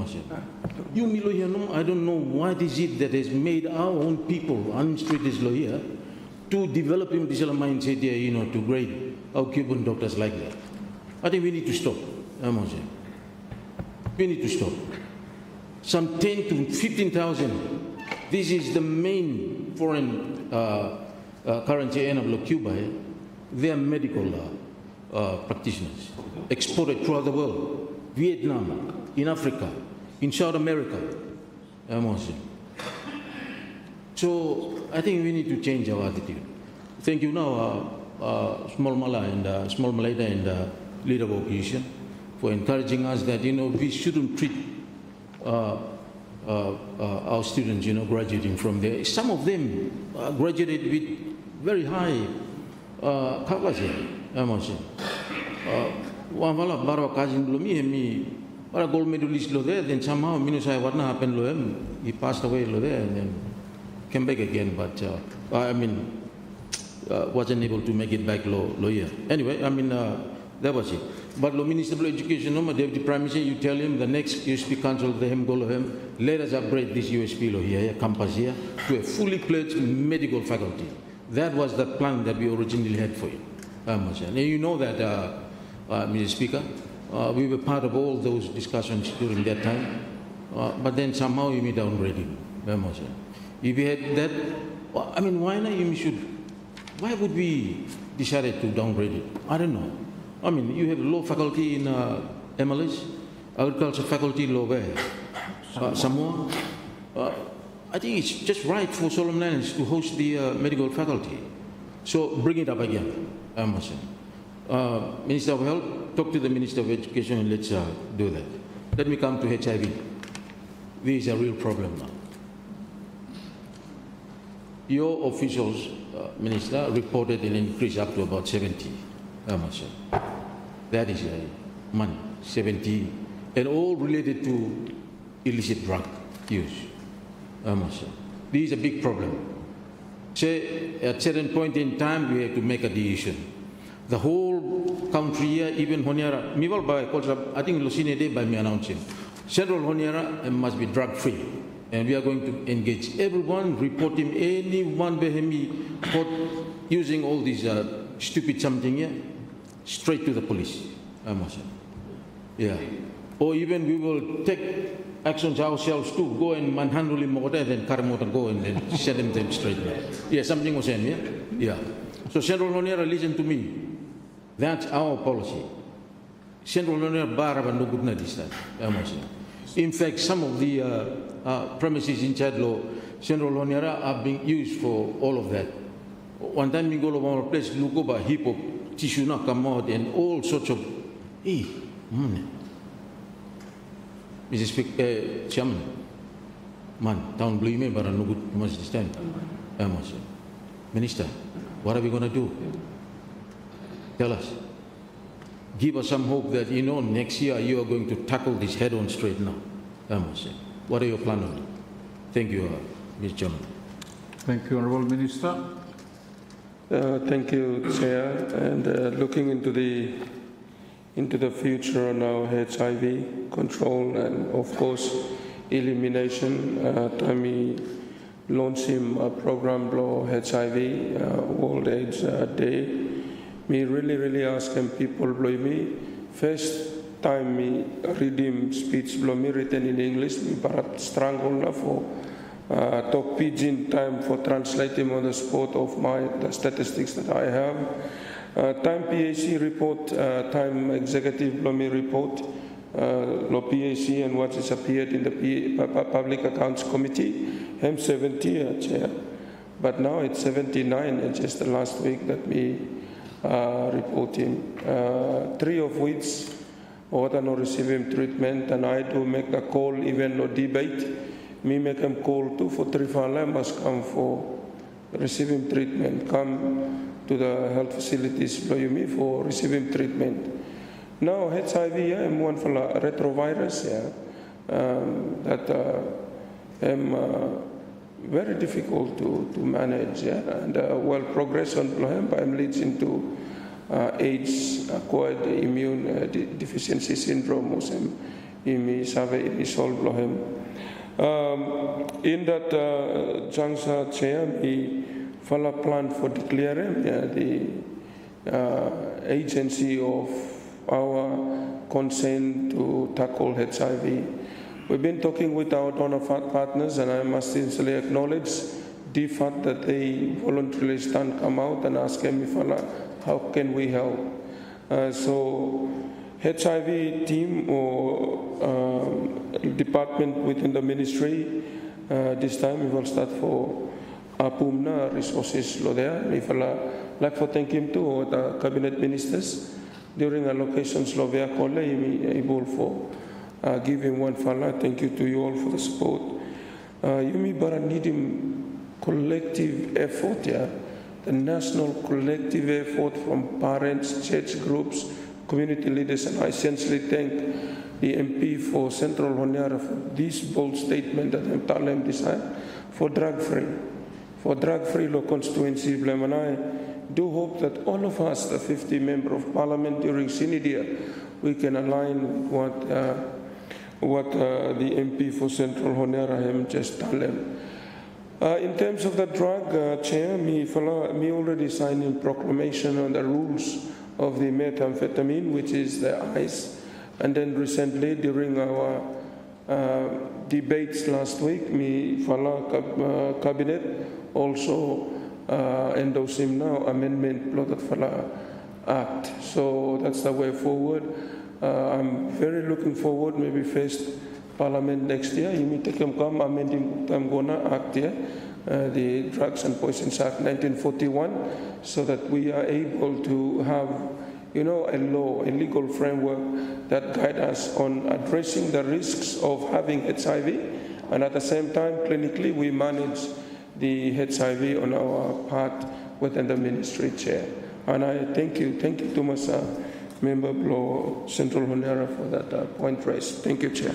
don't know what is it that has made our own people, administrators lawyer, to develop in this mindset here, to grade our Cuban doctors like that. I think we need to stop. We need to stop. Some 10 to 15,000. This is the main foreign currency of Cuba. They are medical practitioners, exported throughout the world. Vietnam, in Africa, in South America. So I think we need to change our attitude. Thank you now, Small Malaita and Leader of Opposition, for encouraging us that, we shouldn't treat our students, graduating from there. Some of them graduated with very high capacity. One wala baro kajin blomi hemi para gold medalist lo there. Then somehow minusai what happened lo him. He passed away lo there and then came back again. But wasn't able to make it back lo here. Anyway, that was it. But lo Minister of Education, no, Deputy Prime Minister, you tell him the next USP Council, the him go lo him. Let us upgrade this USP lo here, campus here, to a fully fledged medical faculty. That was the plan that we originally had for you. And you know that, Mr. Speaker, we were part of all those discussions during that time, but then somehow you may downgrade it. If we had that, why not why would we decide to downgrade it? I don't know. You have law faculty in MLS, agriculture faculty law where? Samoa. I think it's just right for Solomon Islands to host the medical faculty. So bring it up again, Minister of Health, talk to the Minister of Education and let's do that. Let me come to HIV. This is a real problem now. Your officials, Minister, reported an increase up to about 70. That is money, 70, and all related to illicit drug use. This is a big problem. Say, at a certain point in time, we have to make a decision. The whole country here, even Honiara, I think Lucine Day by me announcing, Central Honiara must be drug-free. And we are going to engage everyone, report him, anyone behemi caught using all these stupid something here, straight to the police. Yeah. Or even we will take actions ourselves too, go and manhandle him over there, then Karamota go and then send them straight there. Yeah, something was saying, yeah? Yeah. So Central Honiara, listen to me. That's our policy. Central Honiara Baraba no good na this time. In fact, some of the premises in Chadlo, Central Honiara are being used for all of that. One time we go to our place, look over hip hop, tissue na come out, and all sorts of, Mr. Speaker, Chairman, town blue me, but no good much this time. Minister, what are we going to do? Tell us. Give us some hope that, next year you are going to tackle this head on straight now. What are your plans on it? Thank you, Mr. Chairman. Thank you, Honourable Minister. Thank you, Chair. And looking into the future on our HIV control and, of course, elimination, Tami launched him a program blow HIV World AIDS Day. Me really ask him people blow me. First time me read him speech blow me written in English, me barat strangle for talk pidgin time for translating on the spot of the statistics that I have. Time PAC report, time executive blow me report, lo PAC and what is appeared in the Public Accounts Committee, hem 70 chair. But now it's 79, and just the last week that me reporting, 3 of which order no receiving treatment, and I do make a call, even no debate. Me make them call too for 3 must come for receiving treatment, come to the health facilities for receiving treatment. Now HIV, I'm one for retrovirus, that very difficult to manage, and well progress on Blohem leads into AIDS, acquired immune deficiency syndrome, in that juncture, Chair, we follow plan for declaring the agency of our consent to tackle HIV. We've been talking with our donor partners, and I must sincerely acknowledge the fact that they voluntarily come out and ask me, how can we help? So HIV team or department within the ministry, this time we will start for Pumna resources there. If like for thank him to the cabinet ministers during allocations Slovenia able for giving one fala. Thank you to you all for the support. You may but need him collective effort the national collective effort from parents, church groups, community leaders, and I essentially thank the MP for Central Honiara for this bold statement that I'm telling decided for drug-free law constituency. And I do hope that all of us, the 50 members of parliament during Sinidia, we can align with what the MP for Central Honiara have just told them. In terms of the drug, Chair, me already signed in proclamation on the rules of the methamphetamine, which is the ICE. And then recently, during our debates last week, me fala cabinet also endorse him now amendment plotted fala act. So that's the way forward. I'm very looking forward. Maybe first Parliament next year. You may take come amending Tamgona Act here, the Drugs and Poisons Act 1941, so that we are able to have, a law, a legal framework that guide us on addressing the risks of having HIV, and at the same time, clinically, we manage the HIV on our part within the ministry, Chair. And I thank you to my Member Blow Central Honiara for that point raised. Thank you, Chair.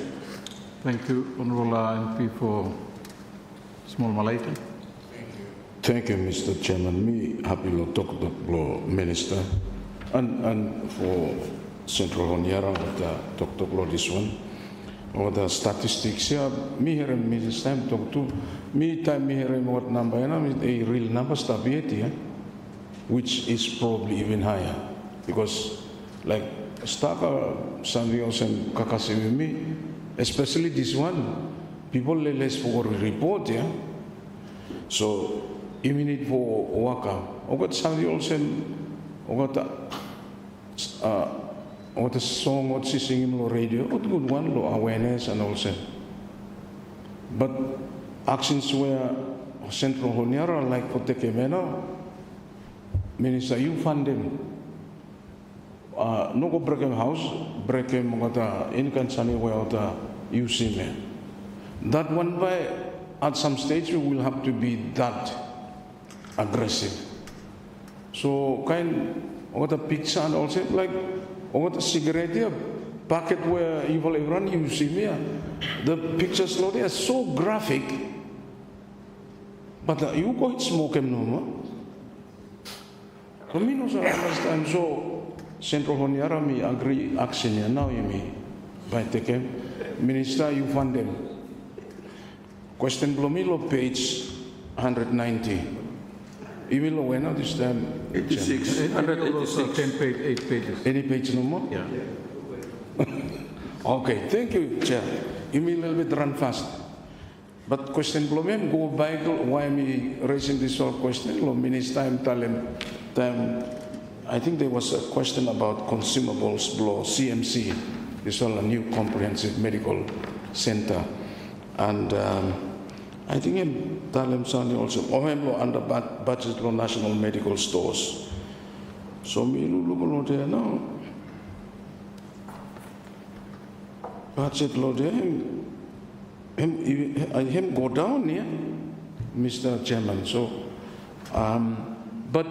Thank you, Honourable MP for Small Malaitan. Thank you, Mr. Chairman. Me happy to talk to the Minister and for Central Honiara talk to this one. Or the statistics here, me here and me this time talk to me time me here what number and a real number stability, which is probably even higher because like Staka Sandios and Kakasi with me. Especially this one, people less for report, yeah. So, even it for waka. Ogot somebody also, ogot a song what she singing on radio. What good one, lo awareness and also. But actions where Central Honiara like for Tekemena, Minister, you fund them. No go break him house, break him in Kansani where you see me. That one by at some stage we will have to be that aggressive. So what a pizza and also like what a cigarette packet where you will run you see me. The pictures they are so graphic, but you go smoke them no more. For me no understand so. Central Honiara, me agree action now you me by taking Minister you fund them. Question Blomilo page 190. You will when this time 86. 186. 10 page, 8 pages. Any page no more? Yeah. Okay, thank you, Chair. You may a little bit run fast. But question Blomem go by why me raising this whole question? Minister time. I think there was a question about consumables below CMC. This is a new comprehensive medical center. And I think in Talem Sani also, under budget law national medical stores. So me look there now. Budget law there, him go down here, Mr. Chairman. So, but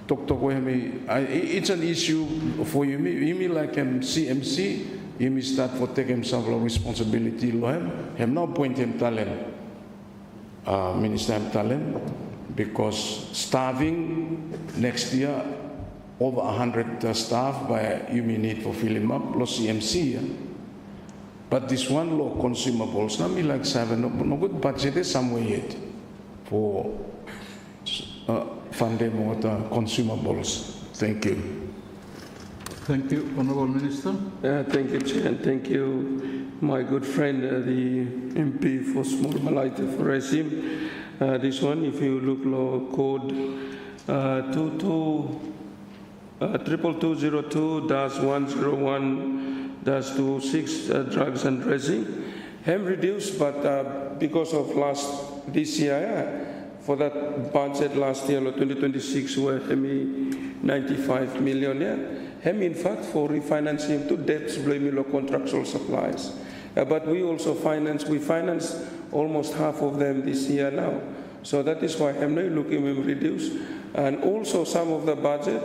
it's an issue for you. You mean like CMC, you may start for taking some responsibility. Him now point him talent, Minister talent, because starving next year over 100 staff by you may need for filling up plus CMC. Yeah? But this one law consumables, not me like 7, no good budget is somewhere yet for. Funding water consumables. Thank you. Thank you, Honourable Minister. Thank you, Chair, and thank you, my good friend, the MP for Small Malaita for raising this one. If you look law code 22202-101-26 drugs and dressing, have reduced, but because of this year. For that budget last year, 2026, were 95 million. In fact, for refinancing to debts, blaming contractual supplies. But we also finance almost half of them this year now. So that is why I'm not looking at reduce. And also some of the budget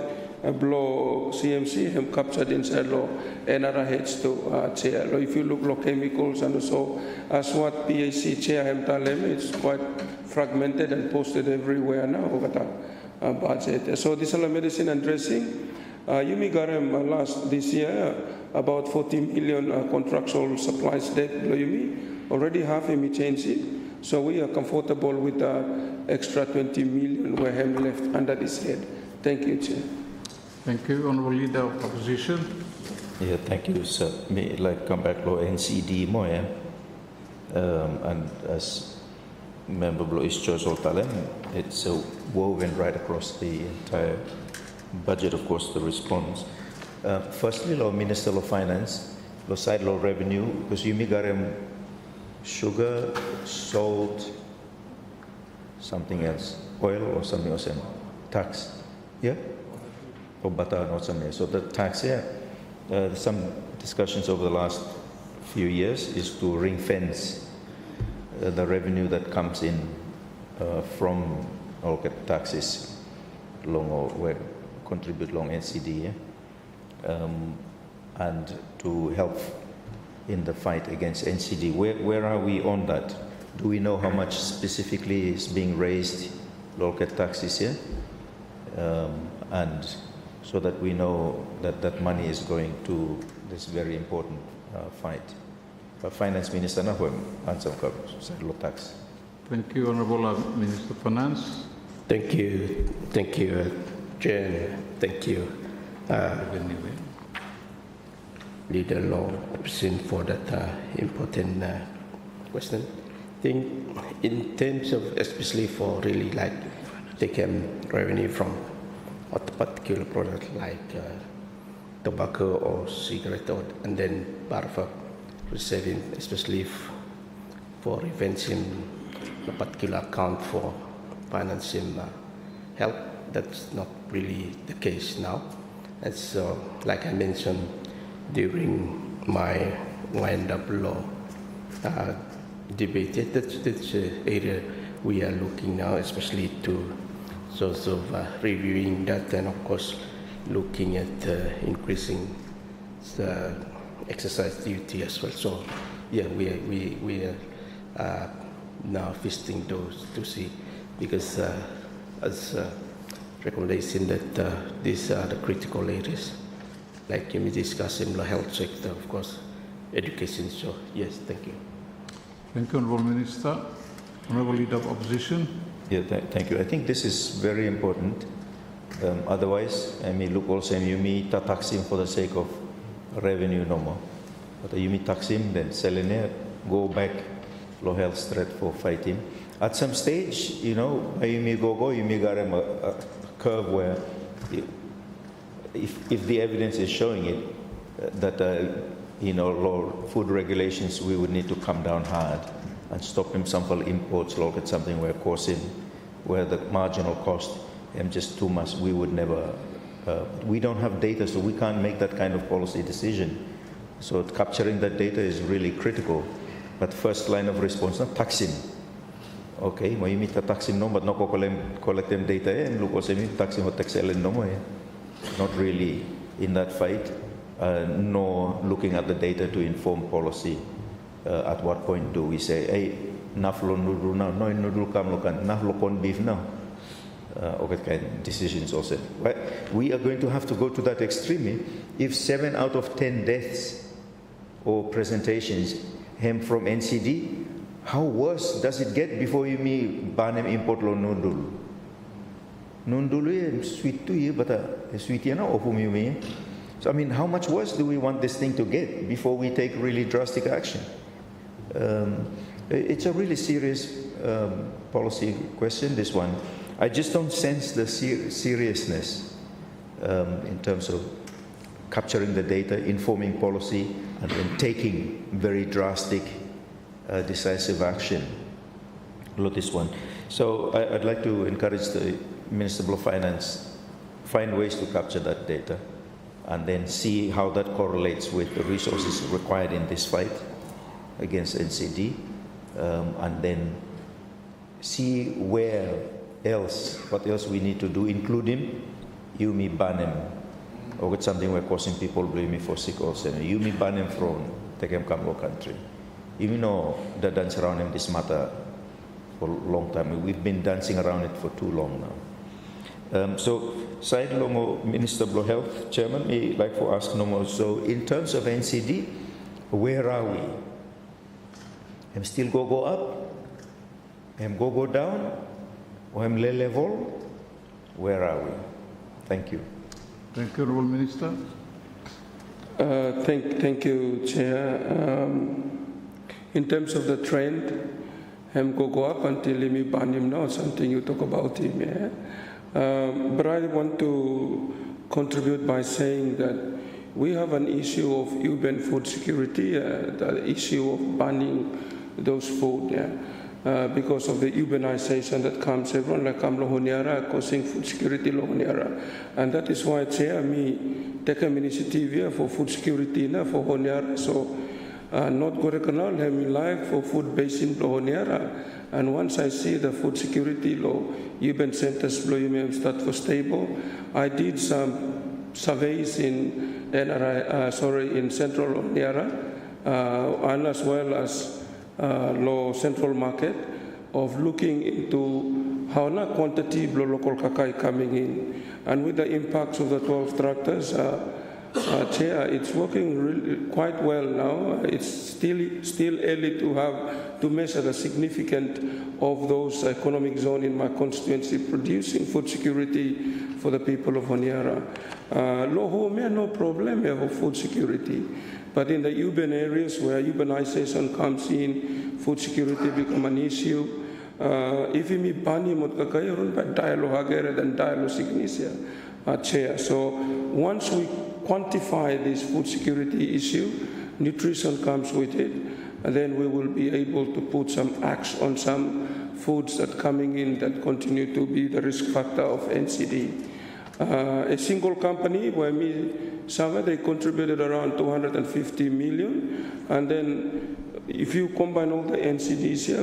below CMC have captured inside law NRH to chair. If you look at chemicals and so as what PAC chair have done, it's quite fragmented and posted everywhere now over the budget. So this is medicine and dressing. Yumi Garem this year about 40 million contractual supplies debt below Yumi. Already half Yumi changed it. So we are comfortable with the extra 20 million we have left under this head. Thank you, Chair. Thank you, Honourable Leader of Opposition. Yeah, thank you, sir. Me like come back to NCD more, yeah. And as member below East Church Talem, it's woven right across the entire budget, of course, the response. Firstly, law Minister of Finance, law side law revenue, because you migarem sugar, salt, something else, oil or something else, and tax, yeah, or butter or something else. So the tax, yeah, some discussions over the last few years is to ring fence the revenue that comes in from all taxes, long or where contribute long NCD, yeah? And to help in the fight against NCD. Where are we on that? Do we know how much specifically is being raised local taxes here? And so that we know that that money is going to this very important fight. Finance Minister, na answer low tax. Thank you, Honourable Minister of Finance. Thank you, Chair. Thank you, Leader Law Representative for that important question. I think in terms of, especially for really like taking revenue from a particular product like tobacco or cigarette, and then part of receiving, especially for events in a particular account for financing help. That's not really the case now. And so, like I mentioned during my wind-up law debate, that's area we are looking now, especially to sort of reviewing that, and of course looking at increasing the exercise duty as well. So yeah, we are now visiting those to see, because as recommendation that these are the critical areas, like you discussed in the health sector, of course, education. So yes, thank you. Thank you, Honourable Minister. Honourable Leader of Opposition. Yeah, thank you. I think this is very important. Otherwise, I mean, look also, you meet taxing for the sake of revenue no more. But you meet taxing, then selling it, go back, low health threat for fighting. At some stage, you know, you may got a curve where if the evidence is showing it, that, you know, law, food regulations, we would need to come down hard and stop him sample imports, look at something where where the marginal cost is just too much, we would never, we don't have data, so we can't make that kind of policy decision. So capturing that data is really critical. But first line of response, not taxing. Okay, well, you meet the taxing no, but not collect them data, and look also taxing or tax no, not really in that fight, nor looking at the data to inform policy. At what point do we say, hey, naflo nudul now, no nudul kam lokan, naflo kon beef now? Okay, kind of decisions also. Right? We are going to have to go to that extreme. If 7 out of 10 deaths or presentations hem from NCD, how worse does it get before you ban them import lo nudul? Nudul sweet to you, but sweet you know, so I mean, how much worse do we want this thing to get before we take really drastic action? It's a really serious policy question, this one. I just don't sense the seriousness in terms of capturing the data, informing policy, and then taking very drastic, decisive action. Look, this one. So I'd like to encourage the Minister of Finance, find ways to capture that data, and then see how that correlates with the resources required in this fight against NCD, and then see what else we need to do, including Yumi Banem, or it's something we're causing people blame me for sick also. Yumi Banem from Tekem Kamlo country. You know the dance around in this matter for a long time. We've been dancing around it for too long now. So, Said Longo, Minister of Health, Chairman, me like to ask no more. So, in terms of NCD, where are we? Am still go up? Am go down? Or am level? Where are we? Thank you. Thank you, Honourable Minister. Thank you, Chair. In terms of the trend, him go up until Limi Banim now, something you talk about him, yeah? But I want to contribute by saying that we have an issue of urban food security, the issue of banning those food, yeah? Because of the urbanization that comes, everyone like Lohoniara causing food security Lohoniara. And that is why, Chair, me take an initiative here for food security for Honiara. So, not Gorekanal, him like for food based in Lohoniara. And once I see the food security law, urban centers start for stable, I did some surveys in NRI, in Central Lohoniara, and as well as Law Central Market, of looking into how na quantity of local kakai coming in. And with the impacts of the 12 tractors, Chair, it's working really quite well now. It's still early to measure the significance of those economic zones in my constituency producing food security for the people of Honiara. No problem of food security, but in the urban areas where urbanization comes in, food security become an issue. If we bani mot kakayarun by dialogue hagere than dialogue signicia, Chair. So once we quantify this food security issue, nutrition comes with it, and then we will be able to put some axe on some foods that coming in that continue to be the risk factor of NCD. A single company where they contributed around 250 million, and then if you combine all the NCDs here,